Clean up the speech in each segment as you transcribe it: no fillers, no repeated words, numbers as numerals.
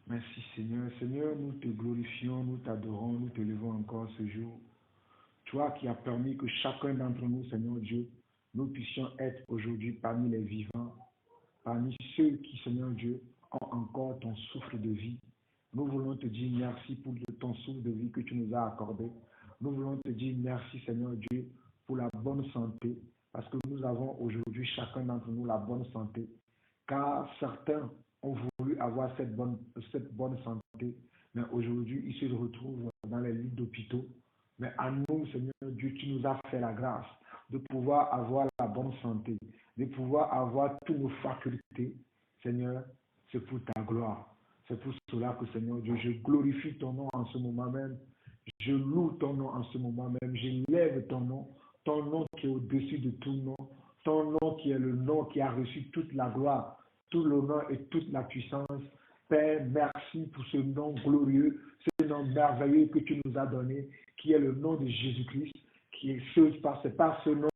Merci Seigneur. Seigneur, nous te glorifions, nous t'adorons, nous te levons encore ce jour. Toi qui as permis que chacun d'entre nous, Seigneur Dieu, nous puissions être aujourd'hui parmi les vivants, parmi ceux qui, Seigneur Dieu, ont encore ton souffle de vie. Nous voulons te dire merci pour ton souffle de vie que tu nous as accordé. Nous voulons te dire merci, Seigneur Dieu, pour la bonne santé, parce que nous avons aujourd'hui chacun d'entre nous la bonne santé, car certains ont voulu avoir cette bonne santé, mais aujourd'hui ils se retrouvent dans les lits d'hôpitaux. Mais à nous, Seigneur Dieu, tu nous as fait la grâce de pouvoir avoir la bonne santé, de pouvoir avoir toutes nos facultés. Seigneur, c'est pour ta gloire. C'est pour cela que, Seigneur Dieu, je glorifie ton nom en ce moment même. Je loue ton nom en ce moment même. J'élève ton nom qui est au-dessus de tout nom, ton nom qui est le nom qui a reçu toute la gloire, tout l'honneur et toute la puissance. Père, merci pour ce nom glorieux, ce nom merveilleux que tu nous as donné, qui est le nom de Jésus-Christ, c'est par ce nom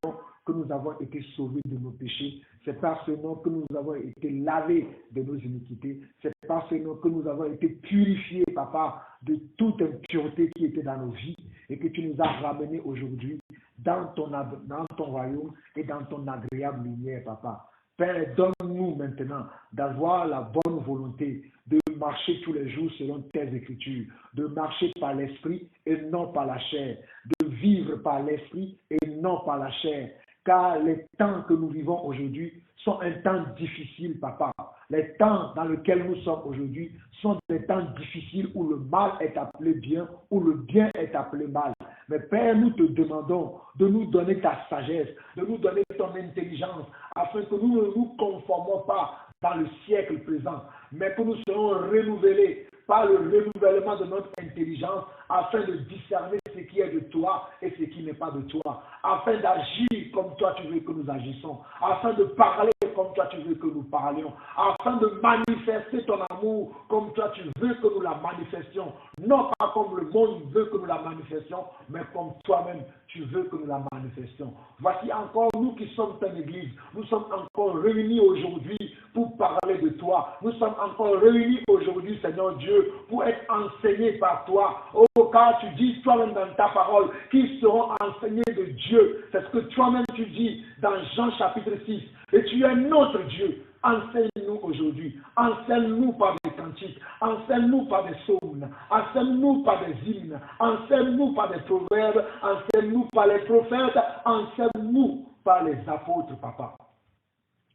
que nous avons été sauvés de nos péchés, c'est par ce nom que nous avons été lavés de nos iniquités, c'est par ce nom que nous avons été purifiés, Papa, de toute impureté qui était dans nos vies et que tu nous as ramenés aujourd'hui dans ton royaume et dans ton agréable lumière, Papa. Père, donne-nous maintenant d'avoir la bonne volonté de marcher tous les jours selon tes écritures, de marcher par l'esprit et non par la chair, de vivre par l'esprit et non par la chair. Car les temps que nous vivons aujourd'hui sont un temps difficile, Papa. Les temps dans lesquels nous sommes aujourd'hui sont des temps difficiles où le mal est appelé bien, où le bien est appelé mal. Mais Père, nous te demandons de nous donner ta sagesse, de nous donner ton intelligence, afin que nous ne nous conformons pas dans le siècle présent, mais que nous serons renouvelés par le renouvellement de notre intelligence, afin de discerner ce qui est de toi et ce qui n'est pas de toi, afin d'agir comme toi tu veux que nous agissons, afin de parler comme toi tu veux que nous parlions, afin de manifester ton amour comme toi tu veux que nous la manifestions, non pas comme le monde veut que nous la manifestions, mais comme toi-même tu veux que nous la manifestions. Voici encore nous qui sommes une église, nous sommes encore réunis aujourd'hui pour parler de toi, nous sommes encore réunis aujourd'hui, Seigneur Dieu, pour être enseignés par toi. Oh, car tu dis toi-même dans ta parole qu'ils seront enseignés de Dieu. C'est ce que toi-même tu dis dans Jean chapitre 6. Et tu es notre Dieu. Enseigne-nous aujourd'hui. Enseigne-nous par des cantiques. Enseigne-nous par des psaumes. Enseigne-nous par des hymnes. Enseigne-nous par des proverbes. Enseigne-nous par les prophètes. Enseigne-nous par les apôtres, Papa.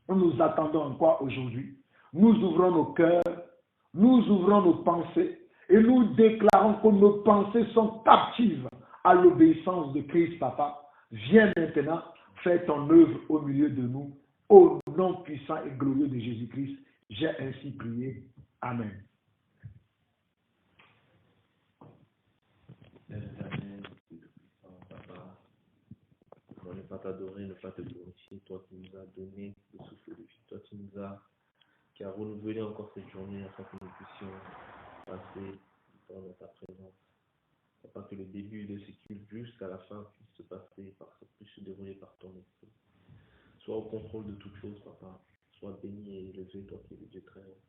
Nous attendons encore aujourd'hui. Nous ouvrons nos cœurs. Nous ouvrons nos pensées. Et nous déclarons que nos pensées sont captives à l'obéissance de Christ, Papa. Viens maintenant, fais ton œuvre au milieu de nous. Au nom puissant et glorieux de Jésus-Christ, j'ai ainsi prié. Amen. Amen. Papa, on ne pas t'adorer, ne pas te glorifier, toi qui nous as donné le souffle de vie, toi qui as renouvelé encore cette journée afin que nous puissions passer dans ta présence. Papa, que le début de ce culte jusqu'à la fin puisse se passer, puisse se dérouler par ton esprit. Sois au contrôle de toutes choses, Papa. Sois béni et élevé, toi qui es le Dieu très haut.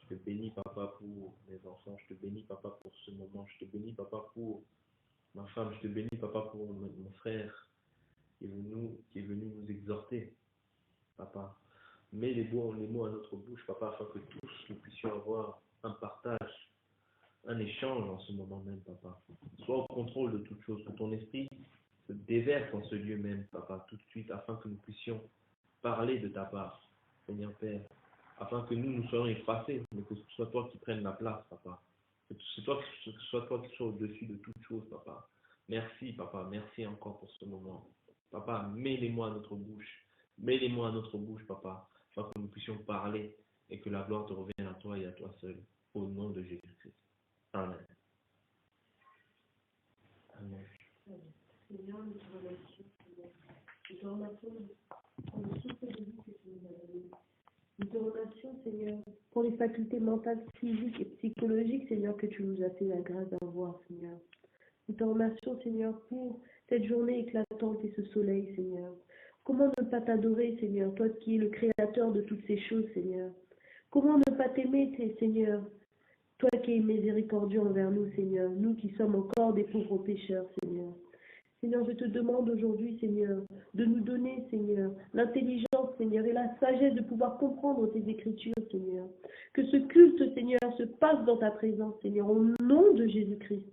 Je te bénis, Papa, pour mes enfants. Je te bénis, Papa, pour ce moment. Je te bénis, Papa, pour ma femme. Je te bénis, Papa, pour mon frère qui est venu nous exhorter, Papa. Mets les mots à notre bouche, Papa, afin que tous nous puissions avoir un partage, un échange en ce moment même, Papa. Sois au contrôle de toutes choses, que ton esprit se déverse en ce lieu même, Papa, tout de suite, afin que nous puissions parler de ta part, Seigneur Père, afin que nous soyons effacés, mais que ce soit toi qui prennes la place, Papa. Que ce soit toi qui sois au-dessus de toutes choses, Papa. Merci, Papa, merci encore pour ce moment. Papa, mets les mots à notre bouche. Mets les mots à notre bouche, Papa, afin que nous puissions parler et que la gloire te revienne à toi et à toi seul. Au nom de Jésus-Christ. Amen. Amen. Seigneur, nous te remercions, Seigneur. Nous te remercions pour le souffle de vie que tu nous as donné. Nous te remercions, Seigneur, pour les facultés mentales, physiques et psychologiques, Seigneur, que tu nous as fait la grâce d'avoir, Seigneur. Nous te remercions, Seigneur, pour cette journée éclatante et ce soleil, Seigneur. Comment ne pas t'adorer, Seigneur, toi qui es le créateur de toutes ces choses, Seigneur. Comment ne pas t'aimer, Seigneur, Toi qui es miséricordieux envers nous, Seigneur, nous qui sommes encore des pauvres pécheurs, Seigneur. Seigneur, je te demande aujourd'hui, Seigneur, de nous donner, Seigneur, l'intelligence, Seigneur, et la sagesse de pouvoir comprendre tes écritures, Seigneur. Que ce culte, Seigneur, se passe dans ta présence, Seigneur, au nom de Jésus-Christ.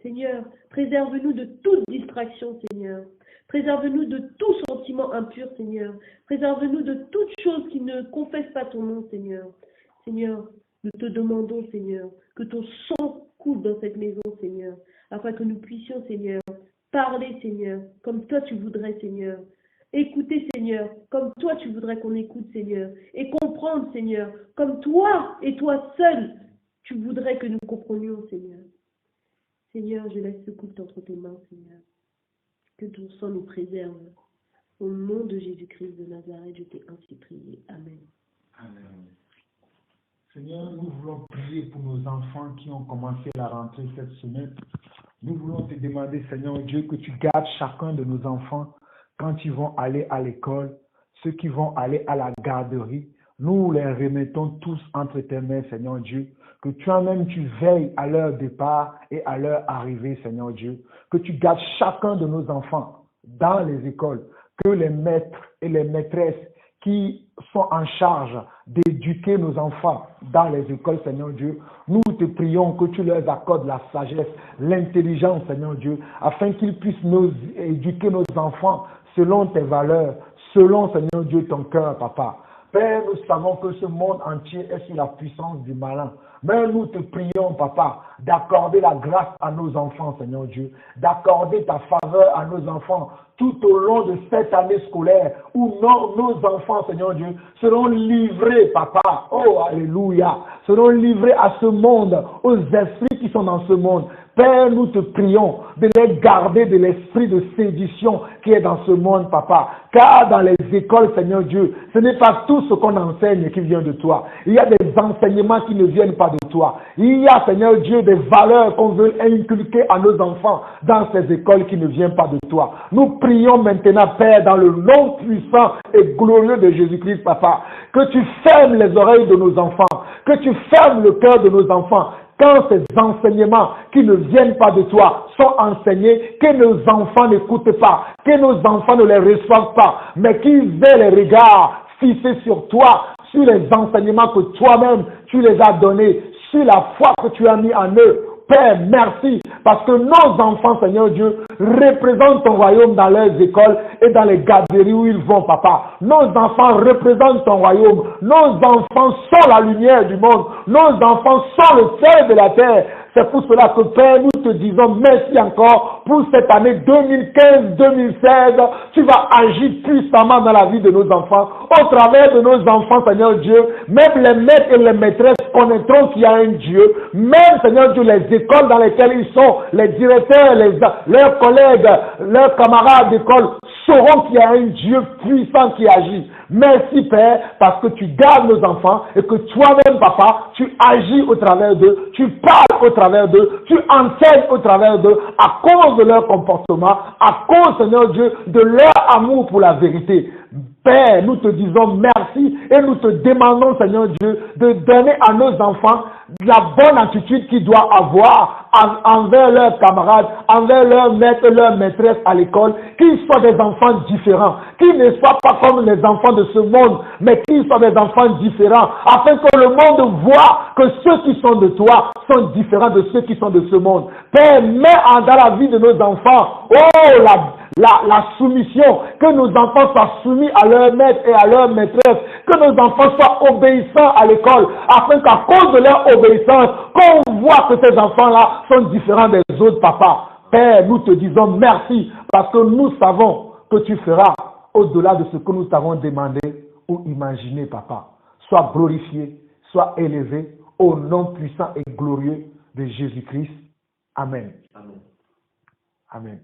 Seigneur, préserve-nous de toute distraction, Seigneur. Préserve-nous de tout sentiment impur, Seigneur. Préserve-nous de toute chose qui ne confesse pas ton nom, Seigneur. Seigneur, nous te demandons, Seigneur, que ton sang coule dans cette maison, Seigneur, afin que nous puissions, Seigneur, parler, Seigneur, comme toi tu voudrais, Seigneur. Écouter, Seigneur, comme toi tu voudrais qu'on écoute, Seigneur. Et comprendre, Seigneur, comme toi et toi seul, tu voudrais que nous comprenions, Seigneur. Seigneur, je laisse ce culte entre tes mains, Seigneur. Que ton sang nous préserve. Au nom de Jésus-Christ de Nazareth, je t'ai ainsi prié. Amen. Amen. Seigneur, nous voulons prier pour nos enfants qui ont commencé la rentrée cette semaine. Nous voulons te demander, Seigneur Dieu, que tu gardes chacun de nos enfants quand ils vont aller à l'école, ceux qui vont aller à la garderie. Nous les remettons tous entre tes mains, Seigneur Dieu. Que toi-même, tu veilles à leur départ et à leur arrivée, Seigneur Dieu. Que tu gardes chacun de nos enfants dans les écoles. Que les maîtres et les maîtresses qui sont en charge d'éduquer nos enfants dans les écoles, Seigneur Dieu, nous te prions que tu leur accordes la sagesse, l'intelligence, Seigneur Dieu, afin qu'ils puissent nous éduquer nos enfants selon tes valeurs, selon, Seigneur Dieu, ton cœur, Papa. Père, nous savons que ce monde entier est sous la puissance du malin. Mais nous te prions, Papa, d'accorder la grâce à nos enfants, Seigneur Dieu, d'accorder ta faveur à nos enfants tout au long de cette année scolaire où nos enfants, Seigneur Dieu, seront livrés, Papa, oh, alléluia, seront livrés à ce monde, aux esprits qui sont dans ce monde. Père, nous te prions de les garder de l'esprit de sédition qui est dans ce monde, Papa. Car dans les écoles, Seigneur Dieu, ce n'est pas tout ce qu'on enseigne qui vient de toi. Il y a des enseignements qui ne viennent pas de toi. Il y a, Seigneur Dieu, des valeurs qu'on veut inculquer à nos enfants dans ces écoles qui ne viennent pas de toi. Nous prions maintenant, Père, dans le nom puissant et glorieux de Jésus-Christ, Papa, que tu fermes les oreilles de nos enfants, que tu fermes le cœur de nos enfants, quand ces enseignements qui ne viennent pas de toi sont enseignés, que nos enfants n'écoutent pas, que nos enfants ne les reçoivent pas, mais qu'ils aient les regards fixés sur toi, sur les enseignements que toi-même tu les as donnés, sur la foi que tu as mis en eux. Père, merci, parce que nos enfants, Seigneur Dieu, représentent ton royaume dans leurs écoles et dans les garderies où ils vont, Papa. Nos enfants représentent ton royaume. Nos enfants sont la lumière du monde. Nos enfants sont le sel de la terre. C'est pour cela que, Père, nous te disons merci encore pour cette année 2015-2016. Tu vas agir puissamment dans la vie de nos enfants. Au travers de nos enfants, Seigneur Dieu, même les maîtres et les maîtresses connaîtront qu'il y a un Dieu. Même, Seigneur Dieu, les écoles dans lesquelles ils sont, les directeurs, leurs collègues, leurs camarades d'école sauront qu'il y a un Dieu puissant qui agit. Merci, Père, parce que tu gardes nos enfants et que toi-même, Papa, tu agis au travers d'eux, tu parles au travers d'eux, tu enseignes au travers d'eux à cause de leur comportement, à cause, Seigneur Dieu, de leur amour pour la vérité. Père, nous te disons merci et nous te demandons, Seigneur Dieu, de donner à nos enfants la bonne attitude qu'ils doivent avoir envers leurs camarades, envers leurs maîtres, leurs maîtresses à l'école, qu'ils soient des enfants différents, qu'ils ne soient pas comme les enfants de ce monde, mais qu'ils soient des enfants différents, afin que le monde voit que ceux qui sont de toi sont différents de ceux qui sont de ce monde. Père, mets dans la vie de nos enfants, oh, la soumission, que nos enfants soient soumis à leur maître et à leur maîtresse, que nos enfants soient obéissants à l'école, afin qu'à cause de leur obéissance, qu'on voit que ces enfants-là sont différents des autres, papa. Père, nous te disons merci, parce que nous savons que tu feras au-delà de ce que nous t'avons demandé ou imaginé, papa. Sois glorifié, sois élevé, au nom puissant et glorieux de Jésus-Christ. Amen. Amen. Amen.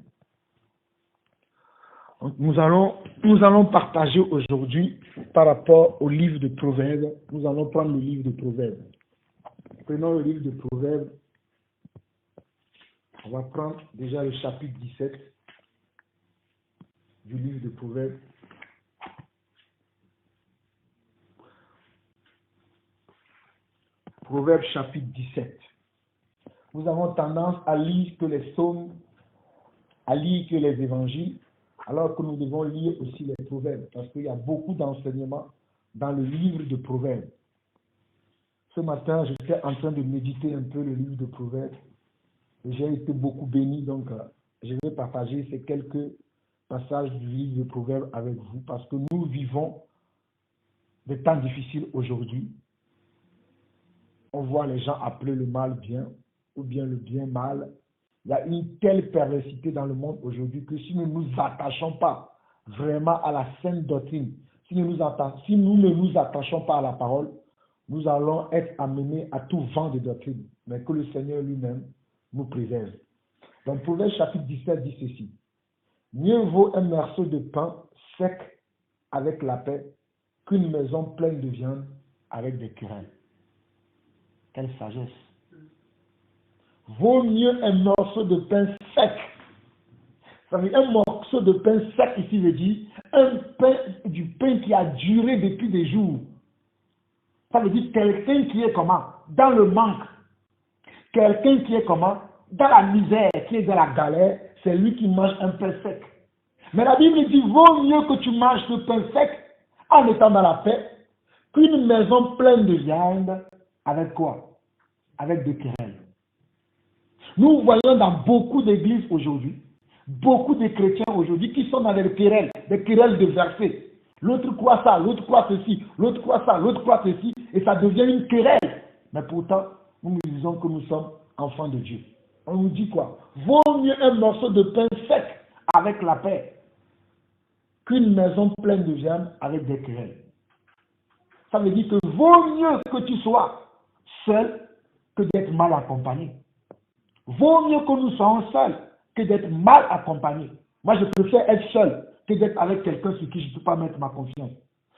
Nous allons partager aujourd'hui par rapport au livre de Proverbes. Nous allons prendre le livre de Proverbes. Prenons le livre de Proverbes. On va prendre déjà le chapitre 17 du livre de Proverbes. Proverbes chapitre 17. Nous avons tendance à lire que les psaumes, à lire que les évangiles, alors que nous devons lire aussi les proverbes, parce qu'il y a beaucoup d'enseignements dans le livre de Proverbes. Ce matin, j'étais en train de méditer un peu le livre de Proverbes, et j'ai été beaucoup béni, donc je vais partager ces quelques passages du livre de Proverbes avec vous, parce que nous vivons des temps difficiles aujourd'hui. On voit les gens appeler le mal bien, ou bien le bien mal. Il y a une telle perversité dans le monde aujourd'hui que si nous ne nous attachons pas vraiment à la sainte doctrine, si nous ne nous attachons pas à la parole, nous allons être amenés à tout vent de doctrine, mais que le Seigneur lui-même nous préserve. Dans Proverbe chapitre 17 dit ceci: mieux vaut un morceau de pain sec avec la paix qu'une maison pleine de viande avec des querelles. Quelle sagesse! Vaut mieux un morceau de pain sec. Ça veut dire un morceau de pain sec ici veut dire du pain qui a duré depuis des jours. Ça veut dire quelqu'un qui est comment? Dans le manque. Quelqu'un qui est comment? Dans la misère, qui est dans la galère, c'est lui qui mange un pain sec. Mais la Bible dit, vaut mieux que tu manges ce pain sec en étant dans la paix qu'une maison pleine de viande avec quoi? Avec des querelles. Nous voyons dans beaucoup d'églises aujourd'hui, beaucoup de chrétiens aujourd'hui qui sont dans des querelles de versets. L'autre croit ça, l'autre croit ceci, l'autre croit ça, l'autre croit ceci, et ça devient une querelle. Mais pourtant, nous disons que nous sommes enfants de Dieu. On nous dit quoi? Vaut mieux un morceau de pain sec avec la paix qu'une maison pleine de viande avec des querelles. Ça veut dire que vaut mieux que tu sois seul que d'être mal accompagné. Vaut mieux que nous soyons seuls que d'être mal accompagnés. Moi, je préfère être seul que d'être avec quelqu'un sur qui je ne peux pas mettre ma confiance.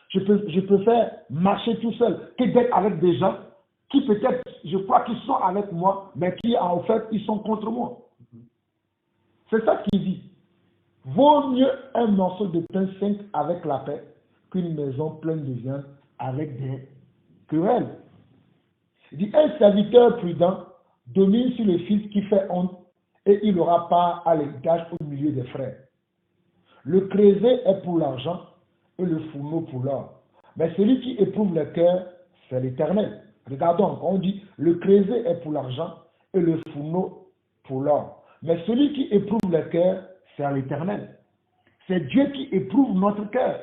Je préfère marcher tout seul que d'être avec des gens qui peut-être, je crois qu'ils sont avec moi, mais qui en fait, ils sont contre moi. C'est ça qu'il dit. Vaut mieux un morceau de pain sec avec la paix qu'une maison pleine de viande avec des querelles. Il dit, un serviteur prudent domine sur le fils qui fait honte et il aura part à l'héritage au milieu des frères. Le creuset est pour l'argent et le fourneau pour l'or. Mais celui qui éprouve le cœur, c'est l'Éternel. Regardons, on dit, le creuset est pour l'argent et le fourneau pour l'or. Mais celui qui éprouve le cœur, c'est l'Éternel. C'est Dieu qui éprouve notre cœur.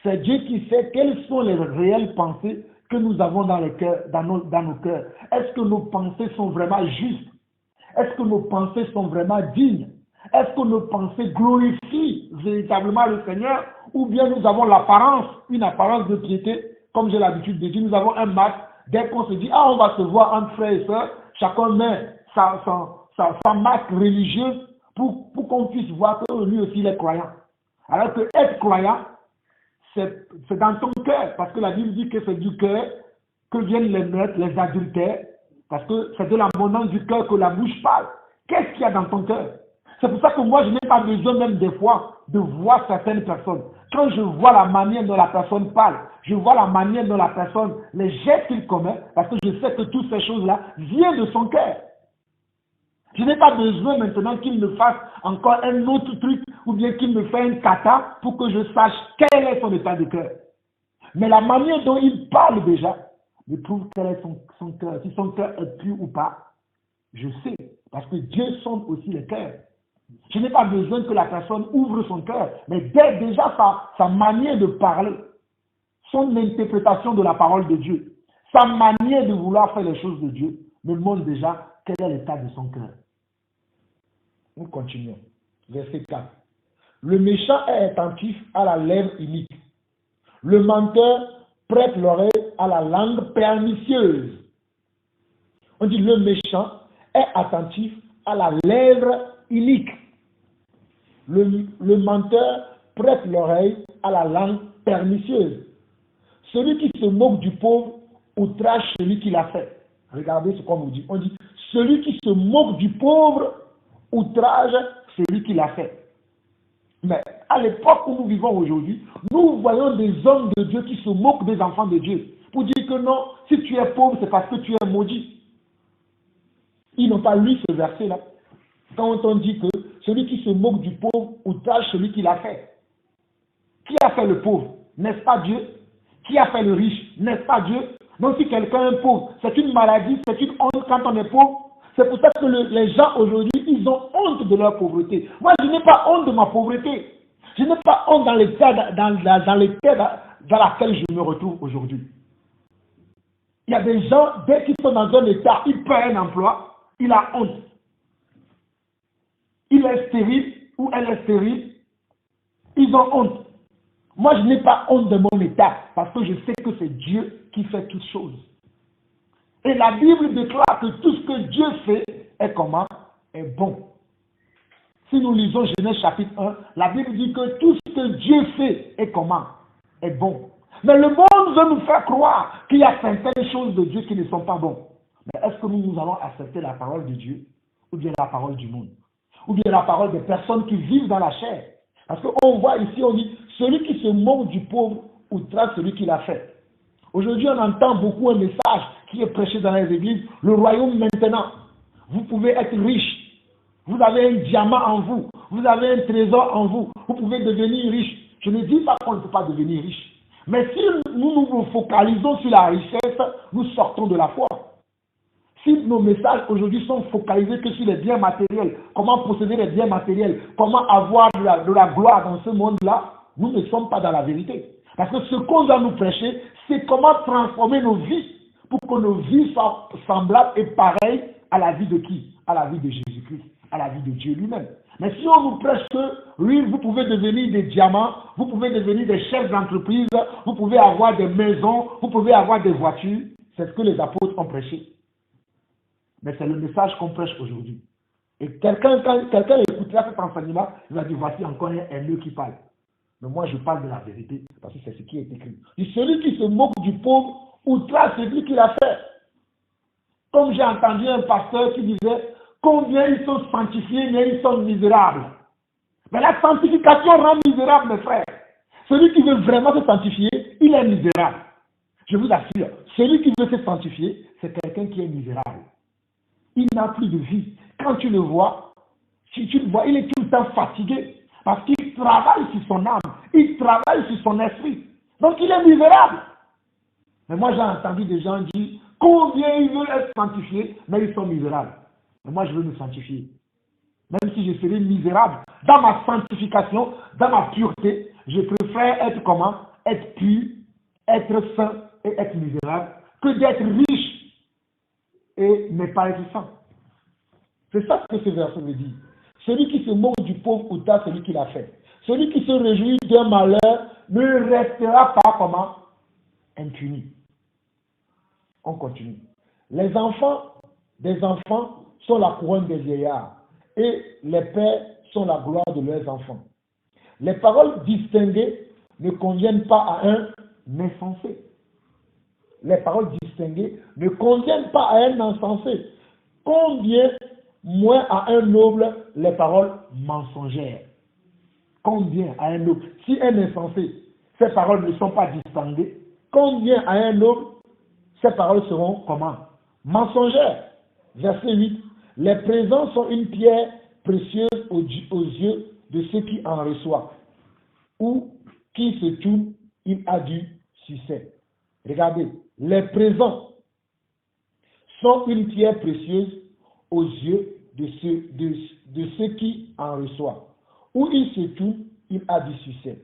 C'est Dieu qui sait quelles sont les réelles pensées que nous avons dans nos cœurs. Est-ce que nos pensées sont vraiment justes? Est-ce que nos pensées sont vraiment dignes? Est-ce que nos pensées glorifient véritablement le Seigneur? Ou bien nous avons une apparence de piété, comme j'ai l'habitude de dire, nous avons un masque. Dès qu'on se dit, on va se voir entre frères et sœurs, chacun met sa masque religieuse pour qu'on puisse voir que lui aussi il est croyant. Alors que être croyant, c'est dans ton cœur, parce que la Bible dit que c'est du cœur que viennent les meurtres, les adultères, parce que c'est de l'abondance du cœur que la bouche parle. Qu'est-ce qu'il y a dans ton cœur? C'est pour ça que moi, je n'ai pas besoin même des fois de voir certaines personnes. Quand je vois la manière dont la personne parle, je vois la manière dont la personne, les gestes qu'il commet, parce que je sais que toutes ces choses-là viennent de son cœur. Je n'ai pas besoin maintenant qu'il me fasse encore un autre truc ou bien qu'il me fasse un kata pour que je sache quel est son état de cœur. Mais la manière dont il parle déjà me prouve quel est son cœur. Si son cœur est pur ou pas, je sais. Parce que Dieu sonde aussi les cœurs. Je n'ai pas besoin que la personne ouvre son cœur, mais déjà sa manière de parler, son interprétation de la parole de Dieu, sa manière de vouloir faire les choses de Dieu, me montre déjà quel est l'état de son cœur. Nous continuons. Verset 4. Le méchant est attentif à la lèvre unique. Le menteur prête l'oreille à la langue pernicieuse. On dit le méchant est attentif à la lèvre unique. Le menteur prête l'oreille à la langue pernicieuse. Celui qui se moque du pauvre outrage celui qui l'a fait. Regardez ce qu'on nous dit. On dit, celui qui se moque du pauvre outrage celui qui l'a fait. Mais à l'époque où nous vivons aujourd'hui, nous voyons des hommes de Dieu qui se moquent des enfants de Dieu. pour dire que non, si tu es pauvre, c'est parce que tu es maudit. Ils n'ont pas lu ce verset-là. Quand on dit que celui qui se moque du pauvre outrage celui qui l'a fait. Qui a fait le pauvre? N'est-ce pas Dieu? Qui a fait le riche? N'est-ce pas Dieu? Donc si quelqu'un est pauvre, c'est une maladie, c'est une honte quand on est pauvre. C'est pour ça que les gens aujourd'hui, ils ont honte de leur pauvreté. Moi, je n'ai pas honte de ma pauvreté. Je n'ai pas honte dans l'état dans laquelle je me retrouve aujourd'hui. Il y a des gens, dès qu'ils sont dans un état, ils perdent un emploi, il a honte. Il est stérile ou elle est stérile, ils ont honte. Moi, je n'ai pas honte de mon état parce que je sais que c'est Dieu qui fait toutes choses. Et la Bible déclare que tout ce que Dieu fait est comment? Est bon. Si nous lisons Genèse chapitre 1, la Bible dit que tout ce que Dieu fait est comment? Est bon. Mais le monde veut nous faire croire qu'il y a certaines choses de Dieu qui ne sont pas bonnes. Mais est-ce que nous allons accepter la parole de Dieu ou bien la parole du monde? Ou bien la parole des personnes qui vivent dans la chair? Parce qu'on voit ici, on dit, celui qui se moque du pauvre outrage celui qui l'a fait. Aujourd'hui, on entend beaucoup un message qui est prêché dans les églises, le royaume maintenant. Vous pouvez être riche. Vous avez un diamant en vous. Vous avez un trésor en vous. Vous pouvez devenir riche. Je ne dis pas qu'on ne peut pas devenir riche. Mais si nous nous focalisons sur la richesse, nous sortons de la foi. Si nos messages aujourd'hui sont focalisés que sur les biens matériels, comment posséder les biens matériels, comment avoir de la gloire dans ce monde-là, nous ne sommes pas dans la vérité. Parce que ce qu'on doit nous prêcher, c'est comment transformer nos vies pour que nos vies soient semblables et pareilles à la vie de qui? À la vie de Jésus-Christ, à la vie de Dieu lui-même. Mais si on nous prêche que, oui, vous pouvez devenir des diamants, vous pouvez devenir des chefs d'entreprise, vous pouvez avoir des maisons, vous pouvez avoir des voitures, c'est ce que les apôtres ont prêché. Mais c'est le message qu'on prêche aujourd'hui. Et quand quelqu'un écoutera cet enseignement, il va dire, voici encore un haineux qui parle. Mais moi, je parle de la vérité, parce que c'est ce qui est écrit. Et celui qui se moque du pauvre, outrage celui qui l'a fait. Comme j'ai entendu un pasteur qui disait, combien ils sont sanctifiés, mais ils sont misérables. Mais la sanctification rend misérable, mes frères. Celui qui veut vraiment se sanctifier, il est misérable. Je vous assure, celui qui veut se sanctifier, c'est quelqu'un qui est misérable. Il n'a plus de vie. Quand tu le vois, si tu le vois, il est tout le temps fatigué. Parce qu'il travaille sur son âme. Il travaille sur son esprit. Donc il est misérable. Mais moi j'ai entendu des gens dire combien ils veulent être sanctifiés, mais ils sont misérables. Mais moi je veux me sanctifier. Même si je serai misérable, dans ma sanctification, dans ma pureté, je préfère être comment? Être pur, être saint et être misérable, que d'être riche et ne pas être saint. C'est ça ce que ce verset veut dire. Celui qui se moque du pauvre outrage celui qui l'a fait. Celui qui se réjouit d'un malheur ne restera pas comment? Impuni. On continue. Les enfants des enfants sont la couronne des vieillards et les pères sont la gloire de leurs enfants. Les paroles distinguées ne conviennent pas à un insensé. Les paroles distinguées ne conviennent pas à un insensé. Combien moins à un noble les paroles mensongères. Combien à un noble? Si un insensé, ces paroles ne sont pas distinguées, combien à un noble, ces paroles seront comment? Mensongères. Verset 8. Les présents sont une pierre précieuse aux yeux de ceux qui en reçoivent. Ou qui se tourne, il a du succès. Regardez, les présents sont une pierre précieuse aux yeux de ceux qui en reçoivent. Où il se tourne, il a du succès.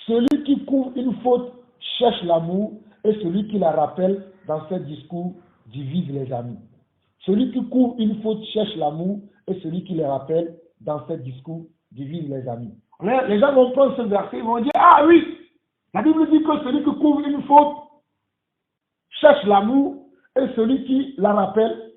Celui qui couvre une faute cherche l'amour et celui qui la rappelle dans ses discours divise les amis. Celui qui couvre une faute cherche l'amour et celui qui la rappelle dans ses discours divise les amis. Les gens vont prendre ce verset, ils vont dire, ah oui, la Bible dit que celui qui couvre une faute cherche l'amour et celui qui la rappelle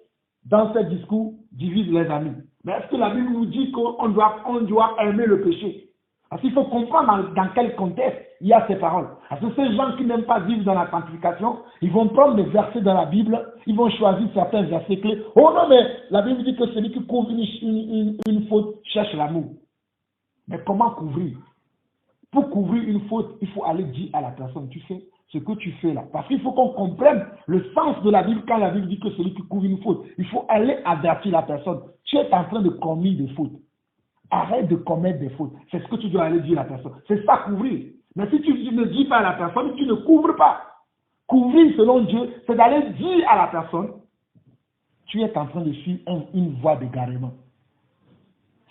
dans ses discours divise les amis. Mais est-ce que la Bible nous dit qu'on doit aimer le péché? Parce qu'il faut comprendre dans quel contexte il y a ces paroles. Parce que ces gens qui n'aiment pas vivre dans la sanctification, ils vont prendre des versets dans la Bible, ils vont choisir certains versets clés. Oh non, mais la Bible dit que celui qui couvre une faute cherche l'amour. Mais comment couvrir? Pour couvrir une faute, il faut aller dire à la personne, tu sais, ce que tu fais là. Parce qu'il faut qu'on comprenne le sens de la Bible quand la Bible dit que celui qui couvre une faute, il faut aller avertir la personne. Tu es en train de commettre des fautes. Arrête de commettre des fautes. C'est ce que tu dois aller dire à la personne. C'est ça, couvrir. Mais si tu ne dis pas à la personne, tu ne couvres pas. Couvrir selon Dieu, c'est d'aller dire à la personne, tu es en train de suivre une voie d'égarement.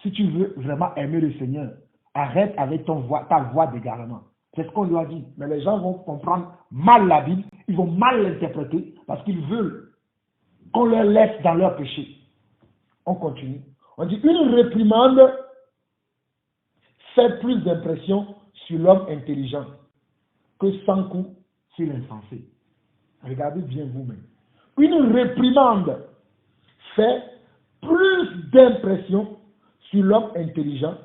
Si tu veux vraiment aimer le Seigneur, arrête avec ta voie d'égarement. C'est ce qu'on lui a dit. Mais les gens vont comprendre mal la Bible, ils vont mal l'interpréter parce qu'ils veulent qu'on leur laisse dans leur péché. On continue. On dit une réprimande fait plus d'impression sur l'homme intelligent que 100 coups sur l'insensé. Regardez bien vous-même. Une réprimande fait plus d'impression sur l'homme intelligent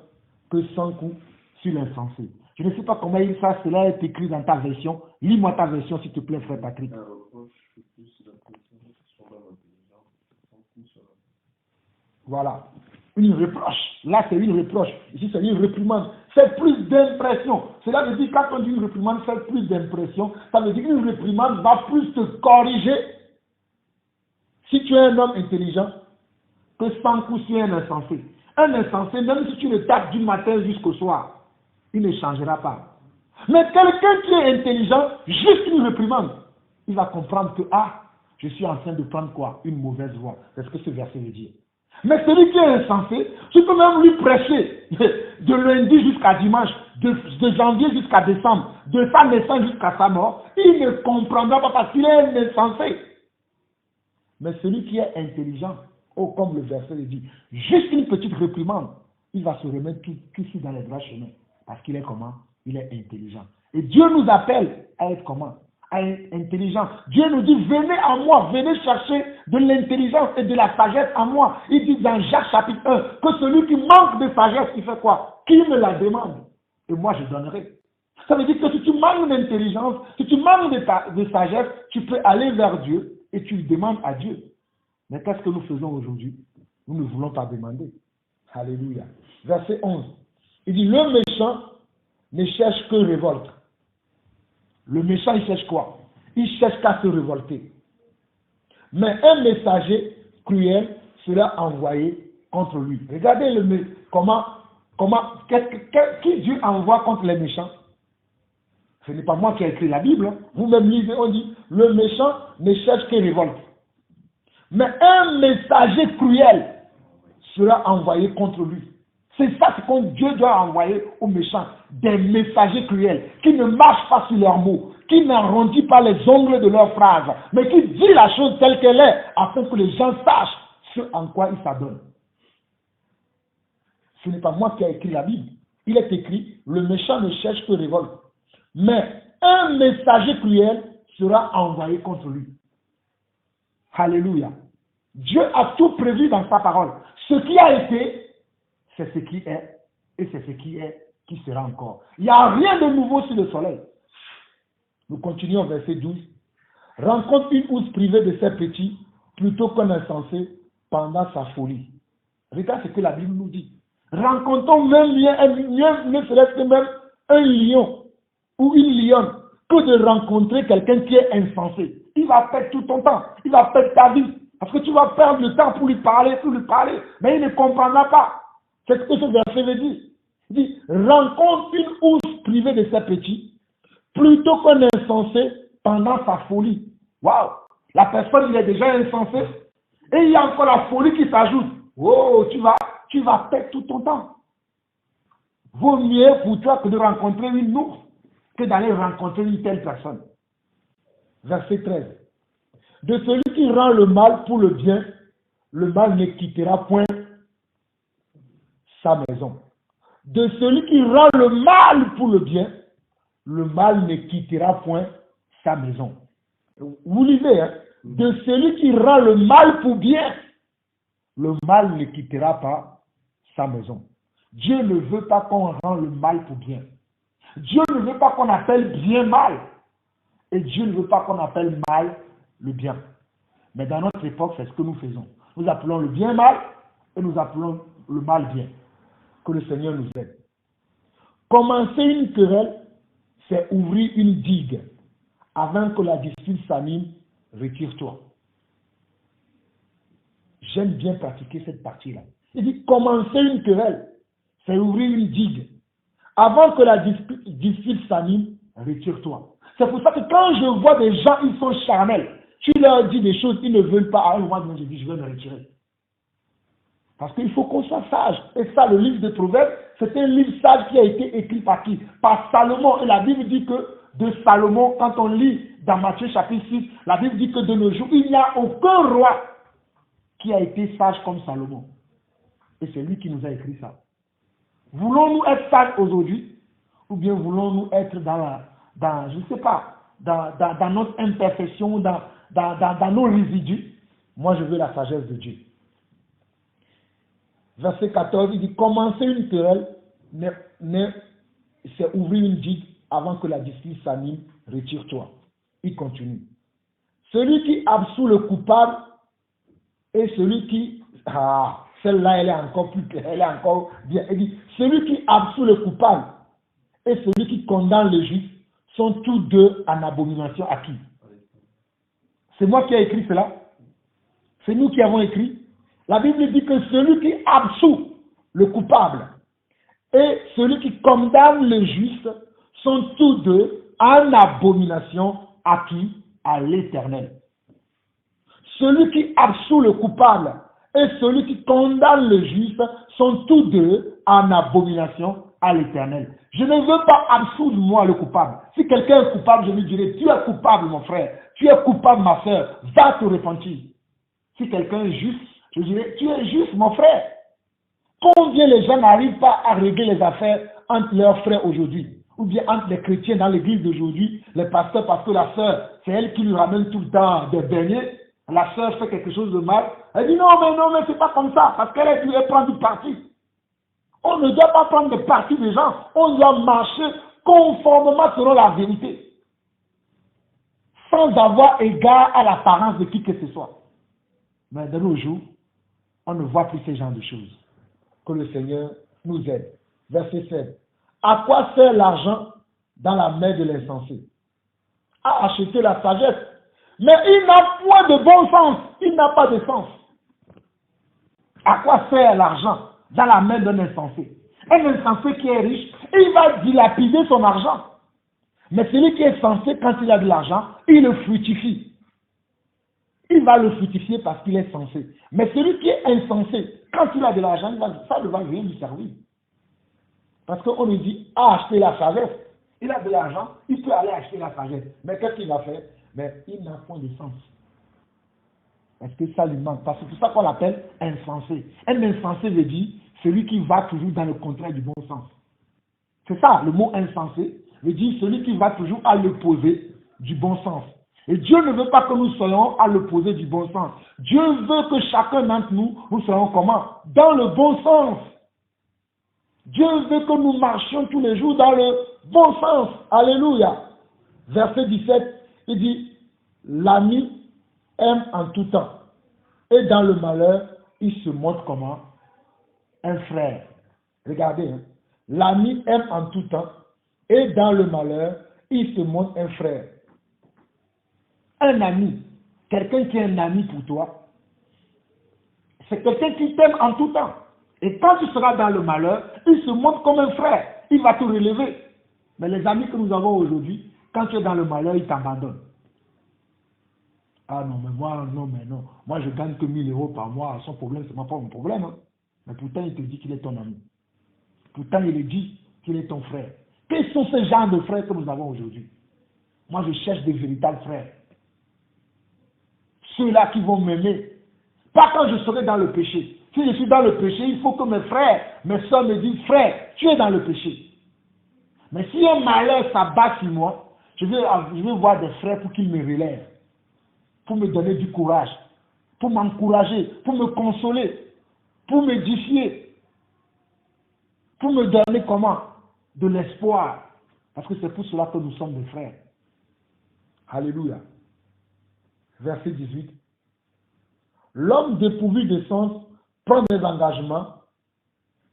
que 100 coups sur l'insensé. Je ne sais pas comment cela est écrit dans ta version. Lis-moi ta version, s'il te plaît, frère Patrick. Voilà. Une reproche. Là, c'est une reproche. Ici, c'est une réprimande. C'est plus d'impression. Cela veut dire, quand on dit une réprimande fait plus d'impression, ça veut dire qu'une réprimande va plus te corriger si tu es un homme intelligent que 100 coups sur un insensé. Un insensé, même si tu le tapes du matin jusqu'au soir, il ne changera pas. Mais quelqu'un qui est intelligent, juste une réprimande, il va comprendre que, je suis en train de prendre quoi? Une mauvaise voie. C'est ce que ce verset veut dire. Mais celui qui est insensé, tu peux même lui prêcher de lundi jusqu'à dimanche, de janvier jusqu'à décembre, de sa naissance jusqu'à sa mort. Il ne comprendra pas parce qu'il est un insensé. Mais celui qui est intelligent, comme le verset le dit, juste une petite réprimande, il va se remettre tout de suite dans les droits chemins. Parce qu'il est comment? Il est intelligent. Et Dieu nous appelle à être comment? À être intelligent. Dieu nous dit, venez à moi, venez chercher de l'intelligence et de la sagesse à moi. Il dit dans Jacques chapitre 1, que celui qui manque de sagesse, il fait quoi? Qui me la demande? Et moi je donnerai. Ça veut dire que si tu manques d'intelligence, si tu manques de sagesse, tu peux aller vers Dieu et tu demandes à Dieu. Mais qu'est-ce que nous faisons aujourd'hui? Nous ne voulons pas demander. Alléluia. Verset 11. Il dit, le méchant ne cherche que révolte. Le méchant, il cherche quoi? Il cherche qu'à se révolter. Mais un messager cruel sera envoyé contre lui. Regardez qui Dieu envoie contre les méchants? Ce n'est pas moi qui ai écrit la Bible. Vous-même lisez, on dit, le méchant ne cherche que révolte. Mais un messager cruel sera envoyé contre lui. C'est ça que Dieu doit envoyer aux méchants. Des messagers cruels qui ne marchent pas sur leurs mots, qui n'arrondit pas les ongles de leurs phrases, mais qui dit la chose telle qu'elle est, afin que les gens sachent ce en quoi ils s'adonnent. Ce n'est pas moi qui ai écrit la Bible. Il est écrit, le méchant ne cherche que révolte. Mais un messager cruel sera envoyé contre lui. Alléluia. Dieu a tout prévu dans sa parole. Ce qui a été, c'est ce qui est, et c'est ce qui est, qui sera encore. Il n'y a rien de nouveau sur le soleil. Nous continuons au verset 12. Rencontre une housse privée de ses petits, plutôt qu'un insensé pendant sa folie. Regarde ce que la Bible nous dit. Rencontrons même ne serait-ce que même un lion ou une lionne, que de rencontrer quelqu'un qui est insensé. Il va perdre tout ton temps, il va perdre ta vie, parce que tu vas perdre le temps pour lui parler, mais il ne comprendra pas. C'est ce que ce verset veut dire. Il dit, rencontre une housse privée de ses petits, plutôt qu'un insensé pendant sa folie. Waouh! La personne, il est déjà insensé, et il y a encore la folie qui s'ajoute. Oh, tu vas perdre tout ton temps. Vaut mieux pour toi que de rencontrer une ours que d'aller rencontrer une telle personne. Verset 13. De celui qui rend le mal pour le bien, le mal ne quittera point sa maison. De celui qui rend le mal pour le bien, le mal ne quittera point sa maison. Vous lisez, hein? De celui qui rend le mal pour bien, le mal ne quittera pas sa maison. Dieu ne veut pas qu'on rende le mal pour bien. Dieu ne veut pas qu'on appelle bien mal. Et Dieu ne veut pas qu'on appelle mal le bien. Mais dans notre époque, c'est ce que nous faisons. Nous appelons le bien mal et nous appelons le mal bien. Que le Seigneur nous aide. Commencer une querelle, c'est ouvrir une digue. avant que la dispute s'anime, retire-toi. J'aime bien pratiquer cette partie-là. Il dit, commencer une querelle, c'est ouvrir une digue. Avant que la dispute s'anime, retire-toi. C'est pour ça que quand je vois des gens, ils sont charnels, tu leur dis des choses, ils ne veulent pas. Alors moi, je dis, je vais me retirer. Parce qu'il faut qu'on soit sage. Et ça, le livre des Proverbes, c'est un livre sage qui a été écrit par qui? Par Salomon. Et la Bible dit que de Salomon, quand on lit dans Matthieu chapitre 6, la Bible dit que de nos jours, il n'y a aucun roi qui a été sage comme Salomon. Et c'est lui qui nous a écrit ça. Voulons-nous être sages aujourd'hui? Ou bien voulons-nous être je ne sais pas, dans notre imperfection, dans nos résidus? Moi, je veux la sagesse de Dieu. Verset 14, il dit, commencer une querelle, c'est ouvrir une digue avant que la dispute s'anime, retire-toi. Il continue. Celui qui absout le coupable et celui qui... celle-là, elle est encore bien. Il dit, celui qui absout le coupable et celui qui condamne le juif sont tous deux en abomination à qui? C'est moi qui ai écrit cela. C'est nous qui avons écrit. La Bible dit que celui qui absout le coupable et celui qui condamne le juif sont tous deux en abomination à qui? À l'Éternel. Celui qui absout le coupable et celui qui condamne le juif sont tous deux en abomination à l'Éternel. Je ne veux pas absoudre moi le coupable. Si quelqu'un est coupable, je lui dirai, tu es coupable mon frère, tu es coupable ma soeur, va te repentir. Si quelqu'un est juste, je dirais, tu es juste mon frère. Combien les gens n'arrivent pas à régler les affaires entre leurs frères aujourd'hui? Ou bien entre les chrétiens dans l'église d'aujourd'hui, les pasteurs, parce que la sœur, c'est elle qui lui ramène tout le temps des beignets. La sœur fait quelque chose de mal. Elle dit non, mais c'est pas comme ça, parce qu'elle est prendre du parti. On ne doit pas prendre de parti des gens. On doit marcher conformément selon la vérité. Sans avoir égard à l'apparence de qui que ce soit. Mais de nos jours, on ne voit plus ces genres de choses. Que le Seigneur nous aide. Verset 7. À quoi sert l'argent dans la main de l'insensé? À acheter la sagesse. Mais il n'a point de bon sens. Il n'a pas de sens. À quoi sert l'argent dans la main d'un insensé? Un insensé qui est riche, il va dilapider son argent. Mais celui qui est sensé, quand il a de l'argent, il le fructifie. Il va le fructifier parce qu'il est sensé. Mais celui qui est insensé, quand il a de l'argent, ça ne va rien lui servir. Parce qu'on lui dit, acheter la sagesse. Il a de l'argent, il peut aller acheter la sagesse. Mais qu'est-ce qu'il va faire? Mais il n'a point de sens. Parce que ça lui manque. Parce que c'est pour ça qu'on l'appelle insensé. Un insensé veut dire celui qui va toujours dans le contraire du bon sens. C'est ça, le mot insensé veut dire celui qui va toujours à l'opposé du bon sens. Et Dieu ne veut pas que nous soyons à l'opposé du bon sens. Dieu veut que chacun d'entre nous soyons comment? Dans le bon sens. Dieu veut que nous marchions tous les jours dans le bon sens. Alléluia. Verset 17, il dit, l'ami aime en tout temps. Et dans le malheur, il se montre comment? Un frère. Regardez, hein. L'ami aime en tout temps. Et dans le malheur, il se montre un frère. Un ami, quelqu'un qui est un ami pour toi, c'est quelqu'un qui t'aime en tout temps. Et quand tu seras dans le malheur, il se montre comme un frère. Il va te relever. Mais les amis que nous avons aujourd'hui, quand tu es dans le malheur, ils t'abandonnent. Ah non, mais moi, non. Moi, je gagne que 1000 € par mois. Son problème, c'est pas mon problème. Hein. Mais pourtant, il te dit qu'il est ton ami. Pourtant, il dit qu'il est ton frère. Quels sont ces genres de frères que nous avons aujourd'hui? Moi, je cherche des véritables frères. Ceux-là qui vont m'aimer. Pas quand je serai dans le péché. Si je suis dans le péché, il faut que mes frères, mes soeurs me disent, frère, tu es dans le péché. Mais si un malheur s'abat sur moi, je vais voir des frères pour qu'ils me relèvent. Pour me donner du courage. Pour m'encourager. Pour me consoler. Pour m'édifier. Pour me donner comment? De l'espoir. Parce que c'est pour cela que nous sommes des frères. Alléluia. Verset 18. L'homme dépourvu de sens prend des engagements,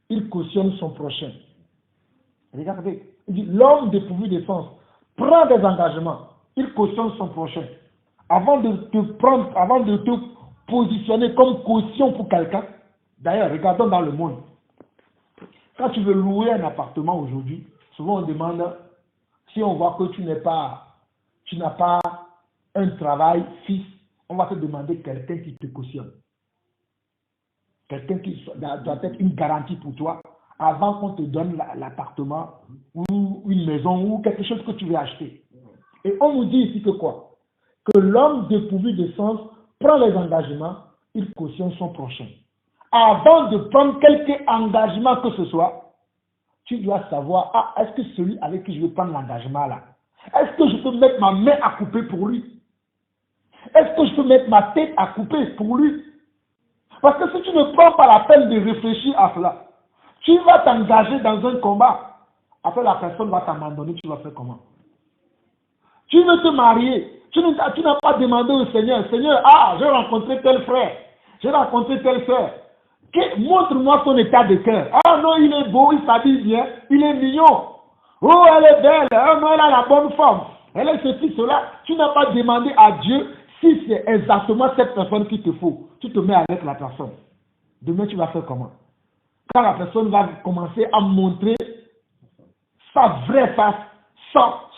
il cautionne son prochain. Regardez, il dit l'homme dépourvu de sens prend des engagements, il cautionne son prochain. Avant de te positionner comme caution pour quelqu'un, d'ailleurs, regardons dans le monde. Quand tu veux louer un appartement aujourd'hui, souvent on demande, si on voit que tu n'as pas un travail fixe, on va te demander quelqu'un qui te cautionne. Quelqu'un qui doit être une garantie pour toi avant qu'on te donne l'appartement ou une maison ou quelque chose que tu veux acheter. Et on nous dit ici que quoi? Que l'homme dépourvu de sens prend les engagements, il cautionne son prochain. Avant de prendre quelque engagement que ce soit, tu dois savoir, est-ce que celui avec qui je veux prendre l'engagement là, est-ce que je peux mettre ma main à couper pour lui? Est-ce que je peux mettre ma tête à couper pour lui? Parce que si tu ne prends pas la peine de réfléchir à cela, tu vas t'engager dans un combat. Après, la personne va t'abandonner, tu vas faire comment? Tu veux te marier, tu n'as pas demandé au Seigneur, Seigneur, j'ai rencontré tel frère, j'ai rencontré telle soeur. Montre-moi son état de cœur. Non, il est beau, il s'habille bien, il est mignon. Oh, elle est belle, non, elle a la bonne forme. Elle est ceci, cela. Tu n'as pas demandé à Dieu si c'est exactement cette personne qu'il te faut. Tu te mets avec la personne. Demain, tu vas faire comment? Quand la personne va commencer à montrer sa vraie face,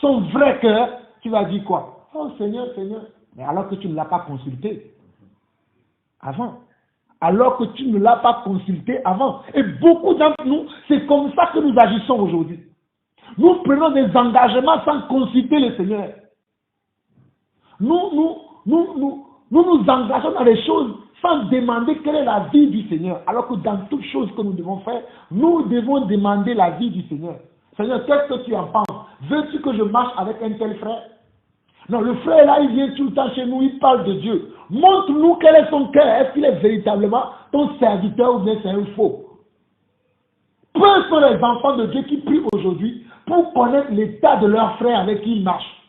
son vrai cœur, tu vas dire quoi? Oh Seigneur, Seigneur. Mais alors que tu ne l'as pas consulté avant. Alors que tu ne l'as pas consulté avant. Et beaucoup d'entre nous, c'est comme ça que nous agissons aujourd'hui. Nous prenons des engagements sans consulter le Seigneur. Nous nous engageons dans les choses sans demander quelle est la vie du Seigneur. Alors que dans toutes choses que nous devons faire, nous devons demander la vie du Seigneur. Seigneur, qu'est-ce que tu en penses? Veux-tu que je marche avec un tel frère? Non, le frère là, il vient tout le temps chez nous, il parle de Dieu. Montre-nous quel est son cœur. Est-ce qu'il est véritablement ton serviteur ou bien c'est un faux? Peu sont les enfants de Dieu qui prient aujourd'hui pour connaître l'état de leur frère avec qui ils marchent.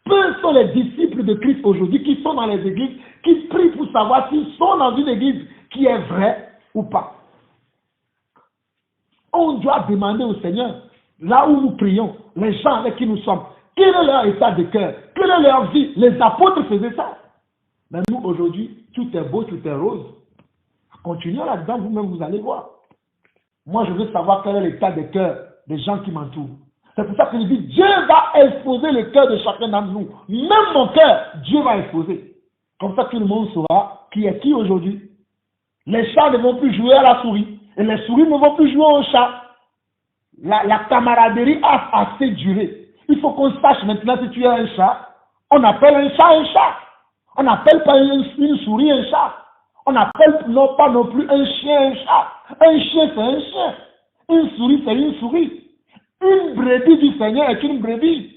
Peu sont les disciples de Christ aujourd'hui qui sont dans les églises, qui prient pour savoir s'ils sont dans une église qui est vraie ou pas. On doit demander au Seigneur, là où nous prions, les gens avec qui nous sommes, quel est leur état de cœur, quelle est leur vie. Les apôtres faisaient ça. Mais nous, aujourd'hui, tout est beau, tout est rose. Continuons là-dedans, vous-même, vous allez voir. Moi, je veux savoir quel est l'état de cœur des gens qui m'entourent. C'est pour ça que je dis, Dieu va exposer le cœur de chacun d'entre nous. Même mon cœur, Dieu va exposer. Comme ça, tout le monde saura qui est qui aujourd'hui. Les chats ne vont plus jouer à la souris. Et les souris ne vont plus jouer au chat. La camaraderie a assez duré. Il faut qu'on sache maintenant si tu es un chat. On appelle un chat. On n'appelle pas une souris un chat. On n'appelle pas non plus un chien un chat. Un chien, c'est un chien. Une souris, c'est une souris. Une brebis du Seigneur est une brebis.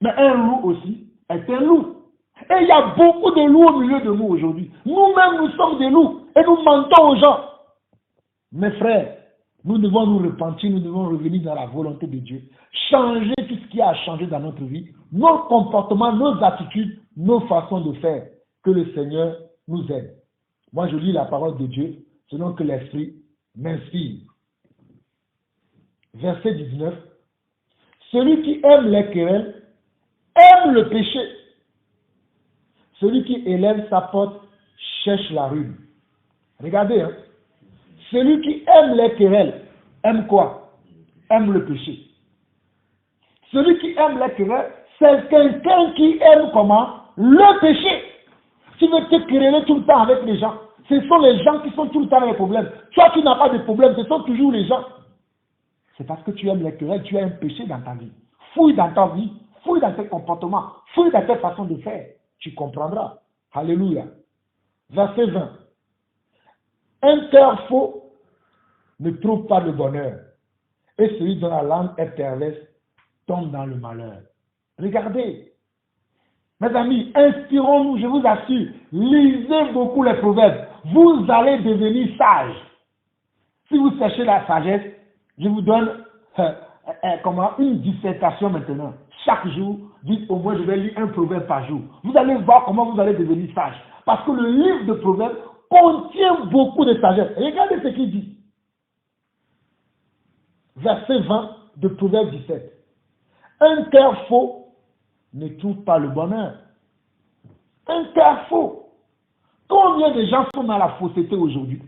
Mais un loup aussi est un loup. Et il y a beaucoup de loups au milieu de nous aujourd'hui. Nous-mêmes, nous sommes des loups. Et nous mentons aux gens. Mes frères, nous devons nous repentir. Nous devons revenir dans la volonté de Dieu. Changer tout ce qui a changé dans notre vie. Nos comportements, nos attitudes, nos façons de faire. Que le Seigneur nous aide. Moi, je lis la parole de Dieu selon que l'Esprit m'inspire. Verset 19. Celui qui aime les querelles aime le péché. Celui qui élève sa porte cherche la ruine. Regardez, hein. Celui qui aime les querelles aime quoi? Aime le péché. Celui qui aime les querelles, c'est quelqu'un qui aime comment? Le péché. Tu veux te quereller tout le temps avec les gens. Ce sont les gens qui sont tout le temps dans les problèmes. Toi, tu n'as pas de problème, ce sont toujours les gens. C'est parce que tu aimes les querelles, tu as un péché dans ta vie. Fouille dans ta vie, fouille dans tes comportements, fouille dans tes façons de faire. Tu comprendras. Alléluia. Verset 20. Un cœur faux ne trouve pas le bonheur. Et celui dont la langue est perverse tombe dans le malheur. Regardez. Mes amis, inspirons-nous, je vous assure. Lisez beaucoup les proverbes. Vous allez devenir sages. Si vous cherchez la sagesse, je vous donne une dissertation maintenant. Chaque jour, dites au moins je vais lire un proverbe par jour. Vous allez voir comment vous allez devenir sage. Parce que le livre de proverbes contient beaucoup de sagesse. Regardez ce qu'il dit. Verset 20 de Proverbe 17. Un cœur faux ne trouve pas le bonheur. Un cœur faux. Combien de gens sont dans la fausseté aujourd'hui?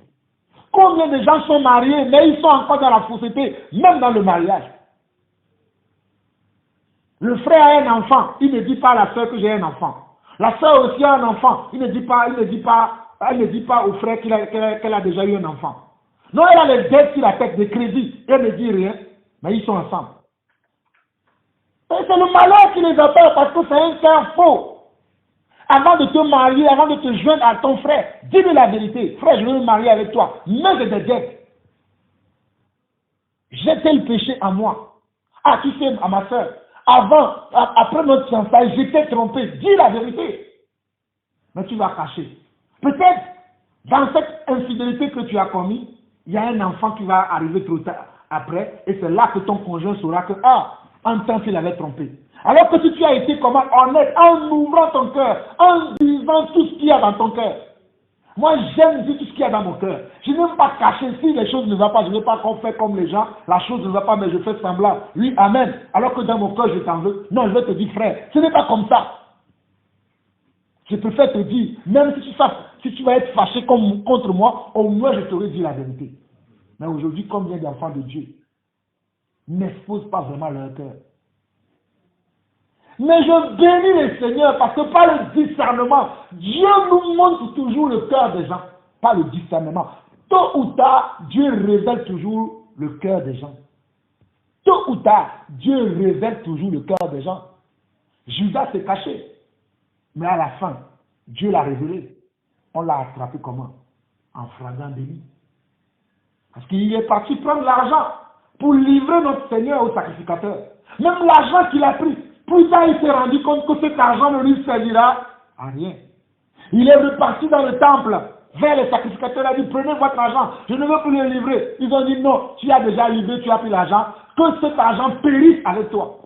Combien de gens sont mariés, mais ils sont encore dans la fausseté, même dans le mariage? Le frère a un enfant, il ne dit pas à la soeur que j'ai un enfant. La soeur aussi a un enfant, elle ne dit pas au frère qu'elle a déjà eu un enfant. Non, elle a les dettes sur la tête, des crédits, elle ne dit rien, mais ils sont ensemble. Et c'est le malheur qui les appelle parce que c'est un cœur faux. Avant de te marier, avant de te joindre à ton frère, dis-lui la vérité. Frère, je veux me marier avec toi, mais j'ai des dettes. J'ai tel péché à moi. Ah, tu sais, à ma soeur, après notre fiançailles, j'étais trompé. Dis la vérité. Mais tu vas cacher. Peut-être, dans cette infidélité que tu as commise, il y a un enfant qui va arriver trop tard après, et c'est là que ton conjoint saura que, en temps qu'il avait trompé. Alors que si tu as été comment honnête, en ouvrant ton cœur, en disant tout ce qu'il y a dans ton cœur. Moi, j'aime dire tout ce qu'il y a dans mon cœur. Je n'aime pas cacher. Si les choses ne vont pas, je ne veux pas qu'on fait comme les gens. La chose ne va pas, mais je fais semblant. Oui, amen. Alors que dans mon cœur, je t'en veux. Non, je vais te dire, frère, ce n'est pas comme ça. Je préfère te dire, même si tu vas être fâché contre moi, au moins je t'aurais dit la vérité. Mais aujourd'hui, combien d'enfants de Dieu n'exposent pas vraiment leur cœur? Mais je bénis le Seigneur parce que par le discernement, Dieu nous montre toujours le cœur des gens. Par le discernement. Tôt ou tard, Dieu révèle toujours le cœur des gens. Tôt ou tard, Dieu révèle toujours le cœur des gens. Judas s'est caché. Mais à la fin, Dieu l'a révélé. On l'a attrapé comment? En flagrant délit. Parce qu'il est parti prendre l'argent pour livrer notre Seigneur au sacrificateur. Même l'argent qu'il a pris, plus tard il s'est rendu compte que cet argent ne lui servira à rien. Il est reparti dans le temple vers les sacrificateurs. Il a dit, prenez votre argent, je ne veux plus le livrer. Ils ont dit, non, tu as déjà livré, tu as pris l'argent, que cet argent périsse avec toi.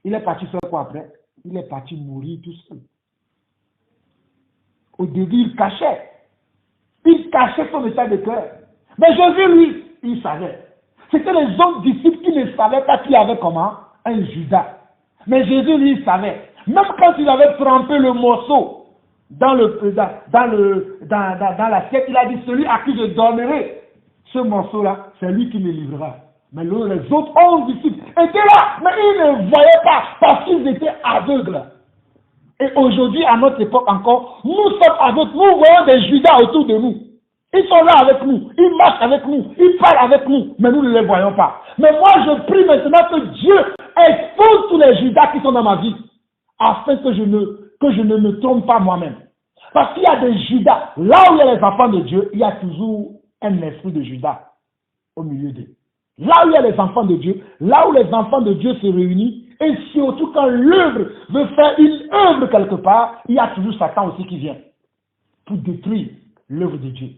Il est parti faire quoi après? Il est parti mourir tout seul. Au début, il cachait. Il cachait son état de cœur. Mais Jésus, lui, il savait. C'était les autres disciples qui ne savaient pas qu'il y avait comment? Un Judas. Mais Jésus, lui, il savait. Même quand il avait trempé le morceau dans l'assiette, il a dit, celui à qui je donnerai ce morceau-là, c'est lui qui me livrera. Mais les autres 11 disciples étaient là, mais ils ne voyaient pas parce qu'ils étaient aveugles. Et aujourd'hui, à notre époque encore, nous sommes aveugles. Nous voyons des Judas autour de nous. Ils sont là avec nous, ils marchent avec nous, ils parlent avec nous, mais nous ne les voyons pas. Mais moi, je prie maintenant que Dieu expose tous les Judas qui sont dans ma vie, afin que je ne me trompe pas moi-même. Parce qu'il y a des Judas, là où il y a les enfants de Dieu, il y a toujours un esprit de Judas au milieu d'eux. Là où il y a les enfants de Dieu, là où les enfants de Dieu se réunissent, et surtout quand l'œuvre veut faire une œuvre quelque part, il y a toujours Satan aussi qui vient pour détruire l'œuvre de Dieu.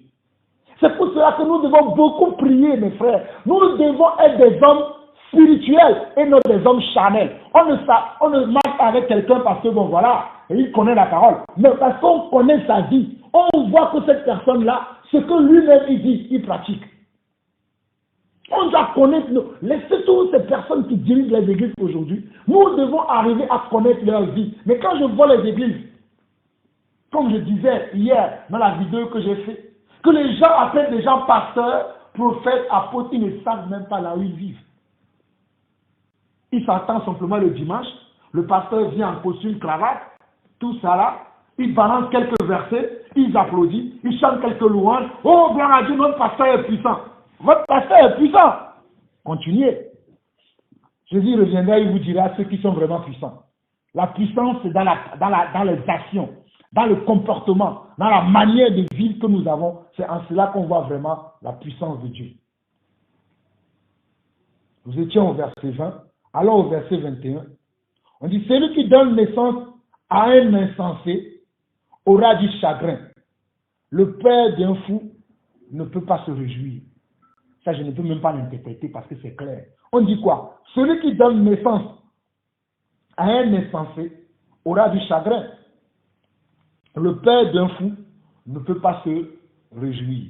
C'est pour cela que nous devons beaucoup prier, mes frères. Nous devons être des hommes spirituels et non des hommes charnels. On ne marche avec quelqu'un parce que, bon, voilà, il connaît la parole. Mais parce qu'on connaît sa vie, on voit que cette personne-là, ce que lui-même il dit, il pratique. On doit connaître, laissez toutes ces personnes qui dirigent les églises aujourd'hui, nous devons arriver à connaître leur vie. Mais quand je vois les églises, comme je disais hier dans la vidéo que j'ai faite, que les gens appellent des gens pasteurs, prophètes, apôtres, ils ne savent même pas là où ils vivent. Ils s'attendent simplement le dimanche, le pasteur vient en costume, cravate, tout ça là, ils balancent quelques versets, ils applaudissent, ils chantent quelques louanges. Oh, gloire à Dieu, notre pasteur est puissant. Votre pasteur est puissant. Continuez. Jésus reviendra et vous dira ceux qui sont vraiment puissants. La puissance, c'est dans les actions, dans le comportement, dans la manière de vivre que nous avons. C'est en cela qu'on voit vraiment la puissance de Dieu. Nous étions au verset 20. Allons au verset 21. On dit, celui qui donne naissance à un insensé aura du chagrin. Le père d'un fou ne peut pas se réjouir. Ça, je ne peux même pas l'interpréter parce que c'est clair. On dit quoi? Celui qui donne naissance à un insensé aura du chagrin. Le père d'un fou ne peut pas se réjouir.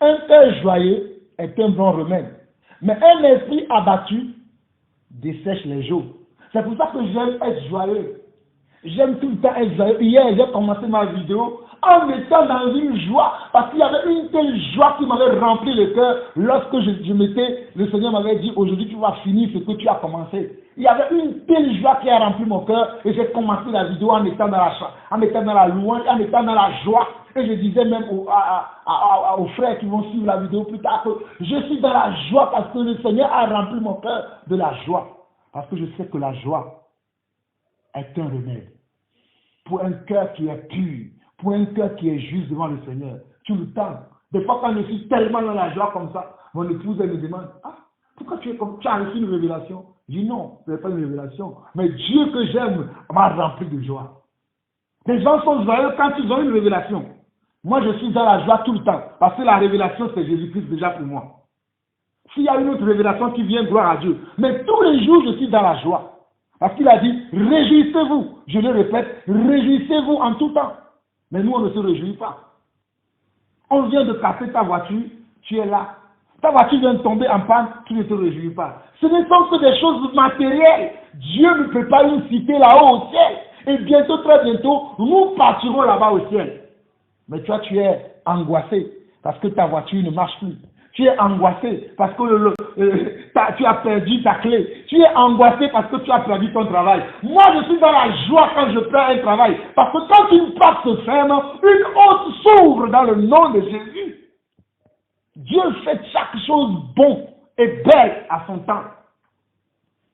Un cœur joyeux est un bon remède, mais un esprit abattu dessèche les jours. C'est pour ça que j'aime être joyeux. J'aime tout le temps être joyeux. Hier, j'ai commencé ma vidéo en étant dans une joie, parce qu'il y avait une telle joie qui m'avait rempli le cœur lorsque je m'étais, le Seigneur m'avait dit, aujourd'hui tu vas finir ce que tu as commencé. Il y avait une telle joie qui a rempli mon cœur et j'ai commencé la vidéo en étant dans la louange, en étant dans la joie. Et je disais même aux frères qui vont suivre la vidéo plus tard que je suis dans la joie parce que le Seigneur a rempli mon cœur de la joie. Parce que je sais que la joie est un remède pour un cœur qui est pur, pour un cœur qui est juste devant le Seigneur, tout le temps. Des fois, quand je suis tellement dans la joie comme ça, mon épouse, elle me demande, ah, pourquoi tu es comme, tu as reçu une révélation? Je dis non, ce n'est pas une révélation. Mais Dieu que j'aime m'a rempli de joie. Les gens sont joyeux quand ils ont une révélation. Moi, je suis dans la joie tout le temps, parce que la révélation, c'est Jésus-Christ déjà pour moi. S'il y a une autre révélation qui vient, gloire à Dieu. Mais tous les jours, je suis dans la joie. Parce qu'il a dit, réjouissez-vous. Je le répète, réjouissez-vous en tout temps. Mais nous, on ne se réjouit pas. On vient de casser ta voiture, tu es là. Ta voiture vient de tomber en panne, tu ne te réjouis pas. Ce ne sont que des choses matérielles. Dieu nous prépare une cité là-haut au ciel. Et bientôt, très bientôt, nous partirons là-bas au ciel. Mais toi, tu es angoissé parce que ta voiture ne marche plus. Tu es angoissé parce que tu as perdu ta clé. Tu es angoissé parce que tu as perdu ton travail. Moi, je suis dans la joie quand je perds un travail. Parce que quand une porte se ferme, une autre s'ouvre dans le nom de Jésus. Dieu fait chaque chose bon et belle à son temps.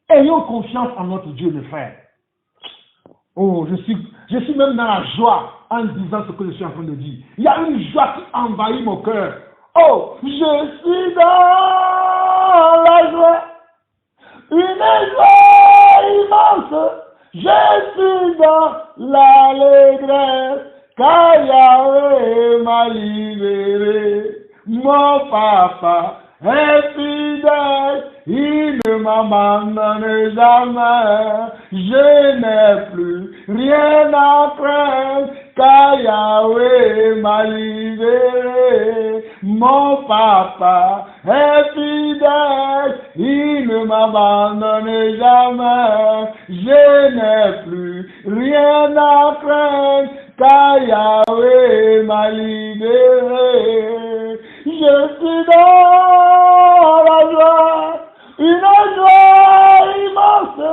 Ayons confiance en notre Dieu, mes frères. Oh, je suis même dans la joie en disant ce que je suis en train de dire. Il y a une joie qui envahit mon cœur. Oh, je suis dans la joie, une joie immense. Je suis dans l'allégresse, car Yahweh m'a libéré. Mon papa est fidèle, il ne m'abandonne jamais. Je n'ai plus rien à craindre, car Yahweh m'a libéré. Mon papa est fidèle, il ne m'abandonne jamais. Je n'ai plus rien à craindre, car Yahweh m'a libéré. Je suis dans la joie, une joie immense.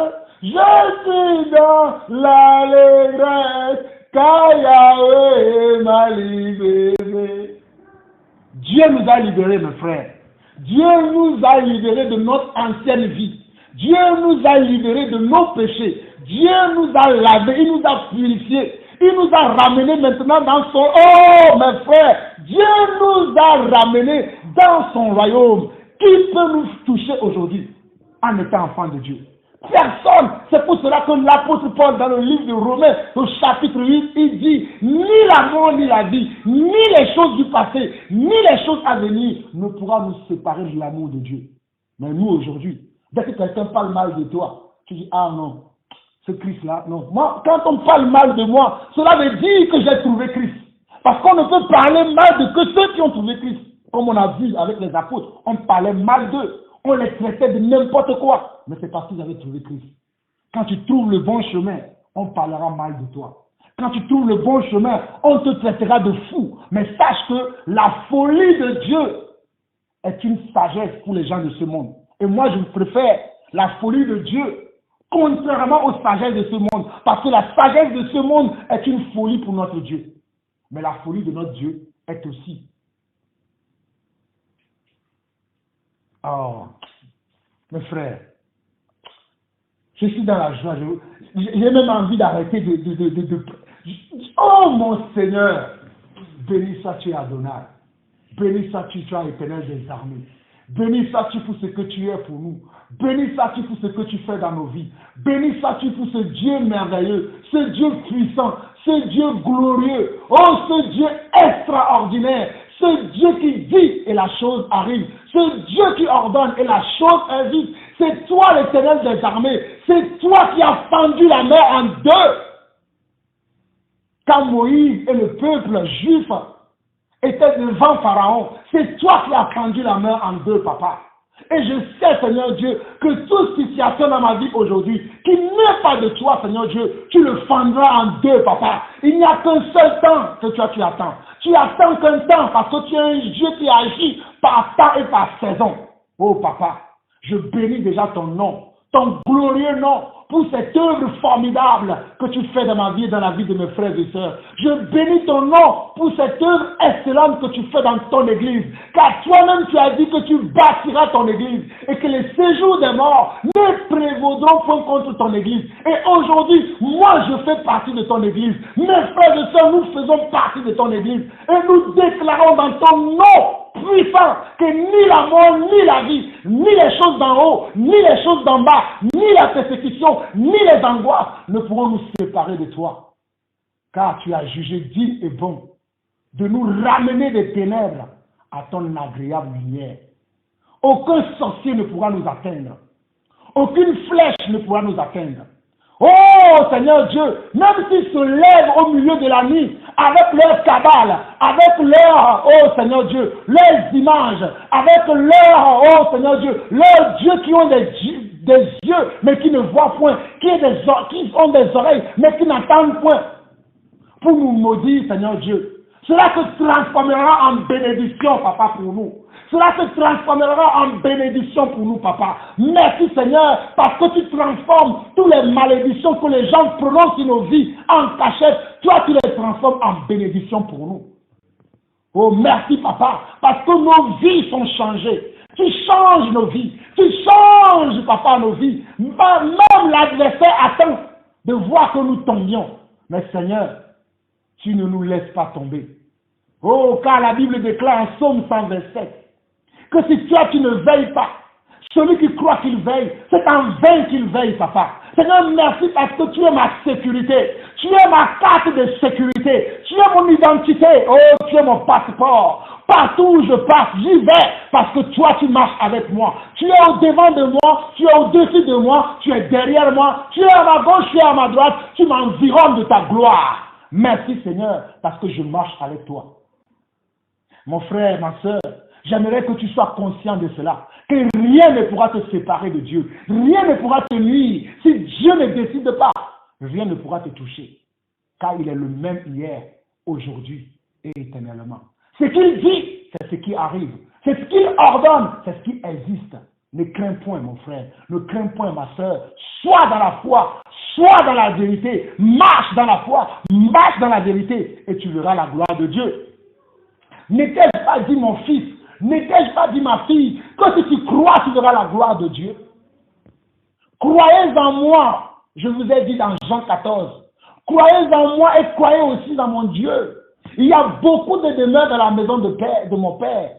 Je suis dans l'allégresse, car Yahweh m'a libéré. Dieu nous a libérés, mes frères. Dieu nous a libérés de notre ancienne vie. Dieu nous a libérés de nos péchés. Dieu nous a lavés, il nous a purifiés. Il nous a ramenés maintenant dans son... Oh, mes frères, Dieu nous a ramenés dans son royaume. Qui peut nous toucher aujourd'hui en étant enfant de Dieu? Personne. C'est pour cela que l'apôtre Paul, dans le livre de Romains, au chapitre 8, il dit, ni la mort, ni la vie, ni les choses du passé, ni les choses à venir ne pourra nous séparer de l'amour de Dieu. Mais nous, aujourd'hui, dès que quelqu'un parle mal de toi, tu dis, ah non, ce Christ-là, non. Moi, quand on parle mal de moi, cela veut dire que j'ai trouvé Christ. Parce qu'on ne peut parler mal de que ceux qui ont trouvé Christ. Comme on a vu avec les apôtres, on parlait mal d'eux. On les traitait de n'importe quoi. Mais c'est parce qu'ils avaient trouvé Christ. Quand tu trouves le bon chemin, on parlera mal de toi. Quand tu trouves le bon chemin, on te traitera de fou. Mais sache que la folie de Dieu est une sagesse pour les gens de ce monde. Et moi, je préfère la folie de Dieu contrairement aux sagesses de ce monde. Parce que la sagesse de ce monde est une folie pour notre Dieu. Mais la folie de notre Dieu est aussi. Oh, mes frères, je suis dans la joie. J'ai même envie d'arrêter de... Oh mon Seigneur, béni sois-tu Adonai. Béni sois-tu, toi, Éternel des armées. Béni sois-tu pour ce que tu es pour nous. Béni sois-tu pour ce que tu fais dans nos vies. Béni sois-tu pour ce Dieu merveilleux, ce Dieu puissant, ce Dieu glorieux. Oh, ce Dieu extraordinaire. Ce Dieu qui dit et la chose arrive. Ce Dieu qui ordonne et la chose existe. C'est toi l'Éternel des armées. C'est toi qui as fendu la mer en deux. Quand Moïse et le peuple juif étaient devant Pharaon, c'est toi qui as fendu la mer en deux, papa. Et je sais, Seigneur Dieu, que toute situation dans ma vie aujourd'hui, qui n'est pas de toi, Seigneur Dieu, tu le fendras en deux, papa. Il n'y a qu'un seul temps que toi tu attends. Tu attends qu'un temps parce que tu es un Dieu qui agit par temps et par saison. Oh papa, je bénis déjà ton nom, ton glorieux nom, pour cette œuvre formidable que tu fais dans ma vie et dans la vie de mes frères et sœurs. Je bénis ton nom pour cette œuvre excellente que tu fais dans ton église. Car toi-même tu as dit que tu bâtiras ton église et que les séjours des morts ne prévaudront point contre ton église. Et aujourd'hui, moi je fais partie de ton église. Mes frères et sœurs, nous faisons partie de ton église. Et nous déclarons dans ton nom puissant que ni la mort, ni la vie, ni les choses d'en haut, ni les choses d'en bas, ni la persécution, ni les angoisses ne pourront nous séparer de toi. Car tu as jugé digne et bon de nous ramener des ténèbres à ton agréable lumière. Aucun sorcier ne pourra nous atteindre. Aucune flèche ne pourra nous atteindre. Oh Seigneur Dieu, même s'ils se lèvent au milieu de la nuit avec leur cabale, avec leur, oh Seigneur Dieu, leurs images, avec leur, oh Seigneur Dieu, leurs dieux qui ont des yeux mais qui ne voient point, qui ont des oreilles mais qui n'entendent point, pour nous maudire, Seigneur Dieu. Cela se transformera en bénédiction, papa, pour nous. Cela se transformera en bénédiction pour nous, papa. Merci, Seigneur, parce que tu transformes toutes les malédictions que les gens prononcent sur nos vies en cachette. Toi, tu les transformes en bénédiction pour nous. Oh, merci, papa, parce que nos vies sont changées. Tu changes nos vies. Tu changes, papa, nos vies. Même l'adversaire attend de voir que nous tombions. Mais, Seigneur, tu ne nous laisses pas tomber. Oh, car la Bible déclare en Psaume 127 que si toi tu ne veilles pas, celui qui croit qu'il veille, c'est en vain qu'il veille, papa. Seigneur, merci parce que tu es ma sécurité. Tu es ma carte de sécurité. Tu es mon identité. Oh, tu es mon passeport. Partout où je passe, j'y vais parce que toi tu marches avec moi. Tu es au devant de moi, tu es au-dessus de moi, tu es derrière moi, tu es à ma gauche, tu es à ma droite, tu m'environnes de ta gloire. Merci Seigneur parce que je marche avec toi. Mon frère, ma soeur, j'aimerais que tu sois conscient de cela, que rien ne pourra te séparer de Dieu, rien ne pourra te nuire. Si Dieu ne décide pas, rien ne pourra te toucher, car il est le même hier, aujourd'hui et éternellement. Ce qu'il dit, c'est ce qui arrive, c'est ce qu'il ordonne, c'est ce qui existe. Ne crains point, mon frère, ne crains point, ma soeur, sois dans la foi, sois dans la vérité, marche dans la foi, marche dans la vérité, et tu verras la gloire de Dieu. N'ai-je pas dit, mon fils, n'ai-je pas dit, ma fille, que si tu crois, tu verras la gloire de Dieu? Croyez en moi, je vous ai dit dans Jean 14. Croyez en moi et croyez aussi dans mon Dieu. Il y a beaucoup de demeures dans la maison de mon Père.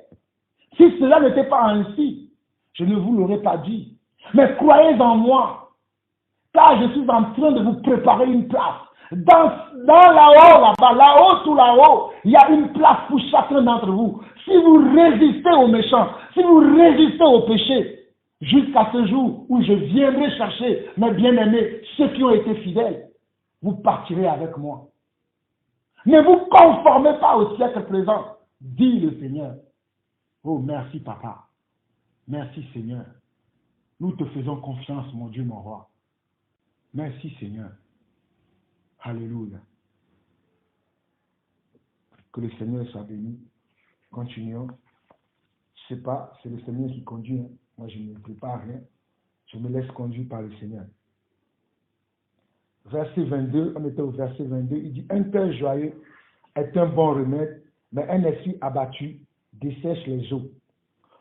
Si cela n'était pas ainsi, je ne vous l'aurais pas dit. Mais croyez en moi, car je suis en train de vous préparer une place. Dans là-haut, là-bas, là-haut, tout là-haut, il y a une place pour chacun d'entre vous. Si vous résistez aux méchants, si vous résistez au péché, jusqu'à ce jour où je viendrai chercher mes bien-aimés, ceux qui ont été fidèles, vous partirez avec moi. Ne vous conformez pas au siècle présent, dit le Seigneur. Oh, merci, papa. Merci, Seigneur. Nous te faisons confiance, mon Dieu, mon roi. Merci, Seigneur. Alléluia. Que le Seigneur soit béni. Continuons. Je ne sais pas, c'est le Seigneur qui conduit. Hein. Moi, je ne prépare rien. Je me laisse conduire par le Seigneur. Verset 22, on était au verset 22. Il dit, un cœur joyeux est un bon remède, mais un esprit abattu dessèche les eaux.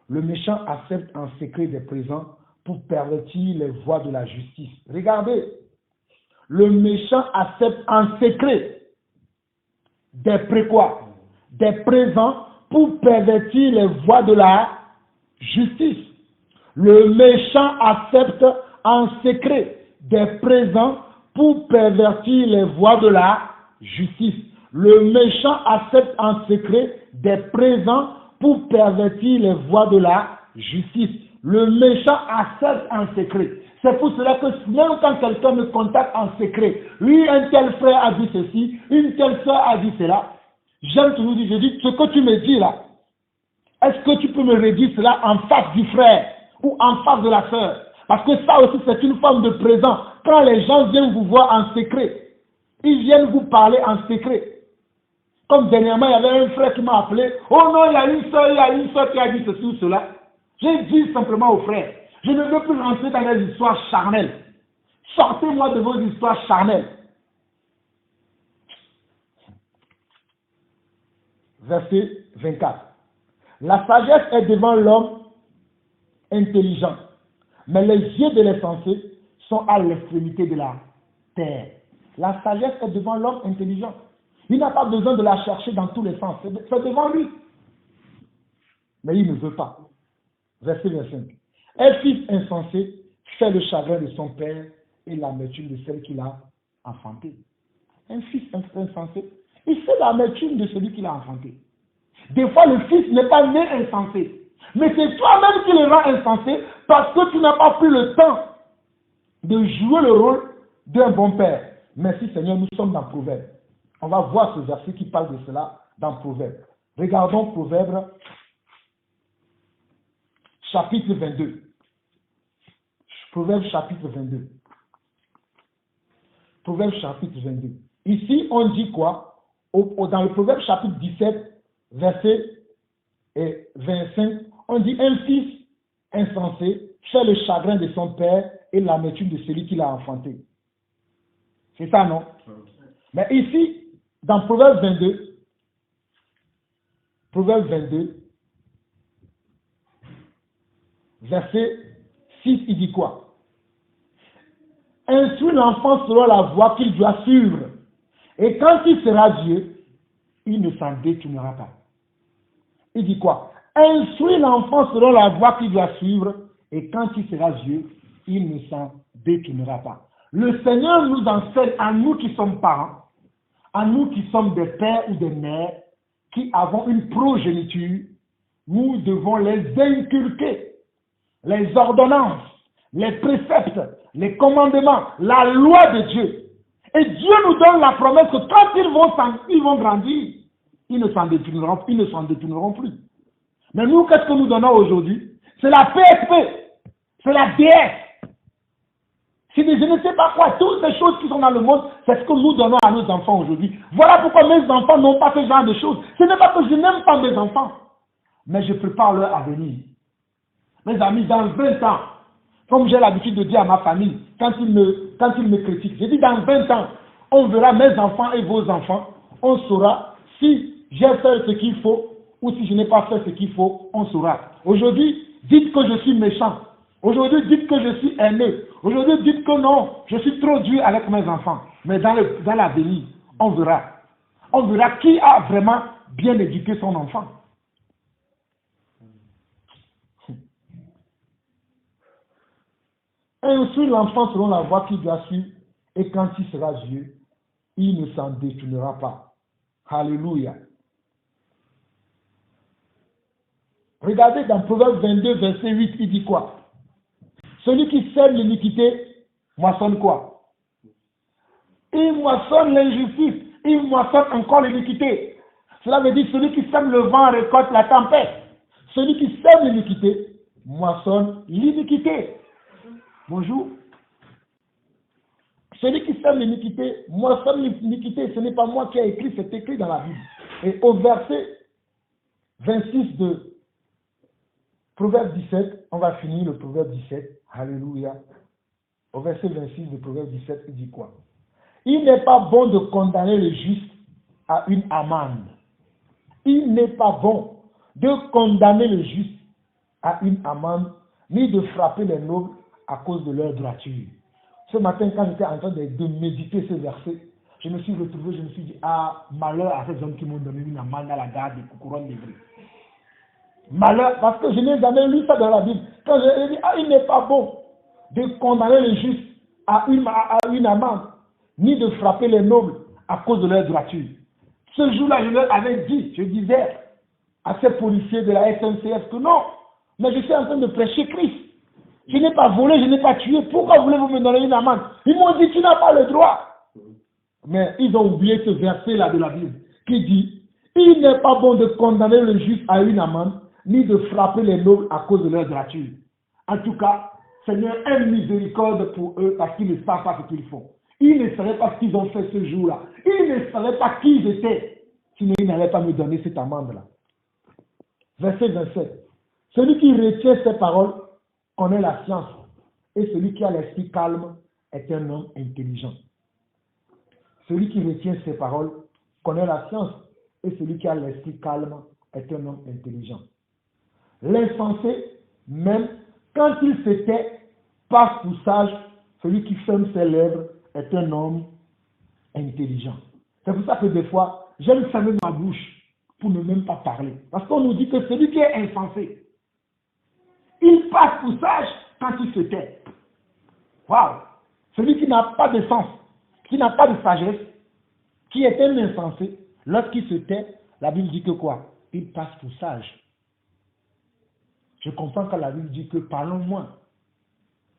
Le méchant accepte en secret des présents pour pervertir les voies de la justice. Regardez. Le méchant accepte en secret des présents pour pervertir les voies de la justice. Le méchant accepte en secret des présents pour pervertir les voies de la justice. Le méchant accepte en secret des présents pour pervertir les voies de la justice. Le méchant accepte en secret. C'est pour cela que même quand quelqu'un me contacte en secret, oui, un tel frère a dit ceci, une telle soeur a dit cela, j'aime toujours dire, je dis, ce que tu me dis là, est-ce que tu peux me redire cela en face du frère ou en face de la sœur. Parce que ça aussi, c'est une forme de présent. Quand les gens viennent vous voir en secret, ils viennent vous parler en secret. Comme dernièrement, il y avait un frère qui m'a appelé. Oh non, il y a une soeur qui a dit ceci ou cela. J'ai dit simplement au frère, je ne veux plus rentrer dans les histoires charnelles. Sortez-moi de vos histoires charnelles. Verset 24. La sagesse est devant l'homme intelligent, mais les yeux de l'insensé sont à l'extrémité de la terre. La sagesse est devant l'homme intelligent. Il n'a pas besoin de la chercher dans tous les sens. C'est devant lui. Mais il ne veut pas. Verset 25. Un fils insensé fait le chagrin de son père et l'amertume de celle qu'il a enfantée. Un fils insensé, il fait l'amertume de celui qui l'a enfanté. Des fois, le fils n'est pas né insensé. Mais c'est toi-même qui le rends insensé parce que tu n'as pas pris le temps de jouer le rôle d'un bon père. Merci Seigneur, nous sommes dans Proverbe. On va voir ce verset qui parle de cela dans Proverbe. Regardons Proverbe chapitre 22. Proverbe chapitre 22. Proverbe chapitre 22. Ici, on dit quoi? Dans le Proverbe chapitre 17, verset 25, on dit un fils insensé fait le chagrin de son père et l'amertume de celui qui l'a enfanté. C'est ça, non? Mais ici, dans Proverbe 22, verset 6, il dit quoi? Instruis l'enfant selon la voie qu'il doit suivre, et quand il sera vieux, il ne s'en détournera pas. Il dit quoi? Instruis l'enfant selon la voie qu'il doit suivre, et quand il sera vieux, il ne s'en détournera pas. Le Seigneur nous enseigne, à nous qui sommes parents, à nous qui sommes des pères ou des mères, qui avons une progéniture, nous devons les inculquer, les ordonnances, les préceptes, les commandements, la loi de Dieu. Et Dieu nous donne la promesse que quand ils vont grandir, ils ne s'en détourneront plus. Mais nous, qu'est-ce que nous donnons aujourd'hui? C'est la PSP, c'est la DS. C'est je ne sais pas quoi, toutes ces choses qui sont dans le monde, c'est ce que nous donnons à nos enfants aujourd'hui. Voilà pourquoi mes enfants n'ont pas ce genre de choses. Ce n'est pas que je n'aime pas mes enfants, mais je prépare leur avenir. Mes amis, dans 20 ans, comme j'ai l'habitude de dire à ma famille, quand ils me critiquent, je dis dans 20 ans, on verra mes enfants et vos enfants, on saura si j'ai fait ce qu'il faut ou si je n'ai pas fait ce qu'il faut, on saura. Aujourd'hui, dites que je suis méchant. Aujourd'hui, dites que je suis haineux. Aujourd'hui, dites que non, je suis trop dur avec mes enfants. Mais dans l'avenir, on verra. On verra qui a vraiment bien éduqué son enfant. Instruis l'enfant selon la voie qu'il doit suivre, et quand il sera vieux, il ne s'en détournera pas. Alléluia. Regardez dans Proverbe 22, verset 8, il dit quoi? Celui qui sème l'iniquité moissonne quoi? Il moissonne l'injustice, il moissonne encore l'iniquité. Cela veut dire celui qui sème le vent récolte la tempête. Celui qui sème l'iniquité moissonne l'iniquité. Bonjour. Celui qui sème l'iniquité moissonne l'iniquité. Ce n'est pas moi qui ai écrit, c'est écrit dans la Bible. Et au verset 26 de Proverbe 17, on va finir le Proverbe 17. Alléluia. Au verset 26 de Proverbe 17, il dit quoi? Il n'est pas bon de condamner le juste à une amende. Il n'est pas bon de condamner le juste à une amende, ni de frapper les nobles à cause de leur droiture. Ce matin, quand j'étais en train de méditer ce verset, je me suis retrouvé, je me suis dit, ah, malheur à ces hommes qui m'ont donné une amende à la gare de couronne livrée. Malheur, parce que je n'ai jamais lu ça dans la Bible. Quand je dis, ah, il n'est pas bon de condamner le juste à une amende, ni de frapper les nobles à cause de leur droiture. Ce jour-là, je leur avais dit, je disais à ces policiers de la SNCF que non, mais je suis en train de prêcher Christ. Je n'ai pas volé, je n'ai pas tué. Pourquoi voulez-vous me donner une amende? Ils m'ont dit, tu n'as pas le droit. Mais ils ont oublié ce verset-là de la Bible qui dit, il n'est pas bon de condamner le juste à une amende, ni de frapper les nobles à cause de leur droiture. En tout cas, Seigneur, aie miséricorde pour eux parce qu'ils ne savent pas ce qu'ils font. Ils ne savaient pas ce qu'ils ont fait ce jour-là. Ils ne savaient pas qui ils étaient. Sinon, ils n'allaient pas me donner cette amende-là. Verset 27. Celui qui retient ces paroles connaît la science. Et celui qui a l'esprit calme est un homme intelligent. Celui qui retient ces paroles connaît la science. Et celui qui a l'esprit calme est un homme intelligent. L'insensé, même quand il se tait, passe pour sage. Celui qui ferme ses lèvres est un homme intelligent. C'est pour ça que des fois, j'aime fermer ma bouche pour ne même pas parler. Parce qu'on nous dit que celui qui est insensé, il passe pour sage quand il se tait. Waouh! Celui qui n'a pas de sens, qui n'a pas de sagesse, qui est un insensé, lorsqu'il se tait, la Bible dit que quoi? Il passe pour sage. Je comprends quand la Bible dit que parlons moins.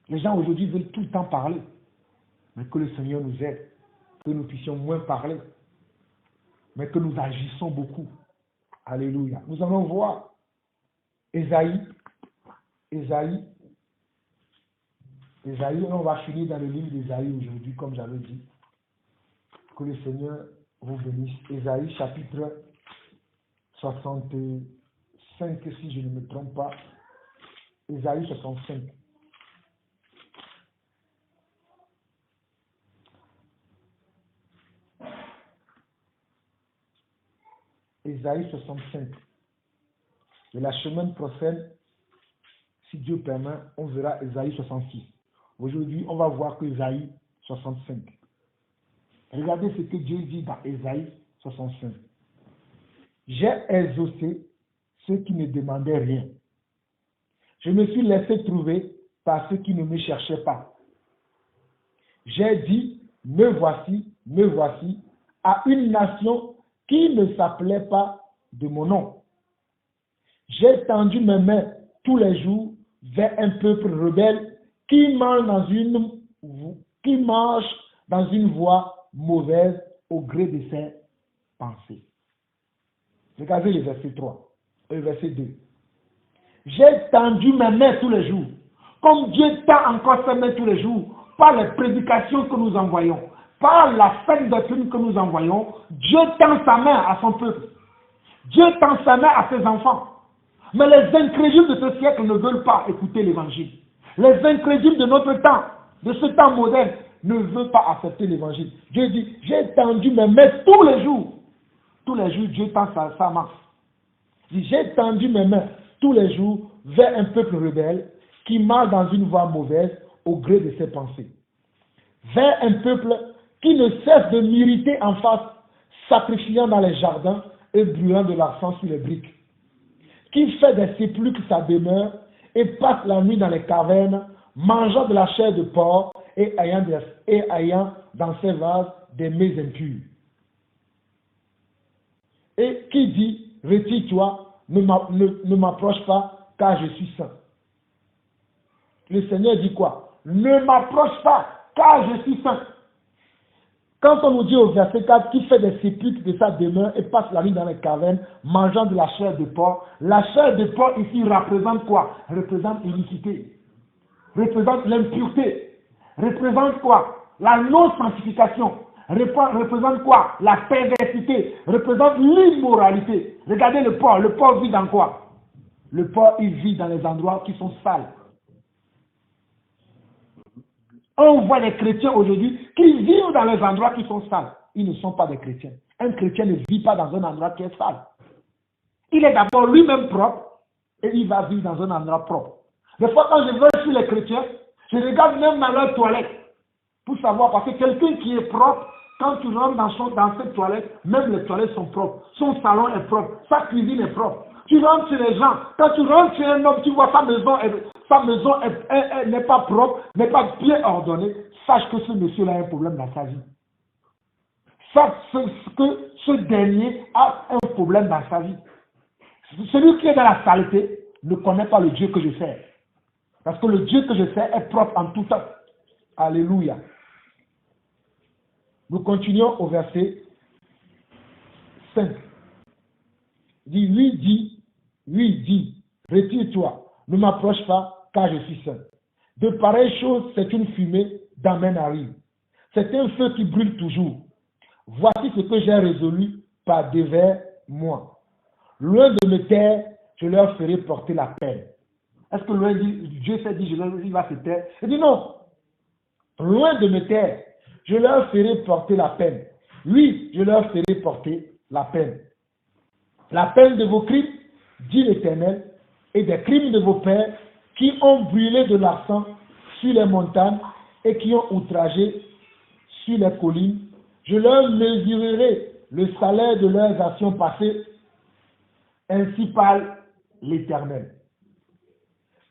Les gens aujourd'hui veulent tout le temps parler. Mais que le Seigneur nous aide, que nous puissions moins parler, mais que nous agissons beaucoup. Alléluia. Nous allons voir Ésaïe, on va finir dans le livre d'Ésaïe aujourd'hui, comme j'avais dit. Que le Seigneur vous bénisse. Ésaïe chapitre 65, si je ne me trompe pas. Ésaïe 65. Ésaïe 65. Et la semaine prochaine, si Dieu permet, on verra Ésaïe 66. Aujourd'hui, on va voir que Ésaïe 65. Regardez ce que Dieu dit dans Ésaïe 65. J'ai exaucé ceux qui ne demandaient rien. Je me suis laissé trouver par ceux qui ne me cherchaient pas. J'ai dit, me voici, à une nation qui ne s'appelait pas de mon nom. J'ai tendu mes mains tous les jours vers un peuple rebelle qui marche dans une voie mauvaise au gré de ses pensées. Regardez le verset 3 et le verset 2. J'ai tendu mes mains tous les jours, comme Dieu tend encore ses mains tous les jours, par les prédications que nous envoyons, par la fête doctrine que nous envoyons. Dieu tend sa main à son peuple. Dieu tend sa main à ses enfants. Mais les incrédules de ce siècle ne veulent pas écouter l'évangile. Les incrédules de notre temps, de ce temps moderne, ne veulent pas accepter l'évangile. Dieu dit, j'ai tendu mes mains tous les jours. Tous les jours, Dieu tend sa main. Il dit, j'ai tendu mes mains tous les jours vers un peuple rebelle qui marche dans une voie mauvaise au gré de ses pensées. Vers un peuple qui ne cesse de m'irriter en face, sacrifiant dans les jardins et brûlant de l'argent sur les briques. Qui fait des sépulcres sa demeure et passe la nuit dans les cavernes, mangeant de la chair de porc et ayant dans ses vases des mets impurs. Et qui dit, retire-toi, ne m'approche pas, car je suis saint. Le Seigneur dit quoi? Ne m'approche pas, car je suis saint. Quand on nous dit au verset 4 qui fait des sépulcres de sa demeure et passe la nuit dans les cavernes, mangeant de la chair de porc, la chair de porc ici représente quoi? Représente l'iniquité, représente l'impureté, représente quoi? La non-sanctification, représente quoi? La perversité, représente l'immoralité. Regardez le porc vit dans quoi? Le porc, il vit dans les endroits qui sont sales. On voit les chrétiens aujourd'hui qui vivent dans les endroits qui sont sales. Ils ne sont pas des chrétiens. Un chrétien ne vit pas dans un endroit qui est sale. Il est d'abord lui-même propre et il va vivre dans un endroit propre. Des fois, quand je vais sur les chrétiens, je regarde même dans leur toilette pour savoir, parce que quelqu'un qui est propre, quand tu rentres dans cette toilette, même les toilettes sont propres. Son salon est propre, sa cuisine est propre. Tu rentres chez les gens, quand tu rentres chez un homme, tu vois sa maison n'est pas propre, n'est pas bien ordonnée. Sache que ce monsieur-là a un problème dans sa vie. Sache que ce dernier a un problème dans sa vie. Celui qui est dans la saleté ne connaît pas le Dieu que je sers. Parce que le Dieu que je sers est propre en tout temps. Alléluia. Nous continuons au verset 5. Lui dit, retire-toi, ne m'approche pas, car je suis saint. De pareilles choses, c'est une fumée dans mes narines. C'est un feu qui brûle toujours. Voici ce que j'ai résolu par devers moi. Loin de me taire, je leur ferai porter la peine. Est-ce que loin dit, Dieu s'est dit, il va se taire? Il dit non. Loin de me taire, je leur ferai porter la peine. Oui, je leur ferai porter la peine. La peine de vos crimes, dit l'Éternel, et des crimes de vos pères qui ont brûlé de l'argent sur les montagnes et qui ont outragé sur les collines. Je leur mesurerai le salaire de leurs actions passées. Ainsi parle l'Éternel.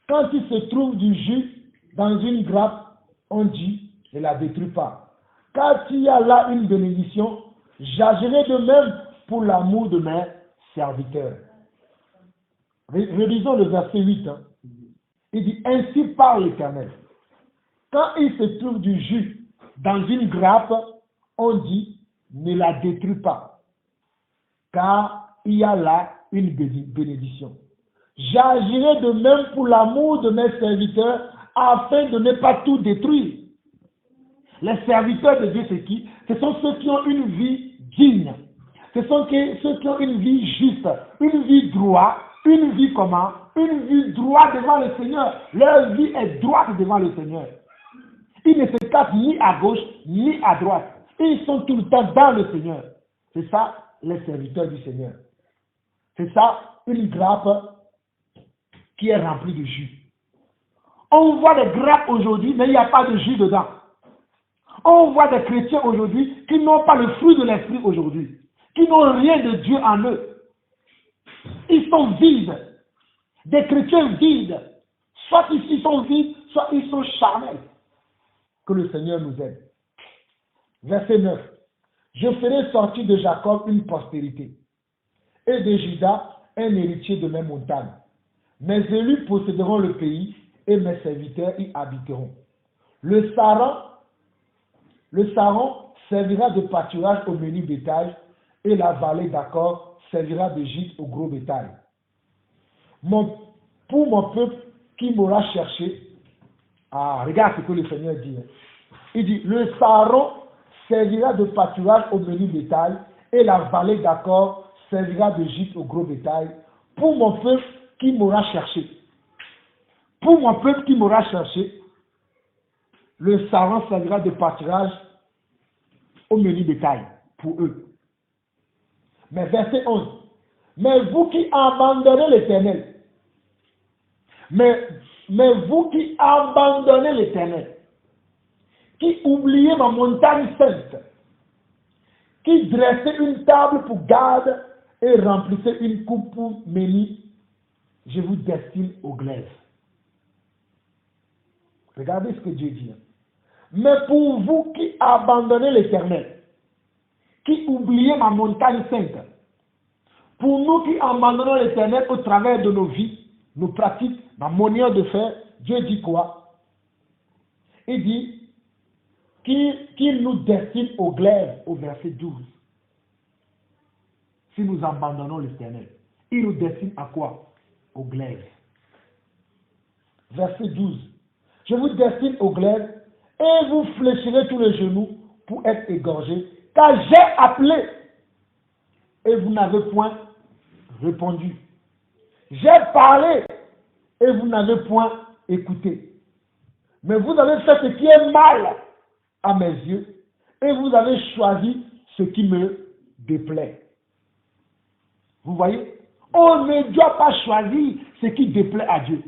Quand il se trouve du jus dans une grappe, on dit, ne la détruis pas. Car il y a là une bénédiction, j'agirai de même pour l'amour de mes serviteurs. Relisons le verset 8. Il dit, ainsi parle l'Éternel. Quand il se trouve du jus dans une grappe, on dit, ne la détruis pas. Car il y a là une bénédiction. J'agirai de même pour l'amour de mes serviteurs afin de ne pas tout détruire. Les serviteurs de Dieu, c'est qui? Ce sont ceux qui ont une vie digne. Ce sont ceux qui ont une vie juste, une vie droite, une vie comment? Une vie droite devant le Seigneur. Leur vie est droite devant le Seigneur. Ils ne se cachent ni à gauche, ni à droite. Ils sont tout le temps dans le Seigneur. C'est ça, les serviteurs du Seigneur. C'est ça, une grappe qui est remplie de jus. On voit des grappes aujourd'hui, mais il n'y a pas de jus dedans. On voit des chrétiens aujourd'hui qui n'ont pas le fruit de l'esprit aujourd'hui, qui n'ont rien de Dieu en eux. Ils sont vides. Des chrétiens vides. Soit ils sont vides, soit ils sont charnels. Que le Seigneur nous aide. Verset 9. Je ferai sortir de Jacob une postérité, et de Juda un héritier de mes montagnes. Mes élus posséderont le pays, et mes serviteurs y habiteront. Le Saron servira de pâturage au menu bétail, et la vallée d'Accord servira de gîte au gros bétail. Pour mon peuple qui m'aura cherché, regarde ce que le Seigneur dit. Il dit, le Saron servira de pâturage au menu bétail, et la vallée d'Accord servira de gîte au gros bétail, pour mon peuple qui m'aura cherché. Pour mon peuple qui m'aura cherché, le Saron servira de pâturage au menu bétail, pour eux. Mais verset 11. Mais vous qui abandonnez l'Éternel, mais vous qui abandonnez l'Éternel, qui oubliez ma montagne sainte, qui dressez une table pour garde et remplissez une coupe pour menir, je vous destine au glaive. Regardez ce que Dieu dit. Mais pour vous qui abandonnez l'Éternel, qui oubliez ma montagne sainte, pour nous qui abandonnons l'Éternel au travers de nos vies, nos pratiques, ma manière de faire, Dieu dit quoi? Il dit qu'il nous destine au glaive, au verset 12. Si nous abandonnons l'Éternel, il nous destine à quoi? Au glaive. Verset 12. Je vous destine au glaive et vous fléchirez tous les genoux pour être égorgés, car j'ai appelé et vous n'avez point répondu. J'ai parlé et vous n'avez point écouté. Mais vous avez fait ce qui est mal à mes yeux et vous avez choisi ce qui me déplaît. Vous voyez? On ne doit pas choisir ce qui déplaît à Dieu.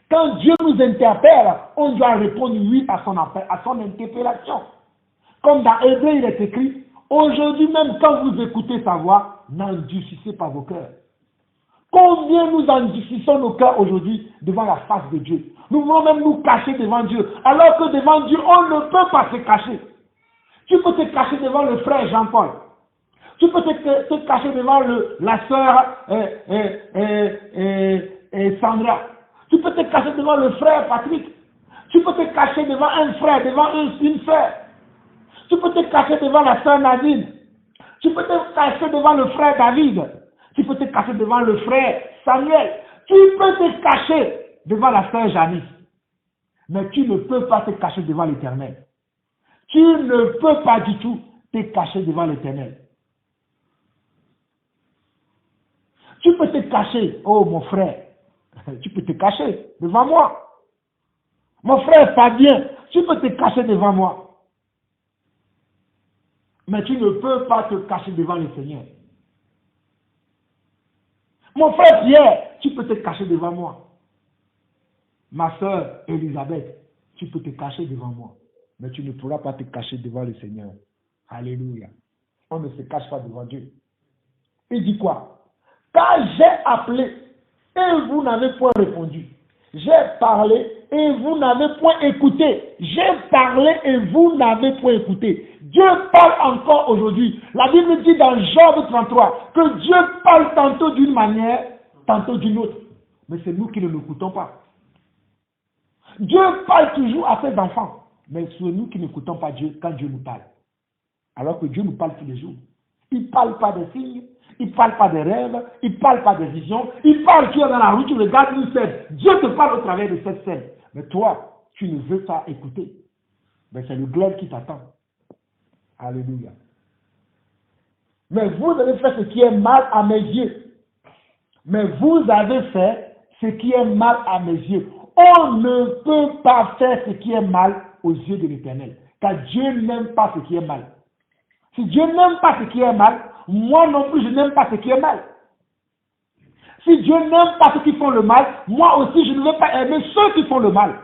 Quand Dieu nous interpelle, on doit répondre oui à son interpellation. Comme dans Hébreu, il est écrit, aujourd'hui même quand vous écoutez sa voix, n'endurcissez pas vos cœurs. Combien nous endurcissons nos cœurs aujourd'hui devant la face de Dieu? Nous voulons même nous cacher devant Dieu, alors que devant Dieu, on ne peut pas se cacher. Tu peux te cacher devant le frère Jean-Paul. Tu peux te cacher devant la sœur Sandra. Tu peux te cacher devant le frère Patrick. Tu peux te cacher devant un frère, devant une sœur. Tu peux te cacher devant la sœur Nadine. Tu peux te cacher devant le frère David. Tu peux te cacher devant le frère Samuel. Tu peux te cacher devant la sœur Janice. Mais tu ne peux pas te cacher devant l'Éternel. Tu ne peux pas du tout te cacher devant l'Éternel. Tu peux te cacher, oh mon frère, tu peux te cacher devant moi. Mon frère Fabien, tu peux te cacher devant moi. Mais tu ne peux pas te cacher devant le Seigneur. Mon frère Pierre, tu peux te cacher devant moi. Ma soeur Elisabeth, tu peux te cacher devant moi. Mais tu ne pourras pas te cacher devant le Seigneur. Alléluia. On ne se cache pas devant Dieu. Il dit quoi? Car j'ai appelé et vous n'avez point répondu. J'ai parlé et vous n'avez point écouté. J'ai parlé et vous n'avez point écouté. Dieu parle encore aujourd'hui. La Bible dit dans Job 33 que Dieu parle tantôt d'une manière, tantôt d'une autre. Mais c'est nous qui ne l'écoutons pas. Dieu parle toujours à ses enfants. Mais c'est nous qui n'écoutons pas Dieu quand Dieu nous parle. Alors que Dieu nous parle tous les jours. Il ne parle pas des signes, il ne parle pas des rêves, il ne parle pas des visions. Il parle, tu es dans la rue, tu regardes une scène. Dieu te parle au travers de cette scène. Mais toi, tu ne veux pas écouter. Mais c'est le glaive qui t'attend. Alléluia. Mais vous avez fait ce qui est mal à mes yeux. Mais vous avez fait ce qui est mal à mes yeux. On ne peut pas faire ce qui est mal aux yeux de l'Éternel. Car Dieu n'aime pas ce qui est mal. Si Dieu n'aime pas ce qui est mal, moi non plus je n'aime pas ce qui est mal. Si Dieu n'aime pas ceux qui font le mal, moi aussi je ne veux pas aimer ceux qui font le mal.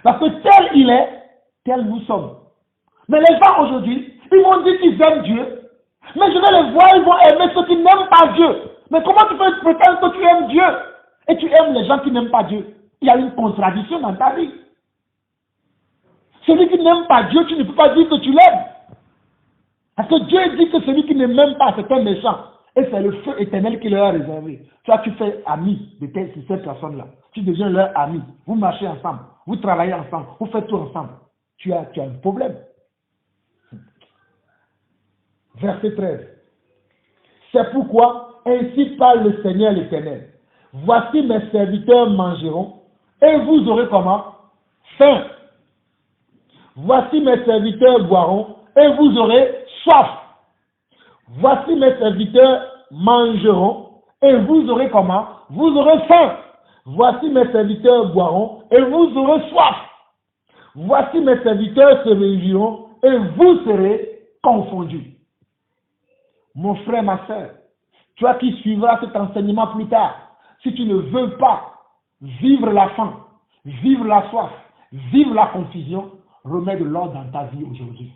Parce que tel il est, tel nous sommes. Mais les gens aujourd'hui, ils vont dire qu'ils aiment Dieu. Mais je vais les voir, ils vont aimer ceux qui n'aiment pas Dieu. Mais comment tu peux prétendre que tu aimes Dieu et tu aimes les gens qui n'aiment pas Dieu? Il y a une contradiction dans ta vie. Celui qui n'aime pas Dieu, tu ne peux pas dire que tu l'aimes. Parce que Dieu dit que celui qui ne m'aime pas, c'est un méchant. Et c'est le feu éternel qui leur a réservé. Toi, tu fais ami de ces personnes-là. Tu deviens leur ami. Vous marchez ensemble. Vous travaillez ensemble. Vous faites tout ensemble. Tu as un problème. Verset 13. C'est pourquoi, ainsi parle le Seigneur l'Éternel. Voici mes serviteurs mangeront, et vous aurez comment? Faim. Voici mes serviteurs boiront, et vous aurez soif. Voici mes serviteurs mangeront, et vous aurez comment? Vous aurez faim. Voici mes serviteurs boiront, et vous aurez soif. Voici mes serviteurs se réuniront, et vous serez confondus. Mon frère, ma soeur, toi qui suivras cet enseignement plus tard, si tu ne veux pas vivre la faim, vivre la soif, vivre la confusion, remets de l'ordre dans ta vie aujourd'hui.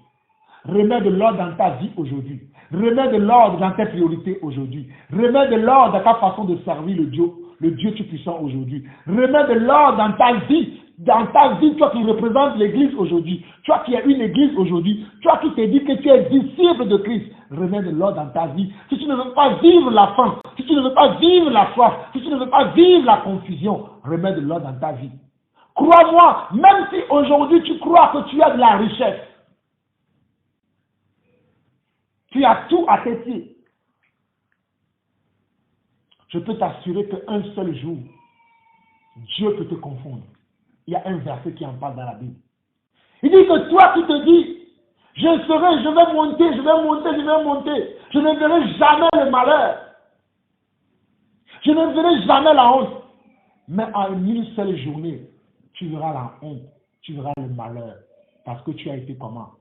Remets de l'ordre dans ta vie aujourd'hui. Remets de l'ordre dans tes priorités aujourd'hui. Remets de l'ordre dans ta façon de servir le Dieu Tout-Puissant aujourd'hui. Remets de l'ordre dans ta vie. Dans ta vie, toi qui représentes l'église aujourd'hui, toi qui es une église aujourd'hui, toi qui te dis que tu es disciple de Christ, remets de l'ordre dans ta vie. Si tu ne veux pas vivre la faim, si tu ne veux pas vivre la soif, si tu ne veux pas vivre la confusion, remets de l'ordre dans ta vie. Crois-moi, même si aujourd'hui tu crois que tu as de la richesse, tu as tout à tes pieds, je peux t'assurer qu'un seul jour, Dieu peut te confondre. Il y a un verset qui en parle dans la Bible. Il dit que toi qui te dis, je vais monter, je ne verrai jamais le malheur. Je ne verrai jamais la honte. Mais en une seule journée, tu verras la honte, tu verras le malheur. Parce que tu as été comment?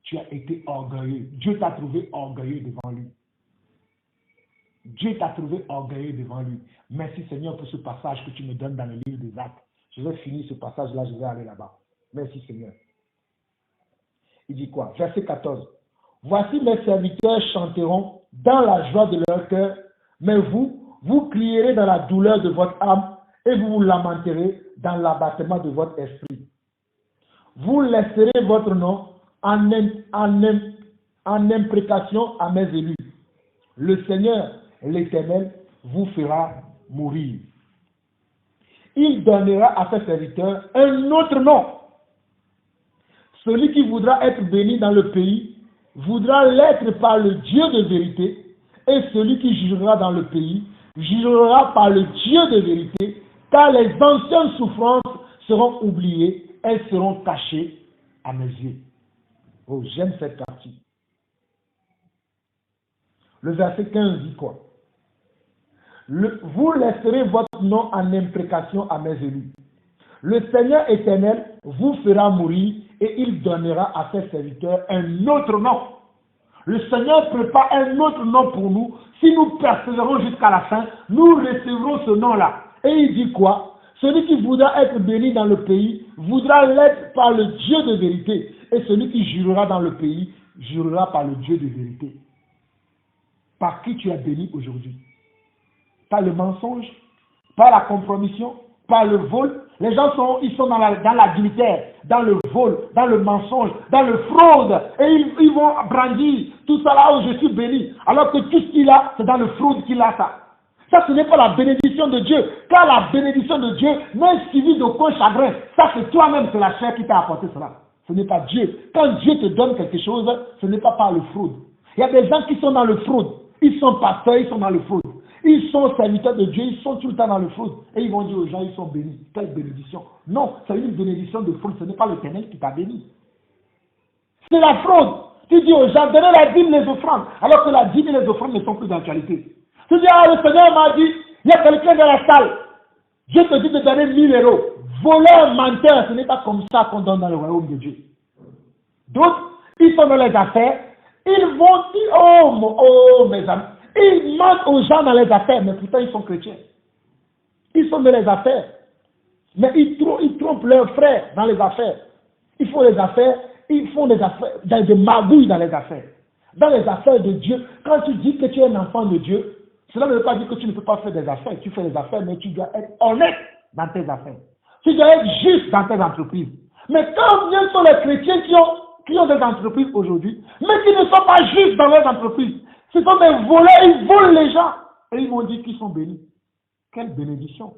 Tu as été orgueilleux. Dieu t'a trouvé orgueilleux devant lui. Dieu t'a trouvé orgueilleux devant lui. Merci Seigneur pour ce passage que tu me donnes dans le livre des Actes. Je vais finir ce passage-là, je vais aller là-bas. Merci Seigneur. Il dit quoi? Verset 14. Voici mes serviteurs chanteront dans la joie de leur cœur, mais vous crierez dans la douleur de votre âme et vous vous lamenterez dans l'abattement de votre esprit. Vous laisserez votre nom en imprécation à mes élus. Le Seigneur, l'Éternel, vous fera mourir. Il donnera à ses serviteurs un autre nom. Celui qui voudra être béni dans le pays voudra l'être par le Dieu de vérité, et celui qui jugera dans le pays jugera par le Dieu de vérité, car les anciennes souffrances seront oubliées, elles seront cachées à mes yeux. Oh, j'aime cette partie. Le verset 15 dit quoi? Vous laisserez votre nom en imprécation à mes élus. Le Seigneur éternel vous fera mourir et il donnera à ses serviteurs un autre nom. Le Seigneur prépare un autre nom pour nous. Si nous persévérons jusqu'à la fin, nous recevrons ce nom-là. Et il dit quoi? Celui qui voudra être béni dans le pays voudra l'être par le Dieu de vérité. Et celui qui jurera dans le pays jurera par le Dieu de vérité. Par qui tu es béni aujourd'hui? Par le mensonge, par la compromission, par le vol. Les gens sont dans l'adultère, dans le vol, dans le mensonge, dans le fraude. Et ils vont brandir tout ça là où je suis béni. Alors que tout ce qu'il a, c'est dans le fraude qu'il a ça. Ça, ce n'est pas la bénédiction de Dieu. Car la bénédiction de Dieu n'est suivie d'aucun chagrin. Ça, c'est toi-même, c'est la chair qui t'a apporté cela. Ce n'est pas Dieu. Quand Dieu te donne quelque chose, ce n'est pas par le fraude. Il y a des gens qui sont dans le fraude. Ils sont pasteurs, ils sont dans le fraude. Ils sont serviteurs de Dieu, ils sont tout le temps dans le fraude. Et ils vont dire aux gens, ils sont bénis. Quelle bénédiction? Non, c'est une bénédiction de fraude. Ce n'est pas l'Éternel qui t'a béni. C'est la fraude. Tu dis aux gens, donnez la dîme, les offrandes. Alors que la dîme et les offrandes ne sont plus d'actualité. Tu dis, ah, le Seigneur m'a dit, il y a quelqu'un dans la salle. Dieu te dit de donner 1000 euros. Voleur, menteur, ce n'est pas comme ça qu'on donne dans le royaume de Dieu. D'autres, ils sont dans les affaires. Ils vont dire, oh mes amis. Ils mentent aux gens dans les affaires, mais pourtant ils sont chrétiens. Ils sont dans les affaires. Mais ils trompent leurs frères dans les affaires. Ils font des affaires, des magouilles dans les affaires. Dans les affaires de Dieu, quand tu dis que tu es un enfant de Dieu, cela ne veut pas dire que tu ne peux pas faire des affaires. Tu fais des affaires, mais tu dois être honnête dans tes affaires. Tu dois être juste dans tes entreprises. Mais combien sont les chrétiens qui ont des entreprises aujourd'hui, mais qui ne sont pas justes dans leurs entreprises? Ce sont des voleurs, ils volent les gens. Et ils m'ont dit qu'ils sont bénis. Quelle bénédiction.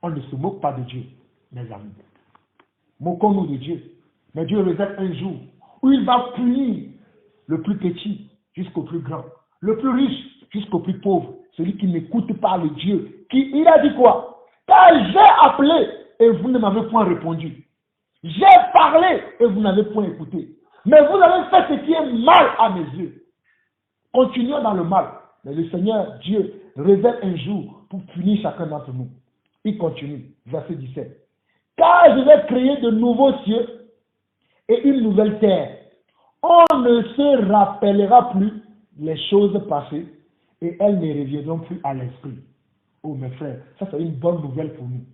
On ne se moque pas de Dieu, mes amis. Moquons-nous de Dieu. Mais Dieu réserve un jour où il va punir le plus petit jusqu'au plus grand, le plus riche jusqu'au plus pauvre, celui qui n'écoute pas le Dieu. Il a dit quoi? Car j'ai appelé et vous ne m'avez point répondu. J'ai parlé et vous n'avez point écouté. Mais vous avez fait ce qui est mal à mes yeux. Continuons dans le mal. Mais le Seigneur, Dieu, réserve un jour pour punir chacun d'entre nous. Il continue, verset 17. Car je vais créer de nouveaux cieux et une nouvelle terre. On ne se rappellera plus les choses passées et elles ne reviendront plus à l'esprit. Oh mes frères, ça c'est une bonne nouvelle pour nous.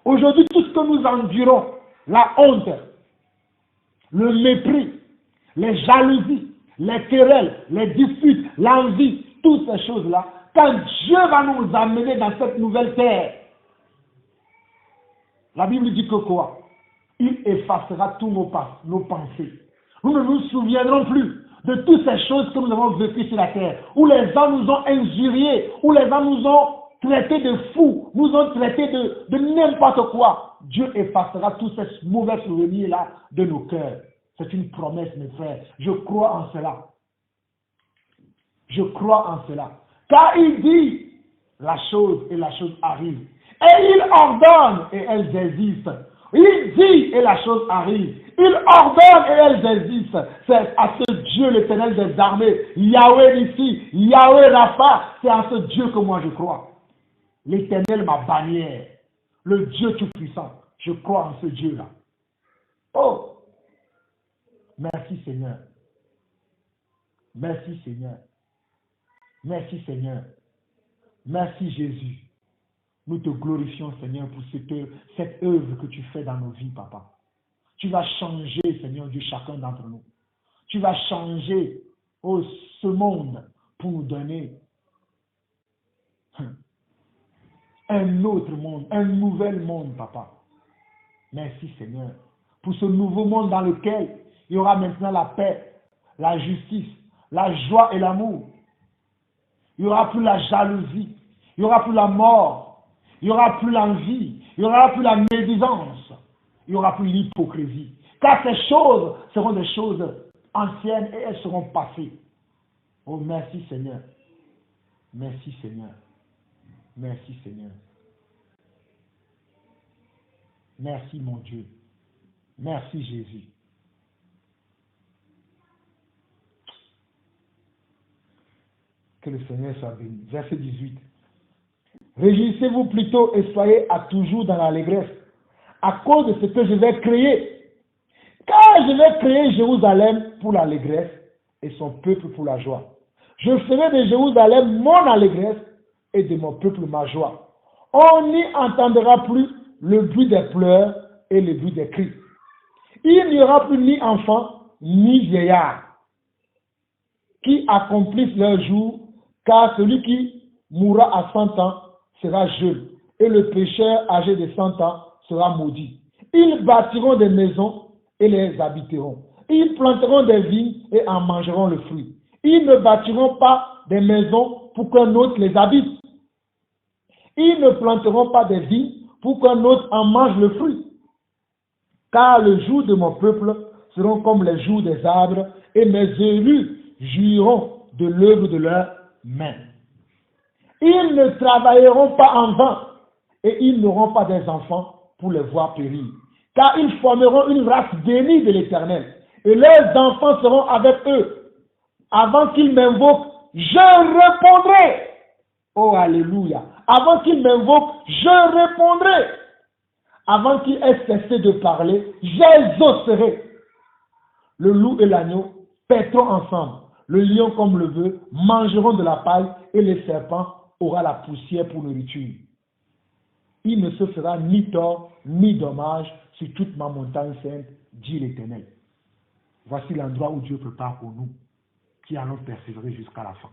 Aujourd'hui, tout ce que nous endurons, la honte, le mépris, les jalousies, les querelles, les disputes, l'envie, toutes ces choses-là, quand Dieu va nous amener dans cette nouvelle terre, la Bible dit que quoi? Il effacera tous nos pensées. Nous ne nous souviendrons plus de toutes ces choses que nous avons vécues sur la terre, où les gens nous ont injuriés, où les gens nous ont traités de fous, nous ont traités de n'importe quoi. Dieu effacera tous ces mauvais souvenirs-là de nos cœurs. C'est une promesse, mes frères. Je crois en cela. Je crois en cela. Car il dit la chose et la chose arrive. Et il ordonne et elles existent. Il dit et la chose arrive. Il ordonne et elles existent. C'est à ce Dieu, l'Éternel des armées, Yahweh ici, Yahweh Rapha, c'est à ce Dieu que moi je crois. L'Éternel, ma bannière, le Dieu Tout-Puissant. Je crois en ce Dieu-là. Oh! Merci Seigneur. Merci Seigneur. Merci Seigneur. Merci Jésus. Nous te glorifions Seigneur pour cette œuvre que tu fais dans nos vies, Papa. Tu vas changer, Seigneur Dieu, chacun d'entre nous. Tu vas changer ce monde pour nous donner un autre monde, un nouvel monde, Papa. Merci Seigneur. Pour ce nouveau monde dans lequel il y aura maintenant la paix, la justice, la joie et l'amour. Il n'y aura plus la jalousie, il n'y aura plus la mort, il n'y aura plus l'envie, il n'y aura plus la médisance, il n'y aura plus l'hypocrisie. Car ces choses seront des choses anciennes et elles seront passées. Oh merci Seigneur. Merci Seigneur. Merci Seigneur. Merci mon Dieu. Merci Jésus. Que le Seigneur soit béni. Verset 18. Réjouissez-vous plutôt et soyez à toujours dans l'allégresse à cause de ce que je vais créer. Car je vais créer Jérusalem pour l'allégresse et son peuple pour la joie. Je ferai de Jérusalem mon allégresse et de mon peuple ma joie. On n'y entendra plus le bruit des pleurs et le bruit des cris. Il n'y aura plus ni enfants ni vieillards qui accomplissent leur jour, car celui qui mourra à 100 ans sera jeune, et le pécheur âgé de 100 ans sera maudit. Ils bâtiront des maisons et les habiteront. Ils planteront des vignes et en mangeront le fruit. Ils ne bâtiront pas des maisons pour qu'un autre les habite. Ils ne planteront pas des vignes pour qu'un autre en mange le fruit. Car les jours de mon peuple seront comme les jours des arbres, et mes élus jouiront de l'œuvre de leurs mains. Ils ne travailleront pas en vain, et ils n'auront pas des enfants pour les voir périr. Car ils formeront une race bénie de l'Éternel, et leurs enfants seront avec eux. Avant qu'ils m'invoquent, je répondrai. Oh, alléluia. Avant qu'ils m'invoquent, je répondrai. Avant qu'ils aient cessé de parler, j'exaucerai. Le loup et l'agneau paîtront ensemble. Le lion comme le bœuf mangeront de la paille, et le serpent aura la poussière pour nourriture. Il ne se fera ni tort ni dommage sur toute ma montagne sainte, dit l'Éternel. Voici l'endroit où Dieu prépare pour nous, qui allons persévérer jusqu'à la fin.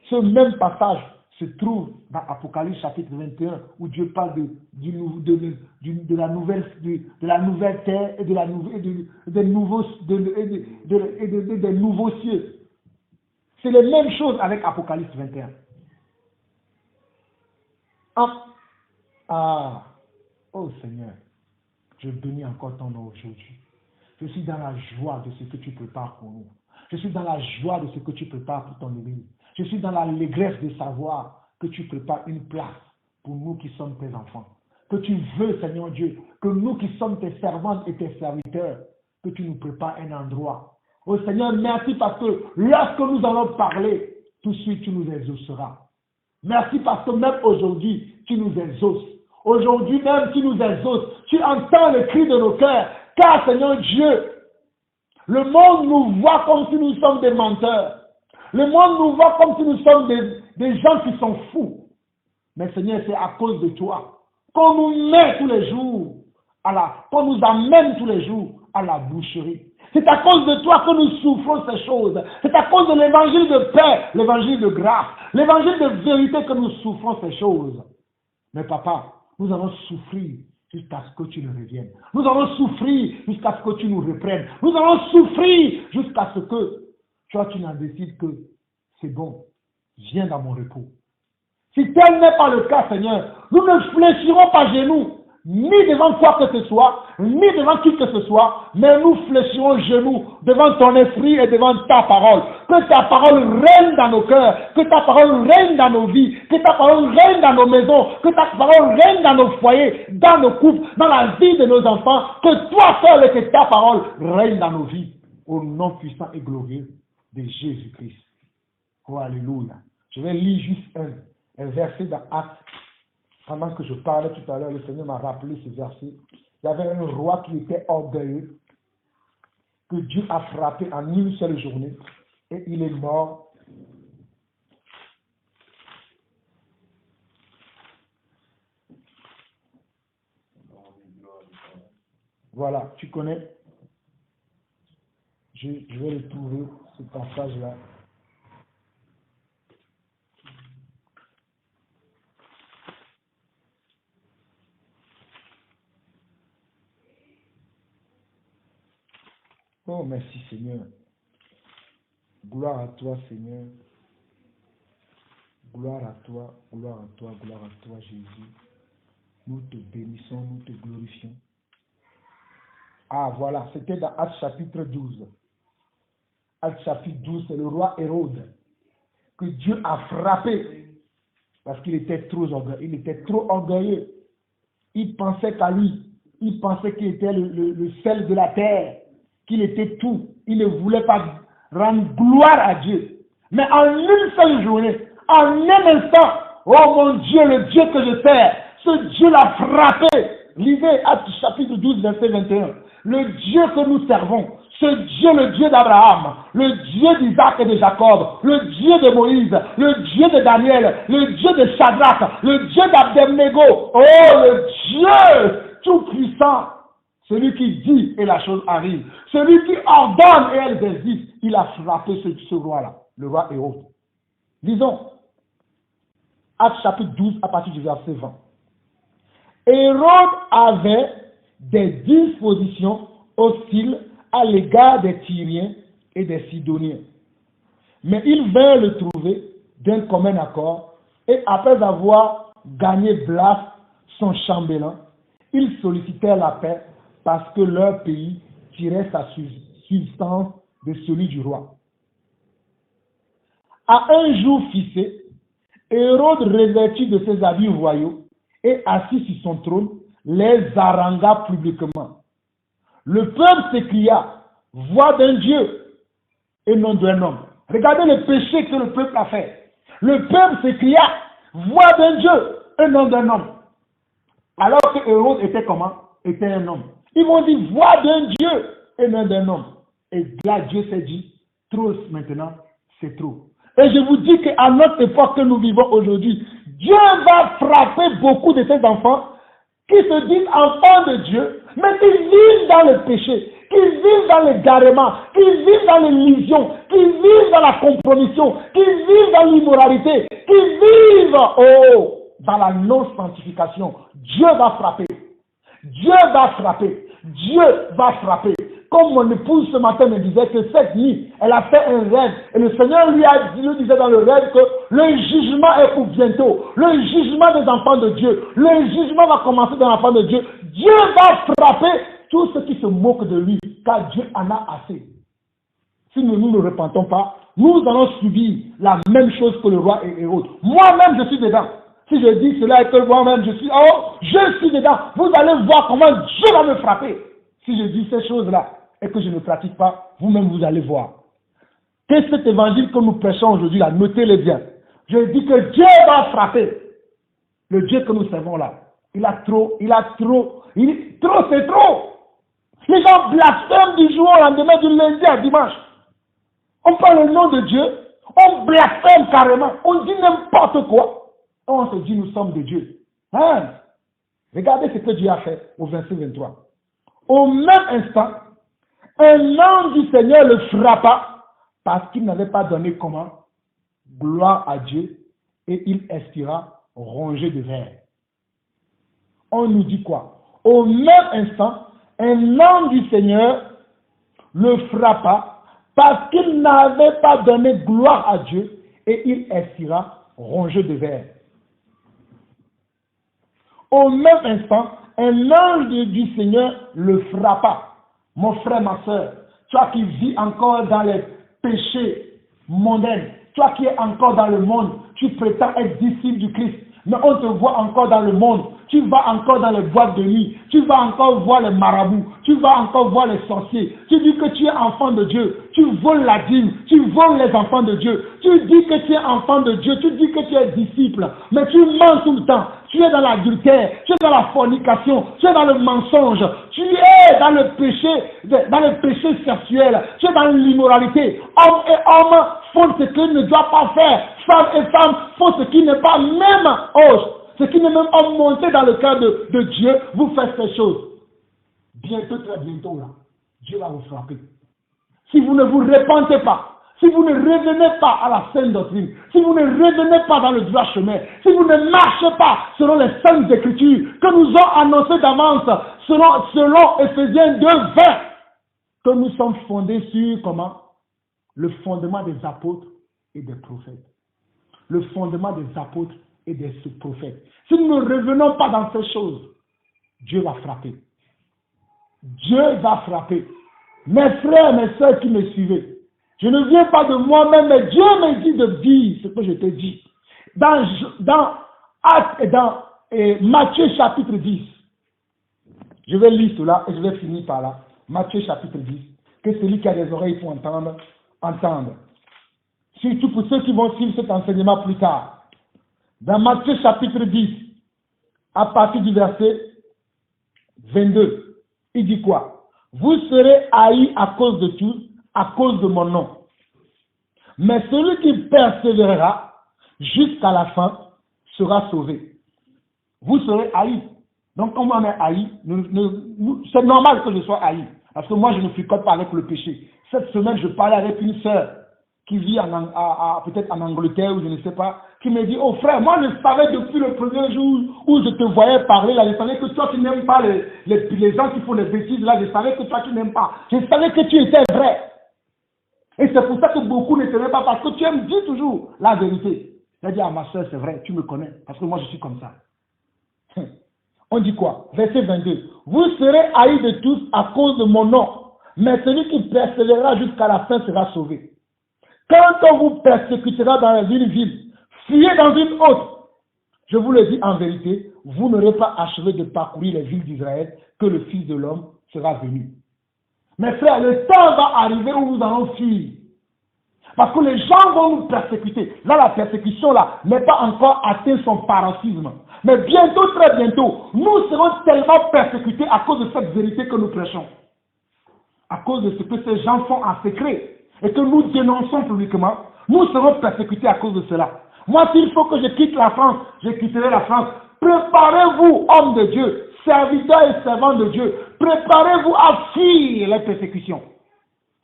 Ce même passage se trouve dans Apocalypse chapitre 21, où Dieu parle de la nouvelle terre et des nouveaux cieux. C'est la même chose avec Apocalypse 21. Oh Seigneur, je bénis encore ton nom aujourd'hui. Je suis dans la joie de ce que tu prépares pour nous. Je suis dans la joie de ce que tu prépares pour ton Église. Je suis dans l'allégresse de savoir que tu prépares une place pour nous qui sommes tes enfants. Que tu veux, Seigneur Dieu, que nous qui sommes tes servantes et tes serviteurs, que tu nous prépares un endroit. Oh Seigneur, merci parce que lorsque nous allons parler, tout de suite tu nous exauceras. Merci parce que même aujourd'hui, tu nous exauces. Aujourd'hui même, tu nous exauces. Tu entends le cri de nos cœurs. Car, Seigneur Dieu, le monde nous voit comme si nous sommes des menteurs. Le monde nous voit comme si nous sommes des gens qui sont fous. Mais Seigneur, c'est à cause de toi qu'on nous met tous les jours, qu'on nous amène tous les jours à la boucherie. C'est à cause de toi que nous souffrons ces choses. C'est à cause de l'évangile de paix, l'évangile de grâce, l'évangile de vérité que nous souffrons ces choses. Mais papa, nous allons souffrir jusqu'à ce que tu nous reviennes. Nous allons souffrir jusqu'à ce que tu nous reprennes. Nous allons souffrir jusqu'à ce que toi tu n'en décides que c'est bon, viens dans mon repos. Si tel n'est pas le cas, Seigneur, nous ne fléchirons pas genoux, ni devant quoi que ce soit, ni devant qui que ce soit, mais nous fléchirons genoux devant ton esprit et devant ta parole. Que ta parole règne dans nos cœurs, que ta parole règne dans nos vies, que ta parole règne dans nos maisons, que ta parole règne dans nos foyers, dans nos couples, dans la vie de nos enfants, que toi seul et que ta parole règne dans nos vies. Au nom puissant et glorieux de Jésus-Christ. Oh, alléluia. Je vais lire juste un verset dans Actes. Pendant que je parlais tout à l'heure, le Seigneur m'a rappelé ce verset. Il y avait un roi qui était orgueilleux, que Dieu a frappé en une seule journée, et il est mort. Voilà, tu connais. Je vais le trouver, ce passage-là. Oh, merci Seigneur. Gloire à toi, Seigneur. Gloire à toi, gloire à toi, gloire à toi, Jésus. Nous te bénissons, nous te glorifions. Ah, voilà, c'était dans Actes chapitre 12. Actes chapitre 12, c'est le roi Hérode que Dieu a frappé Parce qu'il était trop orgueilleux. Il pensait qu'à lui. Il pensait qu'il était le sel de la terre, qu'il était tout. Il ne voulait pas rendre gloire à Dieu. Mais en une seule journée, en un instant, oh mon Dieu, le Dieu que je sers, ce Dieu l'a frappé. Lisez Actes chapitre 12, verset 21. Le Dieu que nous servons, ce Dieu, le Dieu d'Abraham, le Dieu d'Isaac et de Jacob, le Dieu de Moïse, le Dieu de Daniel, le Dieu de Shadrach, le Dieu d'Abednego, oh le Dieu tout-puissant, celui qui dit et la chose arrive, celui qui ordonne et elle existe, il a frappé ce roi-là, le roi Hérode. Lisons Actes chapitre 12 à partir du verset 20. Hérode avait des dispositions hostiles à l'égard des Tyriens et des Sidoniens. Mais il vint le trouver d'un commun accord et après avoir gagné Blas, son chambellan, ils sollicitèrent la paix parce que leur pays tirait sa substance de celui du roi. À un jour fixé, Hérode, revêtu de ses habits royaux et assis sur son trône, les harangua publiquement. Le peuple s'écria, voix d'un Dieu et non d'un homme. Regardez le péché que le peuple a fait. Le peuple s'écria, voix d'un Dieu et non d'un homme. Alors que Hérode était comment? Était un homme. Ils m'ont dit, voix d'un Dieu et non d'un homme. Et là, Dieu s'est dit, trop maintenant, c'est trop. Et je vous dis qu'à notre époque que nous vivons aujourd'hui, Dieu va frapper beaucoup de ses enfants qui se disent enfants de Dieu, mais qui vivent dans le péché, qui vivent dans l'égarement, qui vivent dans l'illusion, qui vivent dans la compromission, qui vivent dans l'immoralité, qui vivent dans la non-sanctification. Dieu va frapper. Dieu va frapper. Dieu va frapper. Comme mon épouse ce matin me disait que cette nuit, elle a fait un rêve. Et le Seigneur lui disait dans le rêve que le jugement est pour bientôt. Le jugement des enfants de Dieu. Le jugement va commencer dans l'enfant de Dieu. Dieu va frapper tous ceux qui se moquent de lui. Car Dieu en a assez. Si nous ne nous repentons pas, nous allons subir la même chose que le roi et Hérode. Moi-même, je suis dedans. Si je dis cela et que moi-même, je suis dedans. Vous allez voir comment Dieu va me frapper. Si je dis ces choses-là et que je ne pratique pas, vous-même vous allez voir. Qu'est-ce que cet évangile que nous prêchons aujourd'hui là? Notez-le bien. Je dis que Dieu va frapper. Le Dieu que nous servons là. C'est trop. Les gens blasphèment du jour au lendemain, du lundi à dimanche. On parle le nom de Dieu, on blasphème carrément, on dit n'importe quoi. On se dit nous sommes de Dieu. Hein? Regardez ce que Dieu a fait au verset 23. Au même instant, un ange du Seigneur le frappa parce qu'il n'avait pas donné comment? Gloire à Dieu, et il expira rongé de verre. On nous dit quoi? Au même instant, un ange du Seigneur le frappa parce qu'il n'avait pas donné gloire à Dieu, et il expira rongé de verre. Au même instant, un ange du Seigneur le frappa. Mon frère, ma soeur, toi qui vis encore dans les péchés mondains, toi qui es encore dans le monde, tu prétends être disciple du Christ, mais on te voit encore dans le monde, tu vas encore dans les boîtes de nuit, tu vas encore voir les marabouts, tu vas encore voir les sorciers, tu dis que tu es enfant de Dieu, tu voles la dîme, tu voles les enfants de Dieu, tu dis que tu es enfant de Dieu, tu dis que tu es disciple, mais tu mens tout le temps. Tu es dans l'adultère, tu es dans la fornication, tu es dans le mensonge, tu es dans le péché sexuel, tu es dans l'immoralité. Homme et homme font ce qu'ils ne doivent pas faire. Femme et femme font ce qui n'est pas même ce qui n'est même pas monté dans le cœur de Dieu. Vous faites ces choses. Bientôt, très bientôt, là, Dieu va vous frapper. Si vous ne vous repentez pas, si vous ne revenez pas à la sainte doctrine, si vous ne revenez pas dans le droit chemin, si vous ne marchez pas selon les saintes écritures que nous ont annoncées d'avance, selon Ephésiens 2:20, que nous sommes fondés sur comment? Le fondement des apôtres et des prophètes. Le fondement des apôtres et des prophètes. Si nous ne revenons pas dans ces choses, Dieu va frapper. Dieu va frapper. Mes frères, mes soeurs qui me suivez, je ne viens pas de moi-même, mais Dieu me dit de dire ce que je te dis. dans Matthieu chapitre 10. Je vais lire cela et je vais finir par là. Matthieu chapitre 10. Que celui qui a des oreilles pour entendre, entende. Surtout pour ceux qui vont suivre cet enseignement plus tard. Dans Matthieu chapitre 10, à partir du verset 22, il dit quoi? Vous serez haïs à cause de tous, à cause de mon nom. Mais celui qui persévérera jusqu'à la fin sera sauvé. Vous serez haïs. Donc, comme on est haïs, c'est normal que je sois haï. Parce que moi, je ne fricote pas avec le péché. Cette semaine, je parlais avec une sœur qui vit peut-être en Angleterre ou je ne sais pas, qui me dit, oh frère, moi je savais depuis le premier jour où je te voyais parler, là, je savais que toi tu n'aimes pas les gens qui font des bêtises, là, je savais que toi tu n'aimes pas. Je savais que tu étais vrai. Et c'est pour ça que beaucoup ne t'aiment pas, parce que tu aimes dire toujours la vérité. Elle dit, ah ma soeur, c'est vrai, tu me connais, parce que moi je suis comme ça. On dit quoi? Verset 22. Vous serez haïs de tous à cause de mon nom, mais celui qui persévérera jusqu'à la fin sera sauvé. Quand on vous persécutera dans une ville, fuyez dans une autre. Je vous le dis en vérité, vous n'aurez pas achevé de parcourir les villes d'Israël que le Fils de l'homme sera venu. Mes frères, le temps va arriver où nous allons fuir. Parce que les gens vont nous persécuter. Là, la persécution là n'est pas encore atteint son paroxysme. Mais bientôt, très bientôt, nous serons tellement persécutés à cause de cette vérité que nous prêchons. À cause de ce que ces gens font en secret et que nous dénonçons publiquement, nous serons persécutés à cause de cela. Moi, s'il faut que je quitte la France, je quitterai la France. Préparez-vous, hommes de Dieu, serviteurs et servants de Dieu. Préparez-vous à fuir les persécutions.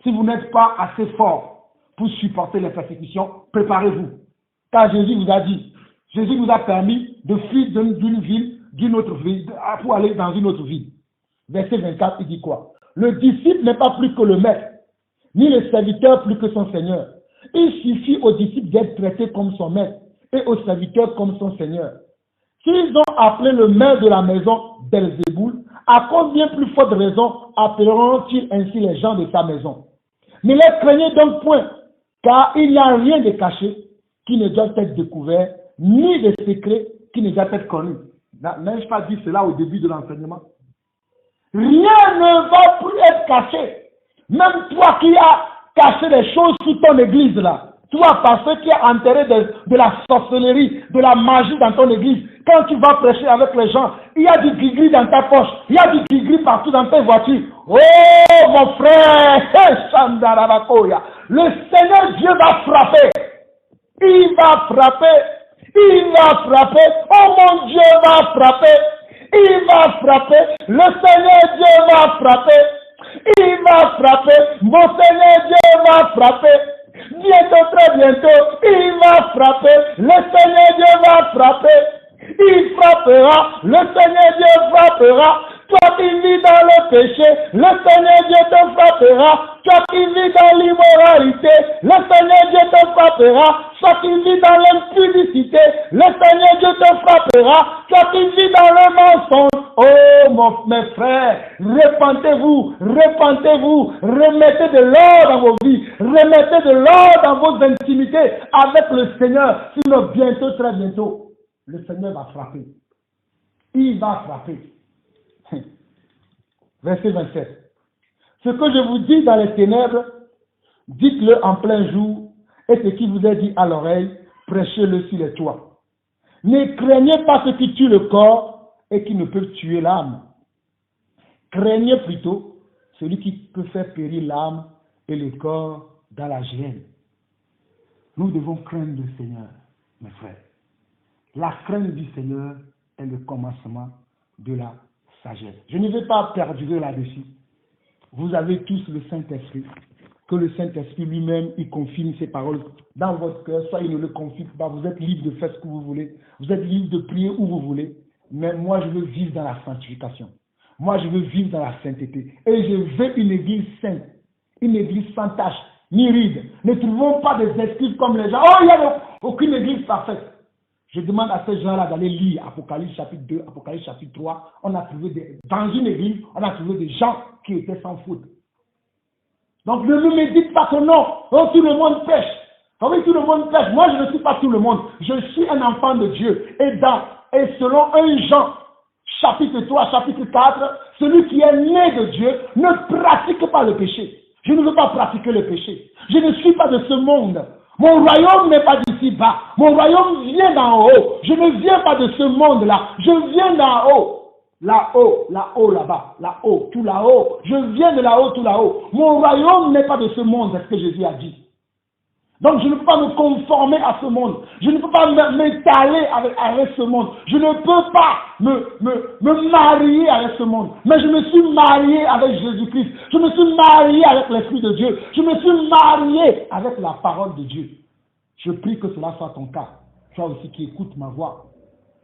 Si vous n'êtes pas assez fort pour supporter les persécutions, préparez-vous. Car Jésus vous a dit, Jésus nous a permis de fuir d'une ville, d'une autre ville, pour aller dans une autre ville. Verset 24, il dit quoi? Le disciple n'est pas plus que le maître, ni le serviteur plus que son Seigneur. Il suffit au disciple d'être traité comme son maître et au serviteur comme son Seigneur. S'ils ont appelé le maître de la maison Belzéboul, à combien plus forte raison appelleront-ils ainsi les gens de sa maison? Ne les craignez donc point, car il n'y a rien de caché qui ne doit être découvert, ni de secret qui ne doit être connu. N'ai-je pas dit cela au début de l'enseignement? Rien ne va plus être caché. Même toi qui as caché des choses sous ton église là, toi, parce qui as enterré de la sorcellerie, de la magie dans ton église, quand tu vas prêcher avec les gens, il y a du gris-gris dans ta poche, il y a du gris-gris partout dans tes voitures. Oh mon frère, le Seigneur Dieu va frapper. Il va frapper. Il va frapper. Oh mon Dieu va frapper. Il va frapper. Le Seigneur Dieu va frapper. Il va frapper. Mon Seigneur Dieu va frapper. Bientôt, très bientôt, il va frapper. Le Seigneur Dieu va frapper. Il frappera. Le Seigneur Dieu frappera. Toi qui vis dans le péché, le Seigneur Dieu te frappera. Toi qui vis dans l'immoralité, le Seigneur Dieu te frappera. Toi qui vis dans l'impudicité, le Seigneur Dieu te frappera. Toi qui vis dans le mensonge, oh mes frères, repentez-vous, repentez-vous, remettez de l'ordre dans vos vies, remettez de l'ordre dans vos intimités avec le Seigneur. Sinon bientôt, très bientôt, le Seigneur va frapper. Il va frapper. Verset 27. Ce que je vous dis dans les ténèbres, dites-le en plein jour, et ce qui vous est dit à l'oreille, prêchez-le sur les toits. Ne craignez pas ce qui tue le corps et qui ne peut tuer l'âme. Craignez plutôt celui qui peut faire périr l'âme et le corps dans la géhenne. Nous devons craindre le Seigneur, mes frères. La crainte du Seigneur est le commencement de la sagesse. Je ne vais pas perdurer là-dessus. Vous avez tous le Saint-Esprit. Que le Saint-Esprit lui-même, il confirme ses paroles dans votre cœur. Soit il ne le confirme pas. Vous êtes libre de faire ce que vous voulez. Vous êtes libre de prier où vous voulez. Mais moi, je veux vivre dans la sanctification. Moi, je veux vivre dans la sainteté. Et je veux une église sainte. Une église sans tache, ni ride. Ne trouvons pas des excuses comme les gens. Oh, il n'y a aucune église parfaite. Je demande à ces gens-là d'aller lire Apocalypse chapitre 2, Apocalypse chapitre 3. On a trouvé dans une église, on a trouvé des gens qui étaient sans faute. Donc ne me dites pas que non, tout le monde pêche. Oui, tout le monde pêche. Moi, je ne suis pas tout le monde. Je suis un enfant de Dieu. Et selon 1 Jean, chapitre 3, chapitre 4, celui qui est né de Dieu ne pratique pas le péché. Je ne veux pas pratiquer le péché. Je ne suis pas de ce monde. Mon royaume n'est pas d'ici bas. Mon royaume vient d'en haut. Je ne viens pas de ce monde-là. Je viens d'en haut. Là-haut, là-bas, là-haut, tout là-haut. Je viens de là-haut, tout là-haut. Mon royaume n'est pas de ce monde, c'est ce que Jésus a dit. Donc je ne peux pas me conformer à ce monde. Je ne peux pas m'étaler avec ce monde. Je ne peux pas me marier avec ce monde. Mais je me suis marié avec Jésus-Christ. Je me suis marié avec l'Esprit de Dieu. Je me suis marié avec la parole de Dieu. Je prie que cela soit ton cas. Toi aussi qui écoutes ma voix.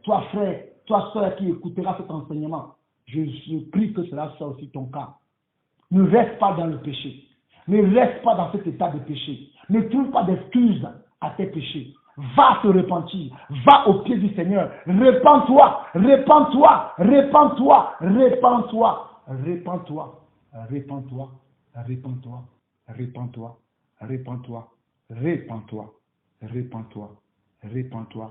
Toi frère, toi soeur qui écouteras cet enseignement. Je prie que cela soit aussi ton cas. Ne reste pas dans le péché. Ne reste pas dans cet état de péché. Ne trouve pas d'excuses à tes péchés. Va te repentir. Va au pied du Seigneur. Repends-toi. Repends-toi. Repends-toi. Repends-toi. Repends-toi. Repends-toi. Repends-toi. Repends-toi. Repends-toi. Repends-toi. Repends-toi. Repends-toi.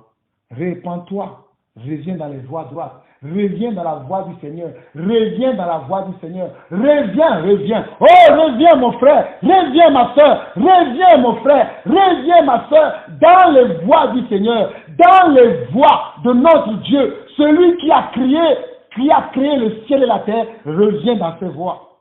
Repends-toi. Reviens dans les voies droites. Reviens dans la voie du Seigneur. Reviens dans la voie du Seigneur. Reviens, reviens. Oh, reviens mon frère. Reviens ma soeur. Reviens mon frère. Reviens ma soeur. Dans les voies du Seigneur. Dans les voies de notre Dieu. Celui qui a créé le ciel et la terre. Reviens dans ses voies.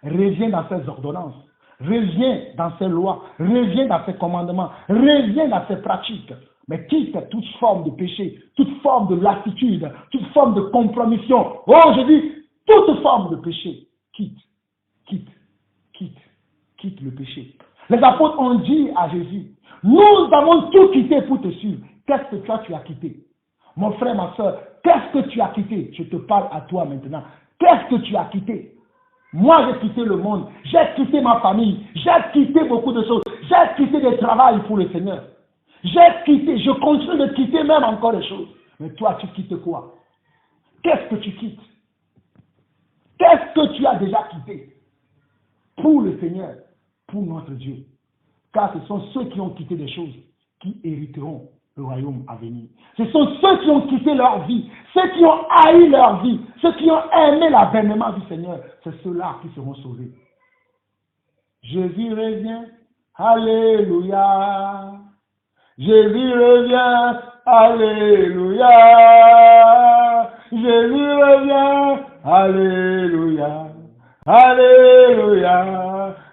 Reviens dans ses ordonnances. Reviens dans ses lois. Reviens dans ses commandements. Reviens dans ses pratiques. Mais quitte toute forme de péché, toute forme de lassitude, toute forme de compromission. Oh, je dis, toute forme de péché. Quitte le péché. Les apôtres ont dit à Jésus, nous avons tout quitté pour te suivre. Qu'est-ce que toi tu as quitté? Mon frère, ma soeur, qu'est-ce que tu as quitté? Je te parle à toi maintenant. Qu'est-ce que tu as quitté? Moi, j'ai quitté le monde. J'ai quitté ma famille. J'ai quitté beaucoup de choses. J'ai quitté des travails pour le Seigneur. J'ai quitté, je continue de quitter même encore des choses. Mais toi, tu quittes quoi? Qu'est-ce que tu quittes? Qu'est-ce que tu as déjà quitté? Pour le Seigneur, pour notre Dieu. Car ce sont ceux qui ont quitté des choses qui hériteront le royaume à venir. Ce sont ceux qui ont quitté leur vie, ceux qui ont haï leur vie, ceux qui ont aimé l'avènement du Seigneur. C'est ceux-là qui seront sauvés. Jésus revient. Alléluia. Jésus revient, alléluia. Jésus revient, alléluia. Alléluia,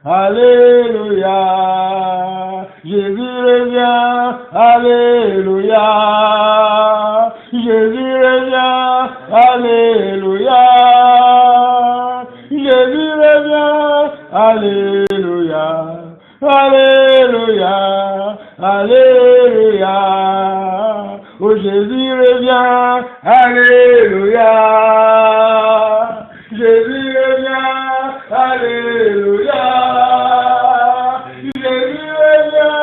alléluia. Jésus revient, alléluia. Jésus revient, alléluia. Jésus revient, alléluia. Alléluia, alléluia. Oh Jésus revient, alléluia. Jésus revient, alléluia. Jésus revient,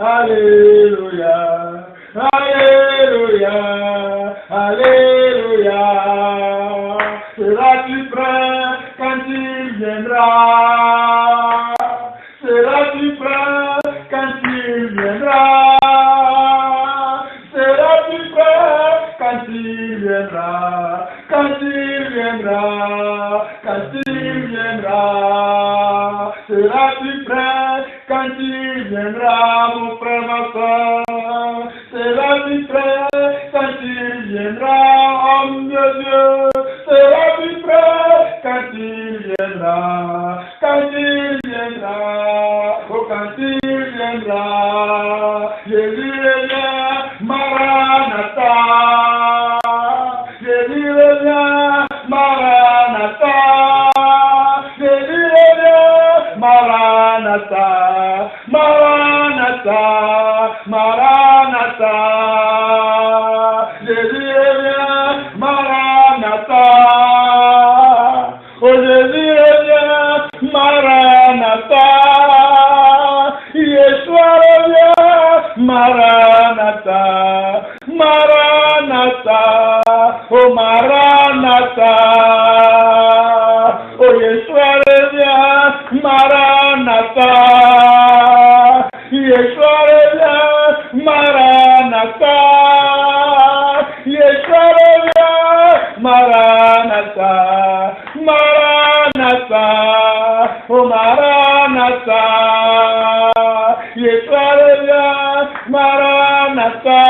alléluia. Alléluia, alléluia. Seras-tu prêt quand il viendra? Seras-tu prêt quand il viendra? Seras-tu prêt quand il viendra? Quand il viendra? Quand il viendra? Seras-tu prêt quand il viendra, mon frère, ma soeur? Seras-tu prêt quand il viendra, homme de Dieu? Seras-tu prêt quand il viendra? Quand il viendra? Oh, quand il viendra, Jésus revient, Maranatha. Jésus revient, Maranatha. Jésus revient, Maranatha. Maranatha, Maranatha. Jésus revient, Maranatha. Oh, Jésus revient, Maranatha. Yeshua revient, Maranatha. Maranatha. Oh, Maranatha. Oh, Yeshua revient, Maranatha. Yeshua Maranatha. Yeshua revient, Maranatha. Maranatha, oh Maranatha. Yeshua revient, Maranatha.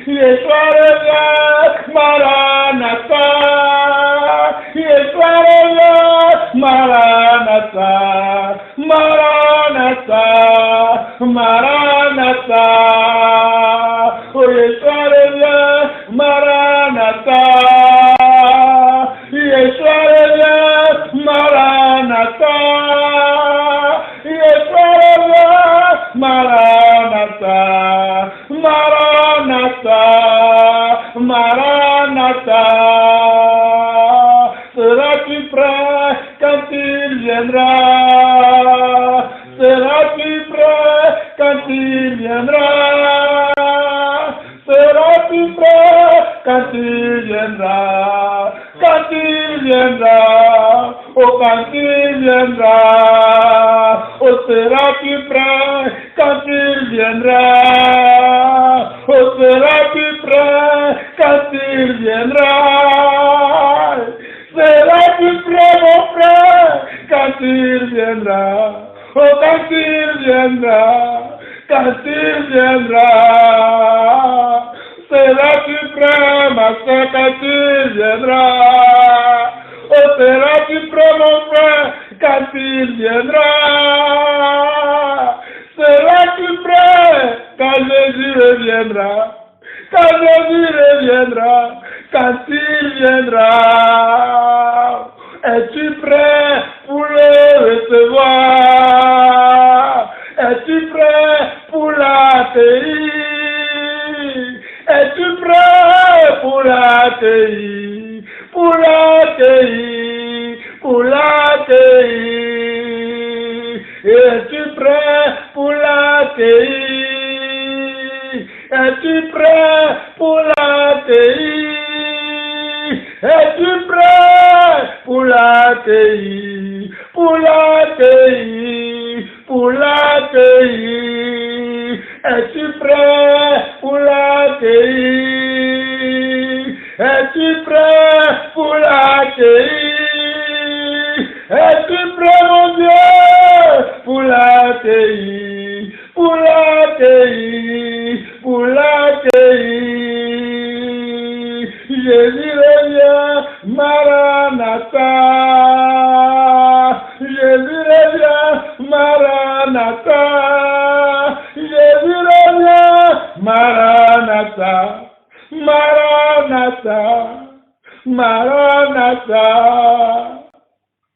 Yeshua revient, Maranatha. Yeshua revient, Maranatha. Maranatha, Maranatha. Oh Yeshua revient, Maranatha. Yeshua revient, Maranatha. Yeshua revient, Maranatha. Maranatha, Maranatha. Seras-tu prêt quand il viendra? Seras-tu prêt quand il viendra? Seras-tu prêt quand il viendra? Quand il viendra, oh quand il viendra, oh seras-tu prêt quand il viendra? Oh seras-tu prêt quand il viendra? Seras-tu prêt mon frère quand il viendra? Oh quand il viendra, quand il viendra. Seras-tu prêt ma soeur quand il viendra? Oh seras-tu prêt mon frère quand il viendra? Seras-tu prêt quand Jésus reviendra? Quand Jésus reviendra, quand il viendra, es-tu prêt pour le recevoir? Es-tu prêt pour l'accueillir? Es-tu prêt pour l'accueillir? Pour l'accueillir, pour l'accueillir. Es-tu prêt pour l'accueillir? Es-tu prêt pour l'accueillir? Es-tu prêt pour l'accueillir? Pour l'accueillir, pour l'accueillir. Es-tu prêt pour l'accueillir? Es-tu prêt pour l'accueillir? Es-tu prêt mon Dieu pour l'accueillir? Pour l'accueillir, pour l'accueillir. Jésus revient, Maranatha. Jésus revient, Maranatha. Jésus revient, Maranatha. Maranatha, Maranatha.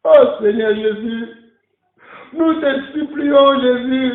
Oh Seigneur Jésus, nous te supplions Jésus.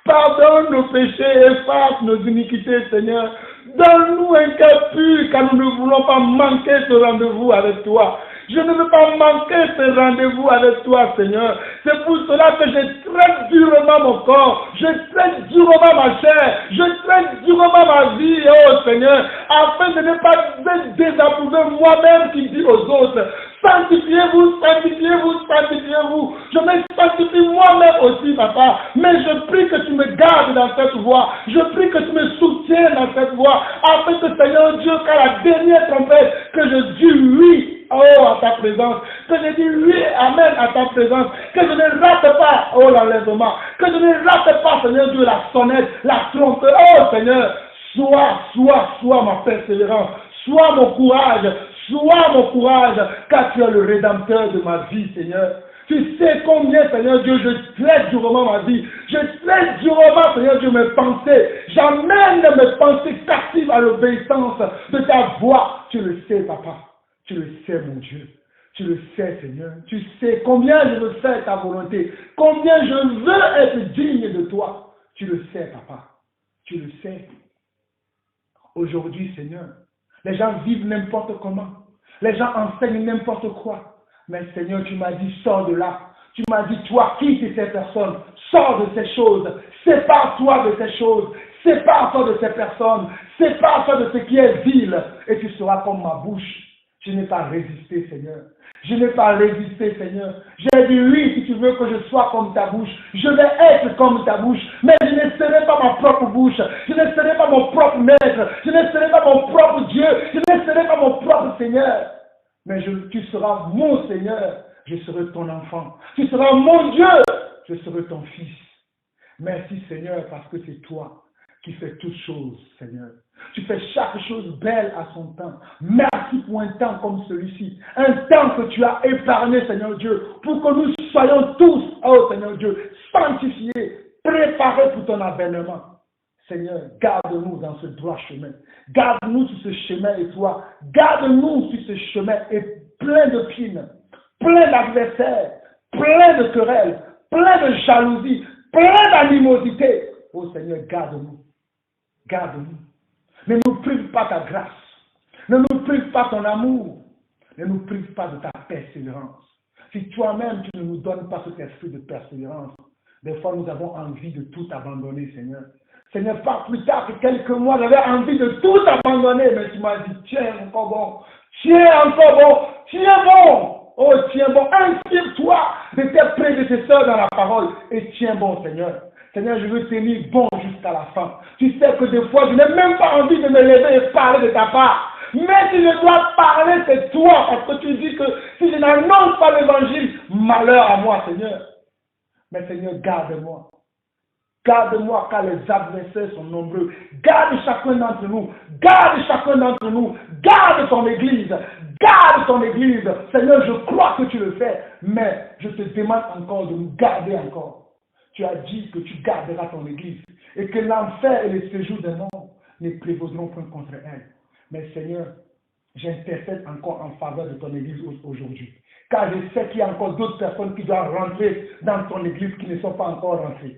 Pardonne nos péchés, efface nos iniquités, Seigneur. Donne-nous un cœur pur, car nous ne voulons pas manquer ce rendez-vous avec toi. Je ne veux pas manquer ce rendez-vous avec toi, Seigneur. C'est pour cela que je traite durement mon corps, je traite durement ma chair, je traite durement ma vie, oh Seigneur, afin de ne pas être désapprouvé moi-même qui dis aux autres. Sanctifiez-vous, sanctifiez-vous, sanctifiez-vous. Je me sanctifie moi-même aussi, papa. Mais je prie que tu me gardes dans cette voie. Je prie que tu me soutiennes dans cette voie. Afin que, Seigneur Dieu, qu'à la dernière trompette, que je dise oui, oh, à ta présence. Que je dise oui, amen, à ta présence. Que je ne rate pas, oh, l'enlèvement. Que je ne rate pas, Seigneur Dieu, la sonnette, la trompette. Oh, Seigneur, sois ma persévérance. Sois mon courage. Sois mon courage, car tu es le rédempteur de ma vie, Seigneur. Tu sais combien, Seigneur Dieu, je traite durement ma vie. Je traite durement, Seigneur Dieu, mes pensées. J'amène mes pensées captives à l'obéissance de ta voix. Tu le sais, papa. Tu le sais, mon Dieu. Tu le sais, Seigneur. Tu sais combien je veux faire ta volonté. Combien je veux être digne de toi. Tu le sais, papa. Tu le sais. Aujourd'hui, Seigneur, les gens vivent n'importe comment. Les gens enseignent n'importe quoi. Mais Seigneur, tu m'as dit, sors de là. Tu m'as dit, toi, quitte ces personnes. Sors de ces choses. Sépare-toi de ces choses. Sépare-toi de ces personnes. Sépare-toi de ce qui est vil. Et tu seras comme ma bouche. Je n'ai pas résisté, Seigneur. Je n'ai pas résisté, Seigneur. J'ai dit oui, si tu veux que je sois comme ta bouche, je vais être comme ta bouche. Mais je ne serai pas ma propre bouche. Je ne serai pas mon propre maître. Je ne serai pas mon propre Dieu. Je ne serai pas mon propre Seigneur. Mais tu seras mon Seigneur. Je serai ton enfant. Tu seras mon Dieu. Je serai ton fils. Merci, Seigneur, parce que c'est toi qui fais toutes choses, Seigneur. Tu fais chaque chose belle à son temps. Merci pour un temps comme celui-ci. Un temps que tu as épargné, Seigneur Dieu, pour que nous soyons tous, oh Seigneur Dieu, sanctifiés, préparés pour ton avènement. Seigneur, garde-nous dans ce droit chemin. Garde-nous sur ce chemin étroit. Garde-nous sur ce chemin plein de pines, plein d'adversaires, plein de querelles, plein de jalousie, plein d'animosité. Oh Seigneur, garde-nous. Garde-nous. Ne nous prive pas ta grâce. Ne nous prive pas ton amour. Ne nous prive pas de ta persévérance. Si toi-même tu ne nous donnes pas cet esprit de persévérance, des fois nous avons envie de tout abandonner, Seigneur. Seigneur, pas plus tard que quelques mois, j'avais envie de tout abandonner, mais tu m'as dit, tiens encore bon, tiens encore bon, tiens bon. Oh, tiens bon, inspire-toi de tes prédécesseurs dans la parole et tiens bon, Seigneur. Seigneur, je veux tenir bon jusqu'à la fin. Tu sais que des fois, je n'ai même pas envie de me lever et parler de ta part. Mais si je dois parler, c'est toi, parce que tu dis que si je n'annonce pas l'évangile, malheur à moi, Seigneur. Mais Seigneur, garde-moi. Garde-moi car les adversaires sont nombreux. Garde chacun d'entre nous. Garde chacun d'entre nous. Garde ton église. Garde ton église. Seigneur, je crois que tu le fais. Mais je te demande encore de nous garder encore. Tu as dit que tu garderas ton église. Et que l'enfer et les séjours des morts ne prévaudront point contre elle. Mais Seigneur, j'intercède encore en faveur de ton église aujourd'hui. Car je sais qu'il y a encore d'autres personnes qui doivent rentrer dans ton église qui ne sont pas encore rentrées.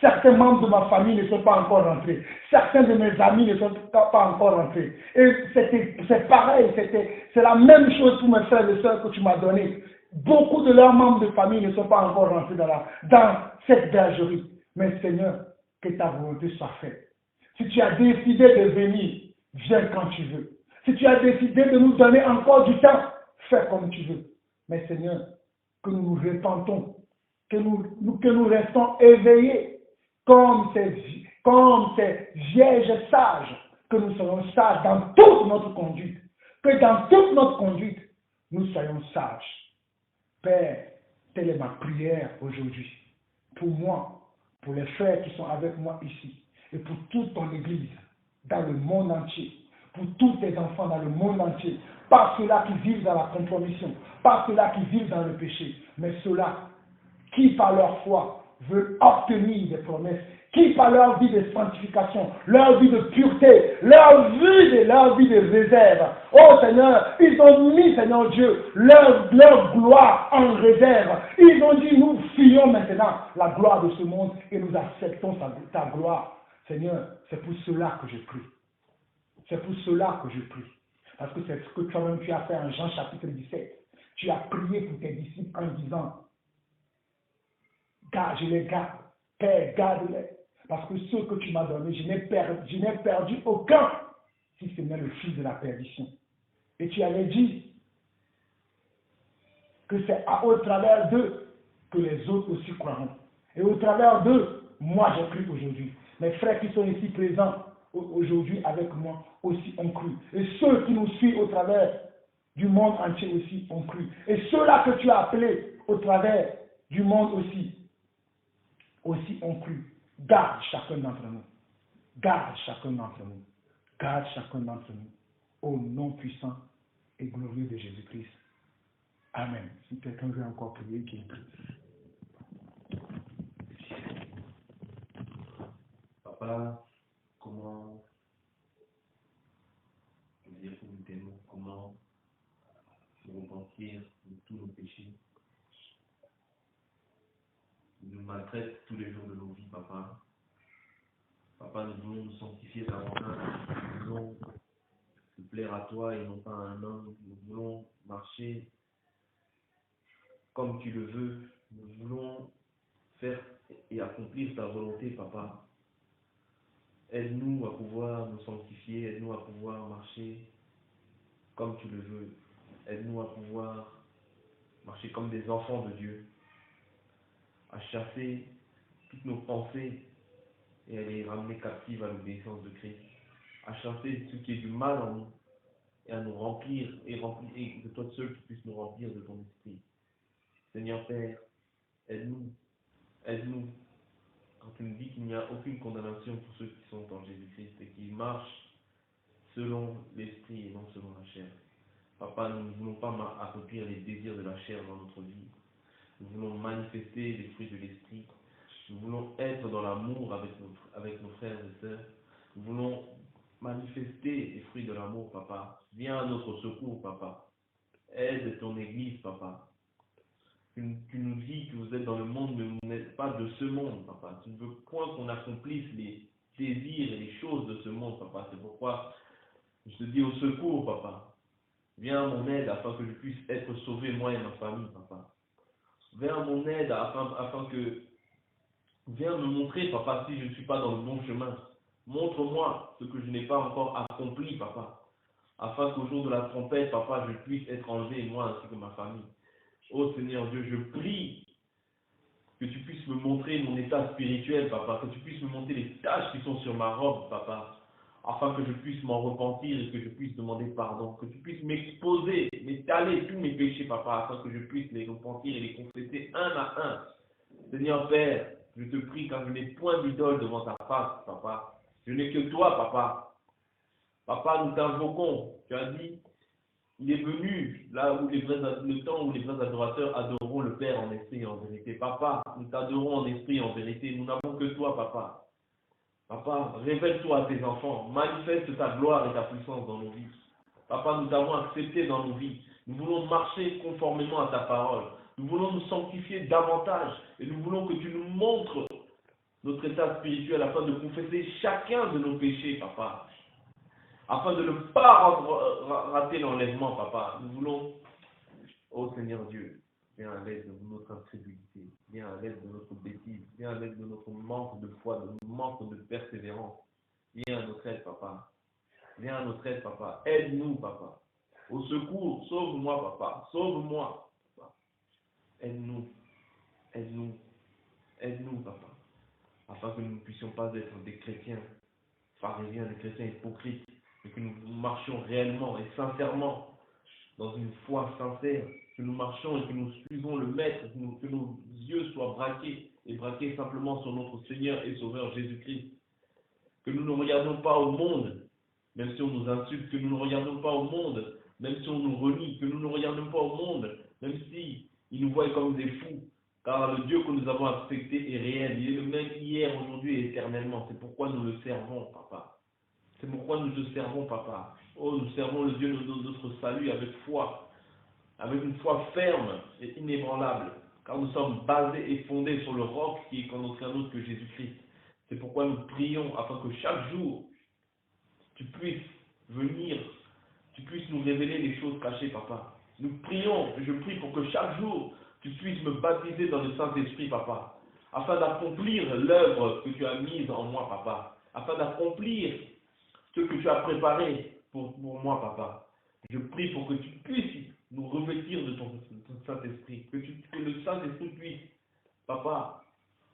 Certains membres de ma famille ne sont pas encore rentrés. Certains de mes amis ne sont pas encore rentrés. Et c'est pareil, c'est la même chose pour mes frères et sœurs que tu m'as donné. Beaucoup de leurs membres de famille ne sont pas encore rentrés dans cette bergerie. Mais Seigneur, que ta volonté soit faite. Si tu as décidé de venir, viens quand tu veux. Si tu as décidé de nous donner encore du temps, fais comme tu veux. Mais Seigneur, que nous nous répentons, que nous restons éveillés comme ces vierges sages, que nous soyons sages dans toute notre conduite. Que dans toute notre conduite, nous soyons sages. Père, telle est ma prière aujourd'hui. Pour moi, pour les frères qui sont avec moi ici, et pour toute ton église, dans le monde entier, pour tous tes enfants dans le monde entier, pas ceux-là qui vivent dans la compromission, pas ceux-là qui vivent dans le péché, mais ceux-là qui par leur foi veulent obtenir des promesses, qui par leur vie de sanctification, leur vie de pureté, leur vie de réserve. Oh Seigneur, ils ont mis, Seigneur Dieu, leur gloire en réserve. Ils ont dit, nous fuyons maintenant la gloire de ce monde et nous acceptons ta gloire. Seigneur, c'est pour cela que je prie. C'est pour cela que je prie. Parce que c'est ce que toi-même tu as fait en Jean chapitre 17. Tu as prié pour tes disciples en disant, je les garde. Père, garde-les. Parce que ceux que tu m'as donnés, je n'ai perdu aucun, si ce n'est le fils de la perdition. Et tu avais dit que c'est au travers d'eux que les autres aussi croiront. Et au travers d'eux, moi j'ai cru aujourd'hui. Mes frères qui sont ici présents aujourd'hui avec moi aussi ont cru. Et ceux qui nous suivent au travers du monde entier aussi ont cru. Et ceux-là que tu as appelés au travers du monde aussi ont cru. Garde chacun d'entre nous. Garde chacun d'entre nous. Garde chacun d'entre nous. Au nom puissant et glorieux de Jésus-Christ. Amen. Si quelqu'un veut encore prier, qu'il prie. Papa, comment dire que nous t'aimons, comment nous repentir de tous nos péchés. Nous maltraite tous les jours de nos vies, papa. Papa, nous voulons nous sanctifier davantage. Nous voulons te plaire à toi et non pas à un homme. Nous voulons marcher comme tu le veux. Nous voulons faire et accomplir ta volonté, papa. Aide-nous à pouvoir nous sanctifier, aide-nous à pouvoir marcher comme tu le veux. Aide-nous à pouvoir marcher comme des enfants de Dieu, à chasser toutes nos pensées et à les ramener captives à l'obéissance de Christ, à chasser ce qui est du mal en nous et à nous remplir et que toi seul tu puisses nous remplir de ton esprit. Seigneur Père, aide-nous, aide-nous. Quand tu nous dis qu'il n'y a aucune condamnation pour ceux qui sont en Jésus-Christ et qui marchent selon l'esprit et non selon la chair. Papa, nous ne voulons pas accomplir les désirs de la chair dans notre vie. Nous voulons manifester les fruits de l'esprit. Nous voulons être dans l'amour avec nos frères et sœurs. Nous voulons manifester les fruits de l'amour, papa. Viens à notre secours, papa. Aide ton Église, papa. Tu nous dis que vous êtes dans le monde, mais vous n'êtes pas de ce monde, papa. Tu ne veux point qu'on accomplisse les désirs et les choses de ce monde, papa. C'est pourquoi je te dis au secours, papa. Viens à mon aide afin que je puisse être sauvé, moi et ma famille, papa. Viens à mon aide afin que... Viens me montrer, papa, si je ne suis pas dans le bon chemin. Montre-moi ce que je n'ai pas encore accompli, papa. Afin qu'au jour de la trompette, papa, je puisse être enlevé, moi ainsi que ma famille. Oh Seigneur Dieu, je prie que tu puisses me montrer mon état spirituel, papa, que tu puisses me montrer les taches qui sont sur ma robe, papa, afin que je puisse m'en repentir et que je puisse demander pardon, que tu puisses m'exposer, m'étaler tous mes péchés, papa, afin que je puisse les repentir et les confesser un à un. Seigneur Père, je te prie car je n'ai point d'idole devant ta face, papa. Je n'ai que toi, papa. Papa, nous t'invoquons. Tu as dit, il est venu là où le temps où les vrais adorateurs adoreront le Père en esprit et en vérité. Papa, nous t'adorons en esprit et en vérité. Nous n'avons que toi, papa. Papa, révèle-toi à tes enfants. Manifeste ta gloire et ta puissance dans nos vies. Papa, nous t'avons accepté dans nos vies. Nous voulons marcher conformément à ta parole. Nous voulons nous sanctifier davantage. Et nous voulons que tu nous montres notre état spirituel afin de confesser chacun de nos péchés, papa. Afin de ne pas rater l'enlèvement, papa. Nous voulons, oh Seigneur Dieu, viens à l'aide de notre incrédulité, viens à l'aide de notre bêtise, viens à l'aide de notre manque de foi, de notre manque de persévérance. Viens à notre aide, papa. Viens à notre aide, papa. Aide-nous, papa. Au secours, sauve-moi, papa. Sauve-moi, papa. Aide-nous, aide-nous, aide-nous, papa. Afin que nous ne puissions pas être des chrétiens pharisiens, des chrétiens hypocrites, et que nous marchions réellement et sincèrement dans une foi sincère, que nous marchions et que nous suivons le Maître, que nos yeux soient braqués et braqués simplement sur notre Seigneur et Sauveur Jésus-Christ. Que nous ne regardons pas au monde, même si on nous insulte, que nous ne regardons pas au monde, même si on nous renie, que nous ne regardons pas au monde, même si ils nous voient comme des fous, car le Dieu que nous avons accepté est réel, il est le même hier, aujourd'hui et éternellement. C'est pourquoi nous le servons, papa. C'est pourquoi nous le servons, papa. Oh, nous servons le Dieu de notre salut avec foi, avec une foi ferme et inébranlable, car nous sommes basés et fondés sur le roc qui est aucun autre que Jésus-Christ. C'est pourquoi nous prions afin que chaque jour, tu puisses venir, tu puisses nous révéler les choses cachées, papa. Nous prions, je prie pour que chaque jour, tu puisses me baptiser dans le Saint-Esprit, papa, afin d'accomplir l'œuvre que tu as mise en moi, papa, afin d'accomplir ce que tu as préparé pour moi, papa. Je prie pour que tu puisses nous revêtir de ton Saint-Esprit, que le Saint-Esprit puisse, papa,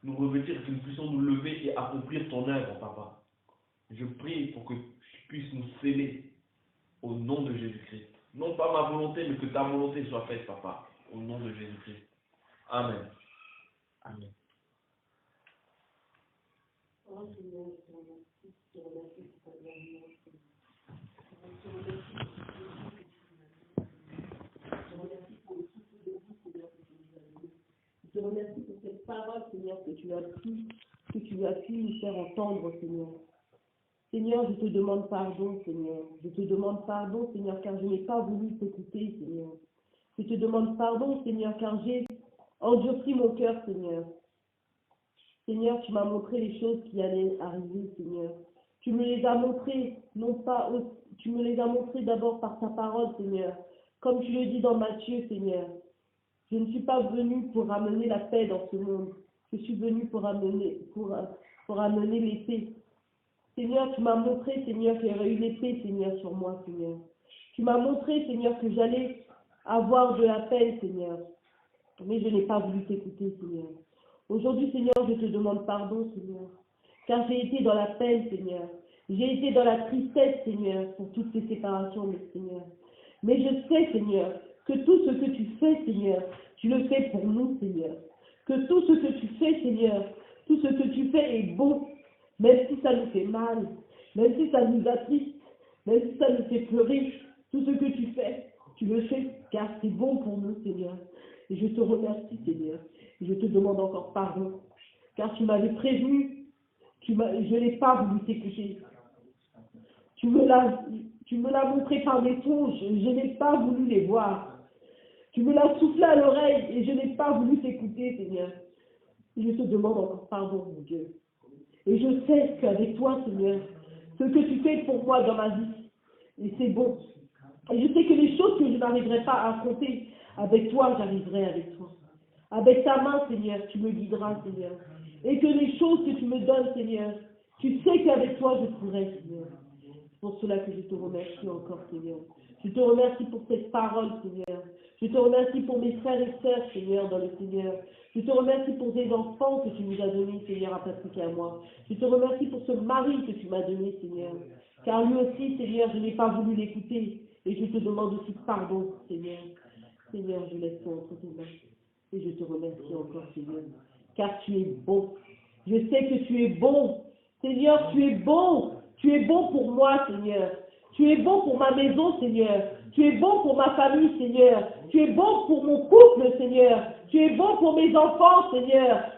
nous revêtir, que nous puissions nous lever et accomplir ton œuvre, papa. Je prie pour que tu puisses nous sceller au nom de Jésus-Christ. Non pas ma volonté, mais que ta volonté soit faite, papa, au nom de Jésus-Christ. Amen. Amen. Oh Seigneur, je te remercie pour ta bienveillance. Je te remercie pour le souffle de vie, Seigneur, que tu nous as donné. Je te remercie pour cette parole, Seigneur, que tu as pu nous faire entendre, Seigneur. Seigneur, je te demande pardon, Seigneur. Je te demande pardon, Seigneur, car je n'ai pas voulu t'écouter, Seigneur. Je te demande pardon, Seigneur, car j'ai endurci mon cœur, Seigneur. Seigneur, tu m'as montré les choses qui allaient arriver, Seigneur. Tu me les as montrées, tu me les as montrées d'abord par ta parole, Seigneur. Comme tu le dis dans Matthieu, Seigneur. Je ne suis pas venu pour ramener la paix dans ce monde. Je suis venu pour amener l'épée. Seigneur, tu m'as montré, Seigneur, qu'il y aurait eu l'épée, Seigneur, sur moi, Seigneur. Tu m'as montré, Seigneur, que j'allais avoir de la peine, Seigneur. Mais je n'ai pas voulu t'écouter, Seigneur. Aujourd'hui, Seigneur, je te demande pardon, Seigneur. Car j'ai été dans la peine, Seigneur. J'ai été dans la tristesse, Seigneur, pour toutes ces séparations, mes Seigneur. Mais je sais, Seigneur, que tout ce que tu fais, Seigneur, tu le fais pour nous, Seigneur. Que tout ce que tu fais, Seigneur, tout ce que tu fais est bon, même si ça nous fait mal, même si ça nous attriste, même si ça nous fait pleurer. Tout ce que tu fais, tu le fais car c'est bon pour nous, Seigneur. Et je te remercie, Seigneur. Et je te demande encore pardon, car tu m'avais prévenu, je n'ai pas voulu t'écouter. Tu me l'as montré par des songes, je n'ai pas voulu les voir. Tu me l'as soufflé à l'oreille et je n'ai pas voulu t'écouter, Seigneur. Et je te demande encore pardon, mon Dieu. Et je sais qu'avec toi, Seigneur, ce que tu fais pour moi dans ma vie, et c'est bon. Et je sais que les choses que je n'arriverai pas à affronter, avec toi, j'arriverai avec toi. Avec ta main, Seigneur, tu me guideras, Seigneur. Et que les choses que tu me donnes, Seigneur, tu sais qu'avec toi, je pourrai, Seigneur. C'est pour cela que je te remercie encore, Seigneur. Je te remercie pour cette parole, Seigneur. Je te remercie pour mes frères et sœurs, Seigneur, dans le Seigneur. Je te remercie pour tes enfants que tu nous as donnés, Seigneur, à Patrick et à moi. Je te remercie pour ce mari que tu m'as donné, Seigneur. Car lui aussi, Seigneur, je n'ai pas voulu l'écouter. Et je te demande aussi pardon, Seigneur. Seigneur, je laisse toi entre tes mains. Et je te remercie encore, Seigneur. Car tu es bon. Je sais que tu es bon. Seigneur, tu es bon. Tu es bon pour moi, Seigneur. Tu es bon pour ma maison, Seigneur. Tu es bon pour ma famille, Seigneur. Tu es bon pour mon couple, Seigneur. Tu es bon pour mes enfants, Seigneur.